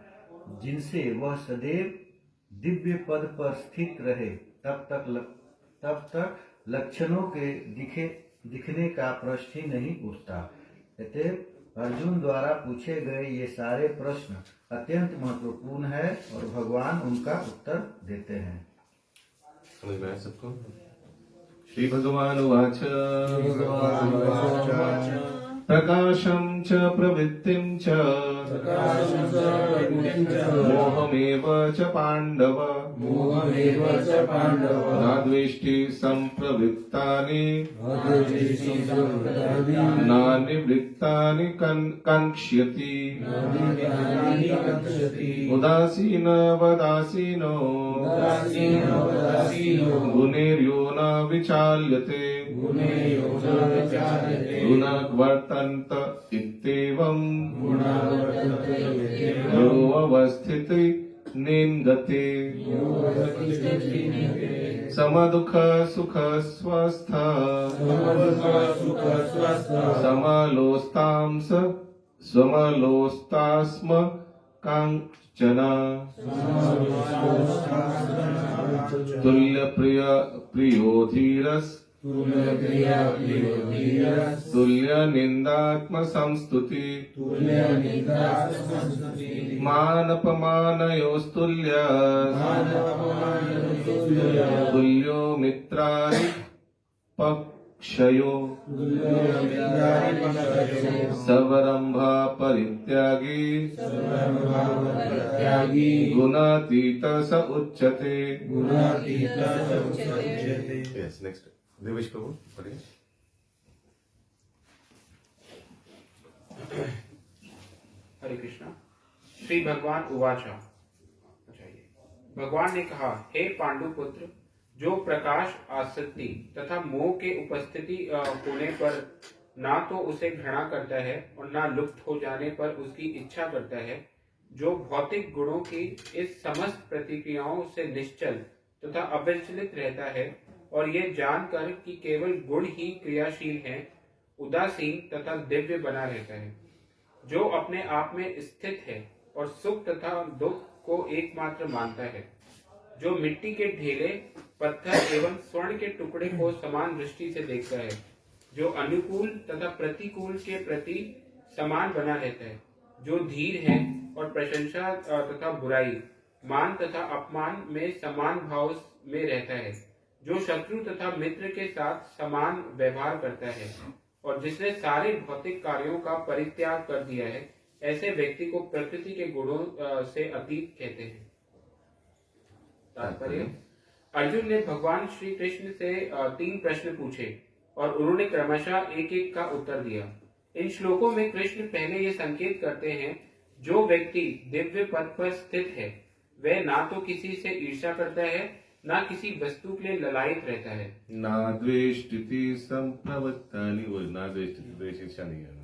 जिनसे वह सदैव दिव्य पद पर स्थित रहे, तब तक लक्षणों के दिखने का प्रश्न ही नहीं उठता। अतः अर्जुन द्वारा पूछे गए ये सारे प्रश्न अत्यंत महत्वपूर्ण है और भगवान उनका उत्तर देते हैं। समझ में आया सबको? श्री भगवान उवाच प्रकाशं च प्रवृत्तिं च मोहमेव च पाण्डव न द्वेष्टि सम्प्रवृत्तानि न निवृत्तानि काङ्क्ष्यति उदासीनवदासीनो गुणैर्यो न विचाल्यते गुणवर्तन्त इत्येवं गुणोऽवस्थिति निन्दते समदुःख सुख स्वस्थ समलोस्तास्म काञ्चन तुल्य प्रियो धीरस् तुल्य निंदात्म संस्तुति मानपमानयोस्तुल्य तुल्यो मित्राणि पक्षयो सर्वरंभ परित्यागी गुणातीत स उच्यते। Yes, next. देवेश प्रभु पढ़िए। हरे कृष्णा। श्री भगवान उवाचा। भगवान ने कहा, हे पांडुपुत्र, जो प्रकाश आसक्ति तथा मोह के उपस्थिति होने पर ना तो उसे घृणा करता है और ना लुप्त हो जाने पर उसकी इच्छा करता है, जो भौतिक गुणों की इस समस्त प्रतिक्रियाओं से निश्चल तथा अविचलित रहता है और ये जानकर कि केवल गुण ही क्रियाशील हैं, उदासीन तथा दिव्य बना रहता है, जो अपने आप में स्थित है और सुख तथा दुख को एकमात्र मानता है, जो मिट्टी के ढेले, पत्थर एवं स्वर्ण के टुकड़े को समान दृष्टि से देखता है, जो अनुकूल तथा प्रतिकूल के प्रति समान बना रहता है, जो धीर है और प्रशंसा तथा बुराई, मान तथा अपमान में समान भाव में रहता है, जो शत्रु तथा मित्र के साथ समान व्यवहार करता है और जिसने सारे भौतिक कार्यों का परित्याग कर दिया है, ऐसे व्यक्ति को प्रकृति के गुणों से अतीत कहते हैं। तात्पर्य: अर्जुन ने भगवान श्री कृष्ण से 3 प्रश्न पूछे और उन्होंने क्रमशः एक एक का उत्तर दिया। इन श्लोकों में कृष्ण पहले ये संकेत करते हैं, जो व्यक्ति दिव्य पद पर स्थित है वह ना तो किसी से ईर्ष्या करता है, ना किसी वस्तु के लिए ललायित रहता है, ना द्वेष्टि संप्रवृत्तानि, वो ना द्वेष्टि, द्वेष ईर्ष्या नहीं है।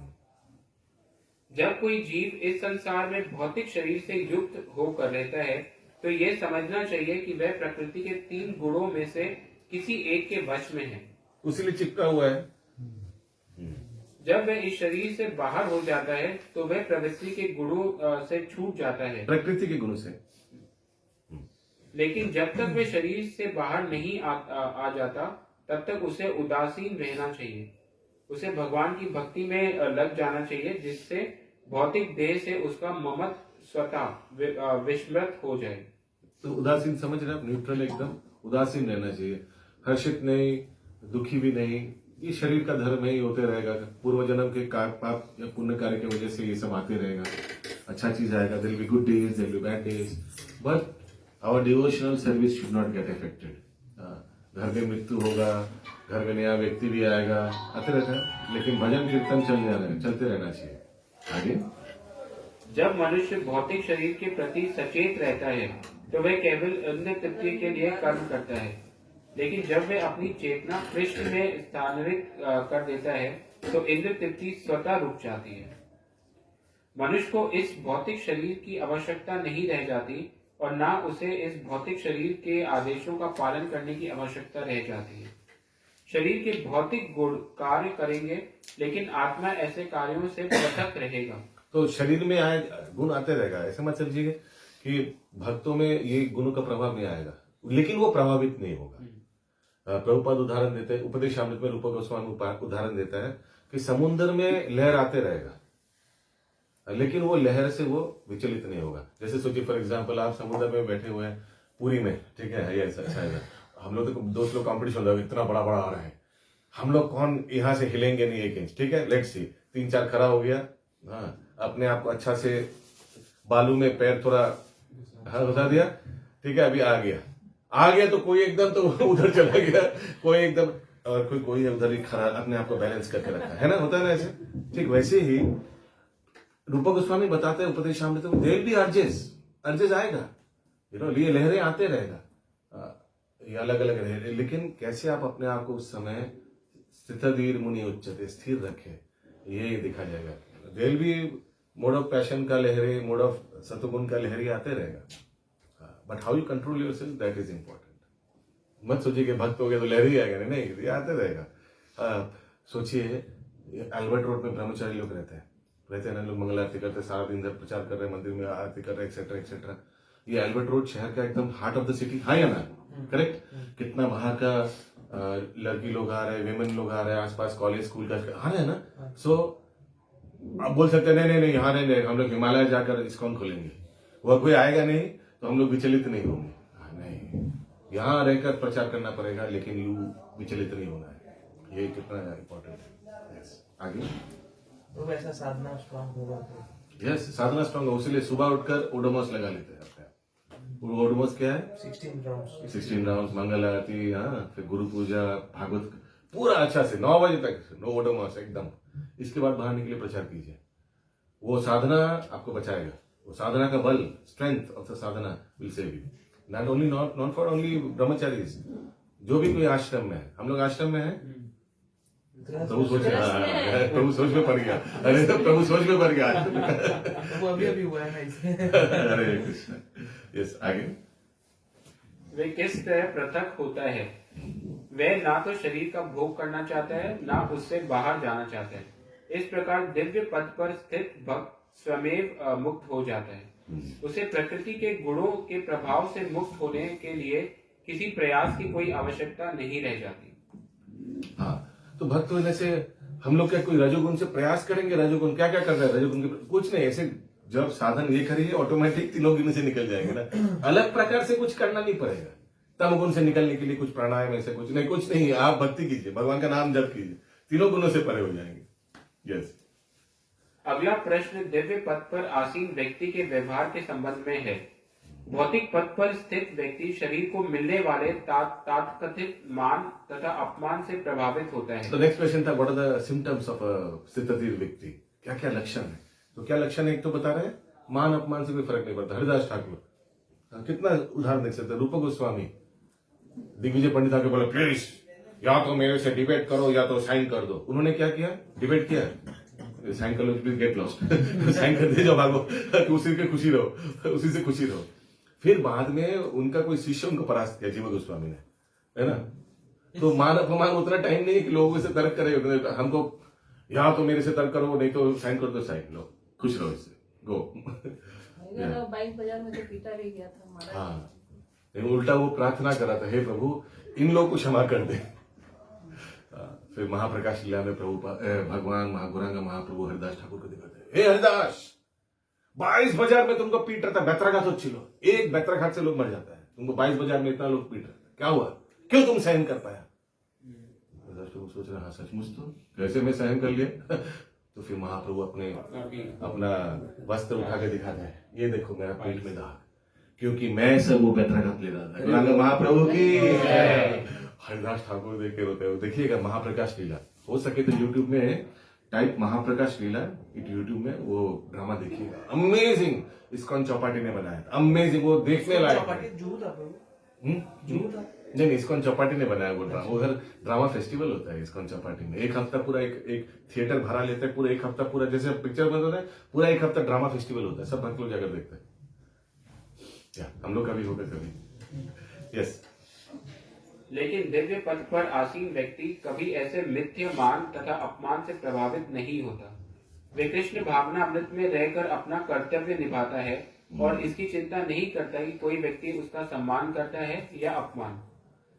जब कोई जीव इस संसार में भौतिक शरीर से युक्त होकर रहता है तो ये समझना चाहिए कि वह प्रकृति के 3 गुणों में से किसी एक के वश में है, उसीलिए चिपका हुआ है। जब वह इस शरीर से बाहर हो जाता है तो वह प्रवृत्ति के गुणों से छूट जाता है, प्रकृति के गुणों से। लेकिन जब तक वे शरीर से बाहर नहीं आ जाता तब तक उसे उदासीन रहना चाहिए। उसे भगवान की भक्ति में लग जाना चाहिए, जिससे भौतिक देह से उसका ममत्व स्वतः विस्मृत हो जाए। तो उदासीन समझ रहे हैं आप, न्यूट्रल एकदम उदासीन रहना चाहिए, हर्षित नहीं, दुखी भी नहीं। ये शरीर का धर्म है, ये होते रहेगा। पूर्व जन्म के पाप या पुण्य कार्य की वजह से ये सब आते रहेगा। अच्छा चीज आएगा, there will be good days, there will be bad days, but our devotional service should not get affected. घर में मृत्यु होगा, घर में नया व्यक्ति भी आएगा, आते रहता है, लेकिन भजन कीर्तन चलते रहना चाहिए। आगे, जब मनुष्य भौतिक शरीर के प्रति सचेत रहता है तो वह केवल इंद्रिय तृप्ति के लिए कर्म करता है, लेकिन जब वह अपनी चेतना कृष्ण में स्थानांतरित कर देता है तो इंद्रिय तृप्ति स्वतः रुक जाती है। मनुष्य को इस भौतिक शरीर की आवश्यकता नहीं रह जाती और ना उसे इस भौतिक शरीर के आदेशों का पालन करने की आवश्यकता रह जाती है। शरीर के भौतिक गुण कार्य करेंगे, लेकिन आत्मा ऐसे कार्यों से पृथक रहेगा। तो शरीर में आए गुण आते रहेगा, ऐसे मत समझिए कि भक्तों में ये गुणों का प्रभाव नहीं आएगा, लेकिन वो प्रभावित नहीं होगा। प्रभुपाद उदाहरण देते हैं, उपदेशामृत में रूप गोस्वामी उदाहरण देता है कि समुद्र में लहर आते रहेगा, लेकिन वो लहर से वो विचलित नहीं होगा। जैसे सोचिए फॉर एग्जांपल, आप समुद्र में बैठे हुए हैं पुरी में, ठीक है, ये ऐसा है, हम लोग तो दोस्त लोग कॉम्पिटिशन होगा, इतना बड़ा बड़ा आ रहा है, हम लोग कौन यहाँ से हिलेंगे नहीं 1 इंच, ठीक है, लेट्स सी, 3-4 खड़ा हो गया, हाँ, अपने आप को अच्छा से बालू में पैर थोड़ा घुसा दिया, ठीक है, अभी आ गया तो कोई एकदम तो उधर चला गया, कोई एकदम, और कोई उधर ही खड़ा अपने आप को बैलेंस करके रखा है ना, होता है ना ऐसे। ठीक वैसे ही रूप गोस्वामी बताते हैं उपदेशामृत में, देयर बी अर्जेस आएगा, ये लहरें आते रहेगा, ये अलग अलग लहरें, लेकिन कैसे आप अपने आप को उस समय स्थितधीर मुनि उच्चते, स्थिर रखे, ये दिखा जाएगा। There be mode of passion का लहरे, मोड ऑफ सतुगुण का लहरी आते रहेगा, but how you control yourself, that is important. मत सोचिए कि भक्त हो गया तो लहरी आएगा, नहीं, ये आते रहेगा। सोचिए एल्बर्ट रोड में ब्रह्मचारी लोग रहते हैं ना, लोग मंगल आरती करते, सारा दिन इधर प्रचार कर रहे हैं, मंदिर में आरती कर रहे, एक्सेट्रा एक्सेट्रा। ये एल्बर्ट रोड शहर का एकदम हार्ट ऑफ द सिटी, हाँ या ना, करेक्ट? कितना बाहर का लड़की लोग आ रहे हैं, विमेन लोग आ रहे हैं, आसपास कॉलेज स्कूल का आ रहे हैं ना। सो आप बोल सकते हैं नहीं यहाँ नहीं, हम लोग हिमालय जाकर इस्कॉन खोलेंगे, वह कोई आएगा नहीं तो हम लोग विचलित नहीं होंगे। नहीं, यहाँ रहकर प्रचार करना पड़ेगा, लेकिन यू विचलित नहीं होना है। ये कितना इंपॉर्टेंट है। आगे तो वैसा साधना स्ट्रांग होगा तो यस, साधना स्ट्रांग हो, इसलिए सुबह उठकर ओडोमोस लगा लेते हैं अपने। ओडोमोस क्या है? 16 राउंड मंगल आरती, हाँ, फिर गुरु पूजा, भागवत पूरा अच्छा से 9 बजे तक नो ओडोमोस एकदम। इसके बाद बाहर निकले, प्रचार कीजिए। वो साधना आपको बचाएगा, वो साधना का बल, strength of the Sadhana will save you, not only not for only brahmacharis, जो भी कोई आश्रम में है। हम लोग आश्रम में है, प्रभु सोच में पड़ गया, अरे तो प्रभु सोच में पड़ गया, वो अभी हुआ है ना इसमें। हरे कृष्ण। यस, आगे वे किस तरह पृथक होता है, वह ना तो शरीर का भोग करना चाहता है, ना उससे बाहर जाना चाहता है। इस प्रकार दिव्य पद पर स्थित भक्त स्वयं मुक्त हो जाता है। उसे प्रकृति के गुणों के प्रभाव से मुक्त होने के लिए किसी प्रयास की कोई आवश्यकता नहीं रह जाती। हाँ, तो भक्त होने से हम लोग क्या कोई रजोगुण से प्रयास करेंगे? रजोगुण क्या क्या कर रहे हैं? रजोगुण के कुछ नहीं, ऐसे जब साधन ये करिए ऑटोमेटिक तीनों गुण से निकल जाएंगे ना, अलग प्रकार से कुछ करना नहीं पड़ेगा। तमगुण से निकलने के लिए कुछ प्राणायाम ऐसे कुछ नहीं, आप भक्ति कीजिए, भगवान का नाम जप कीजिए, तीनों गुणों से परे हो जाएंगे। यस। अगला प्रश्न दिव्य पद पर आसीन व्यक्ति के व्यवहार के संबंध में है। भौतिक पद पर स्थित व्यक्ति शरीर को मिलने वाले तथाकथित मान तथा अपमान से प्रभावित होता है। तो नेक्स्ट क्वेश्चन था, what are the symptoms of sthitadhir vyakti? क्या क्या लक्षण है? तो क्या लक्षण है? एक तो बता रहे हैं, मान अपमान से कोई फर्क नहीं पड़ता। हरिदास ठाकुर, कितना उदाहरण देख सकते हैं। रूप गोस्वामी, दिग्विजय पंडित आके बोले प्लीज या तो मेरे से डिबेट करो या तो साइन कर दो। उन्होंने क्या किया? डिबेट किया, साइन कर लो, प्लीज गेट लॉस्ट, साइन कर दे जाओ, भागो, उसी से खुशी रहो। फिर बाद में उनका कोई शिष्य उनको परास्त किया, जीव गोस्वामी ने, है ना। तो मान अपमान उतना टाइम नहीं है कि लोगों से तर्क करे, हमको या तो मेरे से तर्क करो, नहीं तो साइन कर दो, साइन लो, खुश रहो, इससे गो। बाइक बाजार में तो पीटा भी गया था हमारा। हाँ, लेकिन उल्टा वो प्रार्थना कर रहा था, हे प्रभु इन लोगों को क्षमा कर दे। फिर महाप्रकाश लीला में प्रभु भगवान महागौरांग महाप्रभु हरिदास ठाकुर को दिखाते हैं, हे हरिदास 22 बाजार में तुमको पीट रहा था, बेतराघात हो छिलो, एक बेतराघात से लोग मर जाता है, तुमको 22 बाजार में इतना लोग पीट रहा था, क्या हुआ, क्यों तुम सहन कर पाया? हरिदास ठाकुर सोच रहे हाँ सचमुच तो कैसे मैं सहन कर लिया? तो फिर महाप्रभु अपना वस्त्र उठा के दिखाते हैं, ये देखो मेरा पेट में दाग, क्योंकि मैं सब वो बेतराघात ले रहा था। गौरांग महाप्रभु की हरिदास ठाकुर देख के रोते हैं। देखिएगा महाप्रकाश लीला, हो सके तो यूट्यूब में टाइप महाप्रकाश लीला, यूट्यूब में वो ड्रामा देखिएगा, अमेजिंग। इस्कॉन चौपाटी ने बनाया था, अमेजिंग, वो देखने लायक। नहीं, इस्कॉन चौपाटी ने बनाया वो ड्रामा। उधर ड्रामा फेस्टिवल होता है इस्कॉन चौपाटी में, एक हफ्ता पूरा एक थिएटर भाड़ा लेते हैं, पूरा एक हफ्ता पूरा जैसे पिक्चर बंद होता है, पूरा एक हफ्ता ड्रामा फेस्टिवल होता है, सब भक्त लोग जाकर देखते हैं। हम लोग का भी होगा कभी। यस। लेकिन दिव्य पद पर आसीन व्यक्ति कभी ऐसे मिथ्य मान तथा अपमान से प्रभावित नहीं होता। वे कृष्ण भावना अमृत में रहकर अपना कर्तव्य निभाता है और इसकी चिंता नहीं करता कि कोई व्यक्ति उसका सम्मान करता है या अपमान।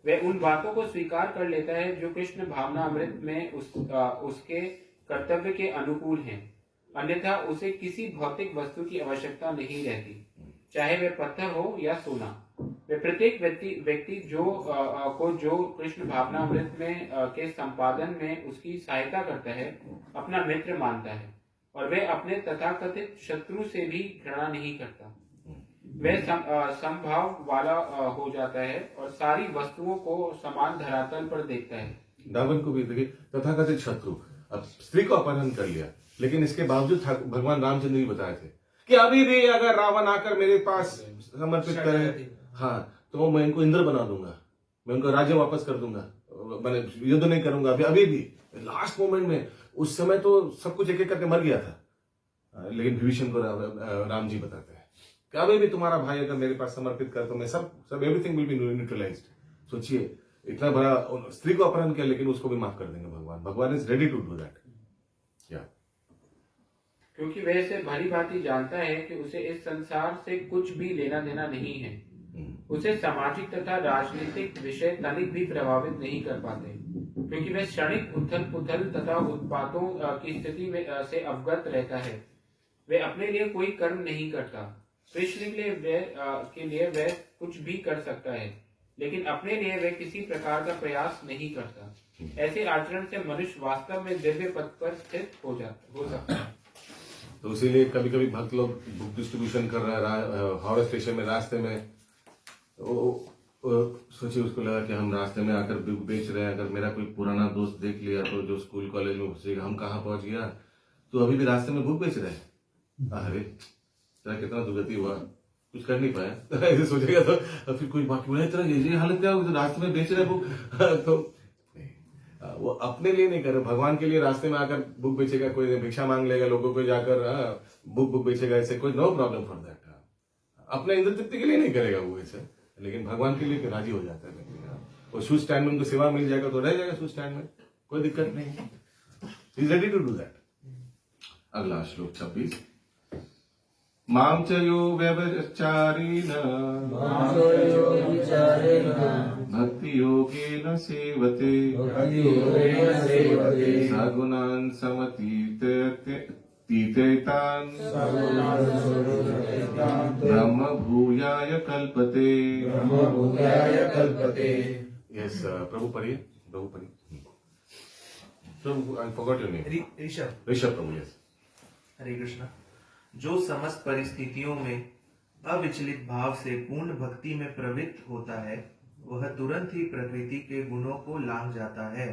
वह उन बातों को स्वीकार कर लेता है जो कृष्ण भावना अमृत में उसके कर्तव्य के अनुकूल हैं। अन्यथा उसे किसी भौतिक वस्तु की आवश्यकता नहीं रहती, चाहे वह पत्थर हो या सोना। वे प्रत्येक व्यक्ति जो कृष्ण भावना अमृत में के संपादन में उसकी सहायता करता है, अपना मित्र मानता है और वह अपने तथाकथित शत्रु से भी घृणा नहीं करता। वह समभाव वाला हो जाता है और सारी वस्तुओं को समान धरातल पर देखता है। रावण को भी देखिए, तथाकथित शत्रु, अब स्त्री को अपहरण कर लिया, लेकिन इसके बावजूद भगवान रामचंद्र जी बताए थे कि अभी भी अगर रावण आकर मेरे पास समर्पित करे, हाँ, तो मैं इनको इंद्र बना दूंगा, मैं उनको राज्य वापस कर दूंगा, मैंने युद्ध नहीं करूंगा। अभी भी लास्ट मोमेंट में, उस समय तो सब कुछ एक एक करके मर गया था, लेकिन विभीषण को राम जी बताते हैं कि अभी भी तुम्हारा भाई अगर मेरे पास समर्पित कर तो मैं सब एवरीथिंग विल बी न्यूट्रलाइज्ड। सोचिए, इतना बड़ा स्त्री को अपहरण किया, लेकिन उसको भी माफ कर देंगे भगवान। भगवान is ready to do that. क्या? क्योंकि वह इसे भली भांति जानता है कि उसे इस संसार से कुछ भी लेना देना नहीं है। उसे सामाजिक तथा राजनीतिक विषय तनिक भी प्रभावित नहीं कर पाते, क्योंकि वह क्षणिक उथल पुथल तथा उत्पातों की स्थिति में से अवगत रहता है। वह अपने लिए कोई कर्म नहीं करता। कृष्ण के लिए वह कुछ भी कर सकता है, लेकिन अपने लिए वह किसी प्रकार का प्रयास नहीं करता। ऐसे आचरण से मनुष्य वास्तव में दिव्य पद पर स्थित हो सकता है। तो इसीलिए कभी कभी भक्त लोग बुक डिस्ट्रीब्यूशन कर रहा है हावड़ा स्टेशन में, रास्ते में, सोचिए उसको लगा कि हम रास्ते में आकर बुक बेच रहे हैं, अगर मेरा कोई पुराना दोस्त देख लिया तो जो स्कूल कॉलेज में पूछेगा हम कहाँ पहुंच गया, तो अभी भी रास्ते में बुक बेच रहे हैं। अरे तेरा कितना दुर्गति हुआ, कुछ कर नहीं पाया। ऐसे सोचेगा तो फिर कोई बाकी बोला तेरा ये हालत क्या होगी, तो रास्ते में बेच रहे बुक। तो वो अपने लिए नहीं कर रहे, भगवान के लिए रास्ते में आकर बुक बेचेगा, कोई भिक्षा मांग लेगा, लोगों को जाकर बुक बेचेगा, ऐसे कोई नो प्रॉब्लम फॉर दैट। अपने इंद्र तृप्ति के लिए नहीं करेगा वो ऐसे, लेकिन भगवान के लिए राजी हो जाता है। वो शूज स्टैंड में उनको सेवा मिल जाएगा तो रह जाएगा शूज स्टैंड में, कोई दिक्कत नहीं। Is ready to do that. अगला श्लोक 26। माम च यो व्यभिचारिण भक्ति योगेन सेवते सगुणान् समतीतेतान् ब्रह्म भूयाय कल्पते। यस प्रभु पढ़िए, प्रभु पढ़िए। प्रभु I forgot your name. Rishabh Prabhu. Yes. Hare Krishna. जो समस्त परिस्थितियों में अविचलित भाव से पूर्ण भक्ति में प्रवृत्त होता है, वह तुरंत ही प्रकृति के गुणों को लांघ जाता है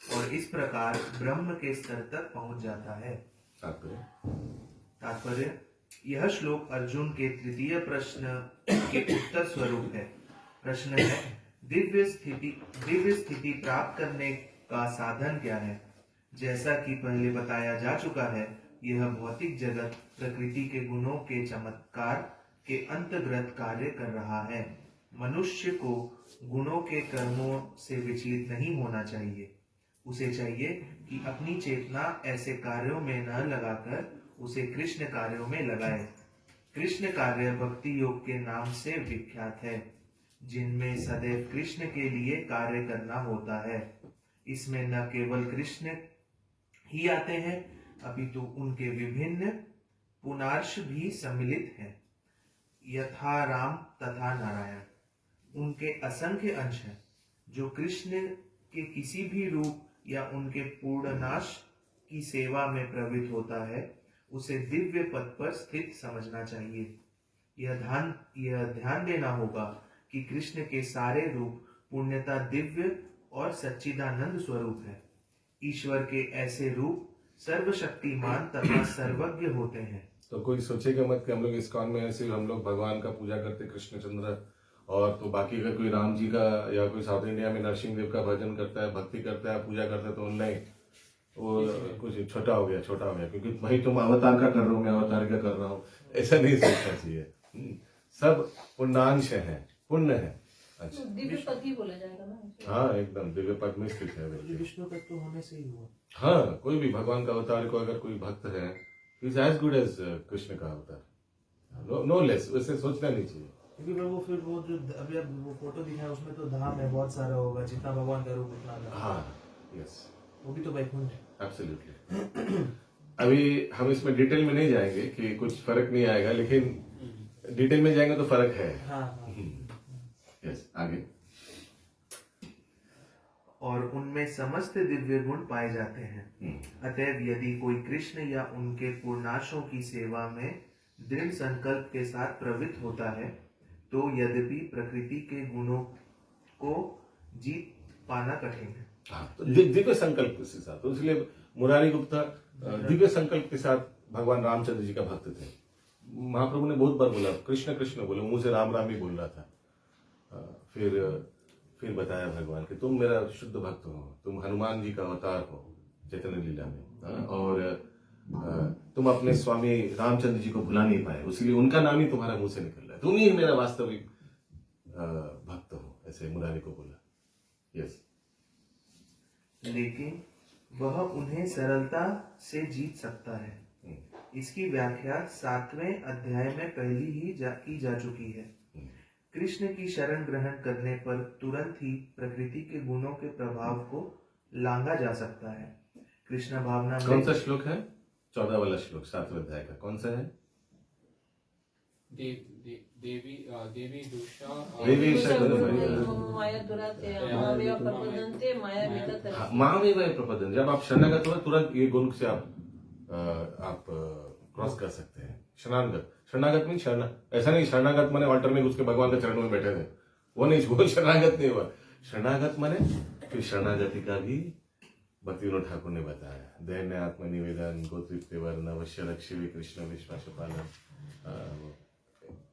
और इस प्रकार ब्रह्म के स्तर तक पहुंच जाता है। तात्पर्य, यह श्लोक अर्जुन के तृतीय प्रश्न के उत्तर स्वरूप है। प्रश्न है, दिव्य स्थिति प्राप्त करने का साधन क्या है? जैसा कि पहले बताया जा चुका है, यह भौतिक जगत प्रकृति के गुणों के चमत्कार के अंतर्गत कार्य कर रहा है। मनुष्य को गुणों के कर्मों से विचलित नहीं होना चाहिए। उसे चाहिए कि अपनी चेतना ऐसे कार्यों में न लगाकर उसे कृष्ण कार्यों में लगाए। कृष्ण कार्य भक्ति योग के नाम से विख्यात है। जिनमें सदैव कृष्ण के लिए कार्य करना होता है। इसमें न केवल कृष्ण ही आते हैं, अपितु उनके विभिन्न पुनार्श भी सम्मिलित हैं, यथा राम तथा नारायण। उनके असंख्य अंश हैं। जो कृष्ण के किसी भी रूप या उनके पूर्णनाश की सेवा में प्रवृत्त होता है, उसे दिव्य पद पर स्थित समझना चाहिए। यह ध्यान देना होगा कि कृष्ण के सारे रूप पुण्यता दिव्य और सच्चिदानंद स्वरूप है। ईश्वर के ऐसे रूप सर्वशक्तिमान तथा सर्वज्ञ होते हैं। तो कोई सोचेगा मत कि हम लोग इस्कॉन में सिर्फ हम लोग भगवान का पूजा करते कृष्णचंद्र, और तो बाकी अगर कोई राम जी का या कोई साउथ इंडिया में नरसिंह देव का भजन करता है, भक्ति करता है, पूजा करता है, तो नहीं, वो कुछ छोटा हो गया, क्योंकि भाई तुम अवतार का कर रहे हो, मैं अवतार का कर रहा हूँ, ऐसा नहीं सोचना चाहिए। सब पुण्यांश है, पुण्य है। अच्छा, दिव्य पद ही बोला जाएगा ना। हाँ, एकदम दिव्य पद में स्थित है व्यक्ति। विष्णु तत्व तो होने से ही हुआ। हाँ, कोई भी भगवान का अवतार को अगर कोई भक्त है, is as good as Krishna का अवतार, नो लेस। वैसे सोचना नहीं चाहिए, क्योंकि प्रभु फिर वो जो अभी अब वो फोटो दिखा है उसमें तो धाम है, बहुत सारा होगा, जितना भगवान का रूप उतना धाम। हाँ, यस, वो भी तो वैकुंठ है। एब्सोल्युटली। अभी हम इसमें डिटेल में नहीं जाएंगे कि कुछ फर्क नहीं आएगा, लेकिन डिटेल में जाएंगे तो फर्क है। हाँ। यस, आगे। और उनमें समस्त दिव्य गुण पाए जाते हैं। अतएव यदि कोई कृष्ण या उनके पूर्णाशों की सेवा में दृढ़ संकल्प के साथ प्रवृत्त होता है, तो यद्यपि प्रकृति के गुणों को जीत पाना कठिन है। हाँ, तो दिव्य संकल्प के साथ, तो इसलिए मुरारी गुप्ता दिव्य संकल्प के साथ भगवान रामचंद्र जी का भक्त थे। महाप्रभु ने बहुत बार बोला कृष्ण कृष्ण, बोला, मुंह से राम राम ही बोल रहा था। फिर बताया भगवान कि तुम मेरा शुद्ध भक्त हो, तुम हनुमान जी का अवतार हो चैतन्य लीला में, और तुम अपने स्वामी रामचंद्र जी को भुला नहीं पाए, इसलिए उनका नाम ही तुम्हारा मुंह से निकल रहा है, तुम ही मेरा वास्तविक भक्त हो, ऐसे मुरारी को बोला। यस। लेकिन वह उन्हें सरलता से जीत सकता है। इसकी व्याख्या 7वें अध्याय में पहली ही की जा चुकी है। कृष्ण की शरण ग्रहण करने पर तुरंत ही प्रकृति के गुणों के प्रभाव को लांघा जा सकता है। कृष्ण भावना में कौन सा श्लोक है? 14 वाला श्लोक 7वें अध्याय का कौन सा है? देवी दुषा महामेव प्रपदन। जब आप शरणागत हो तुरंत ये गुण से आप क्रॉस कर सकते हैं। शरणागत में शरण, ऐसा नहीं शरणागत माने ऑल्टर में घुस के भगवान के चरणों में बैठे थे, वो नहीं, वो शरणागत नहीं हुआ। शरणागत माने फिर शरणागति का भी भक्ति विनोद ठाकुर ने बताया, दैन्य आत्मनिवेदन, गोत्रित वर्ण, अवश्य लक्ष्य, कृष्ण विश्वास पालन,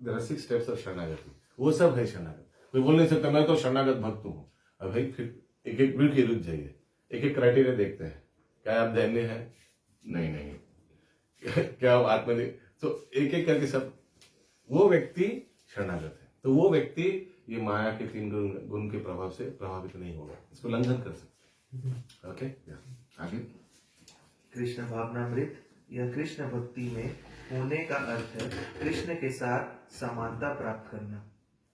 देयर आर 6 स्टेप्स ऑफ शरणागति, वो सब है शरणागत। कोई बोल नहीं सकता मैं तो शरणागत भक्त हूँ। अब भाई फिर एक एक मिनट के रुक जाइए, एक एक क्राइटेरिया देखते हैं, क्या आप दैन्य है? नहीं क्या आप आत्मनि, तो एक एक करके सब, वो व्यक्ति शरणागत है। तो वो व्यक्ति ये माया के 3 गुण के प्रभाव से प्रभावित नहीं होगा, इसको लंघन कर सकते। ओके, आगे। कृष्ण भावनामृत या कृष्ण भक्ति में होने का अर्थ है कृष्ण के साथ समानता प्राप्त करना।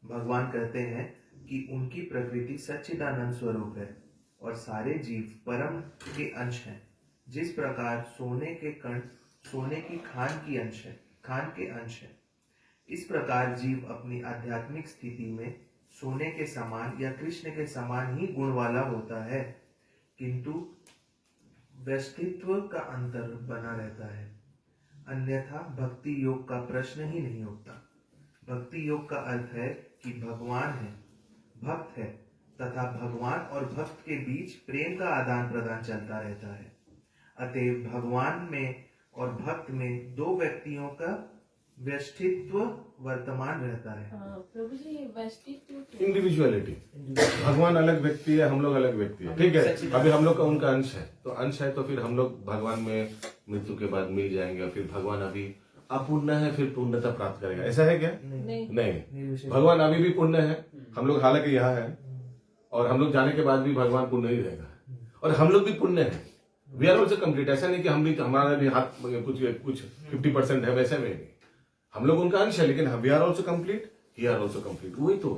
भगवान कहते हैं कि उनकी प्रकृति सच्चिदानंद स्वरूप है और सारे जीव परम के अंश हैं। जिस प्रकार सोने के कण सोने की खान के अंश है, इस प्रकार जीव अपनी आध्यात्मिक स्थिति में सोने के समान या कृष्ण के समान ही गुण वाला होता है, किंतु व्यस्तित्व का अंतर बना रहता है। अन्यथा भक्ति योग का प्रश्न ही नहीं उठता। भक्ति योग का अर्थ है कि भगवान है, भक्त है तथा भगवान और भक्त के बीच प्रेम का आदान प्रदान चलता रहता है। अतएव भगवान में और भक्त में 2 व्यक्तियों का व्यष्टित्व वर्तमान रहता है। प्रभु जी व्यष्टित्व इंडिविजुअलिटी, भगवान अलग व्यक्ति है, हम लोग अलग व्यक्ति है, ठीक है। अभी हम लोग का उनका अंश है, तो अंश है तो फिर हम लोग भगवान में मृत्यु के बाद मिल जाएंगे, और फिर भगवान अभी अपूर्ण है, फिर पूर्णता प्राप्त करेगा, ऐसा है क्या? नहीं। भगवान अभी भी पुण्य है, हम लोग हालांकि यहाँ है, और हम लोग जाने के बाद भी भगवान पुण्य ही रहेगा, और हम लोग भी पुण्य है। We are also complete. ऐसा नहीं कि हम भी, हमारा भी हाथ कुछ 50% है, वैसे में नहीं। हम लोग उनका अंश है, लेकिन we are also complete, he are also complete, वही तो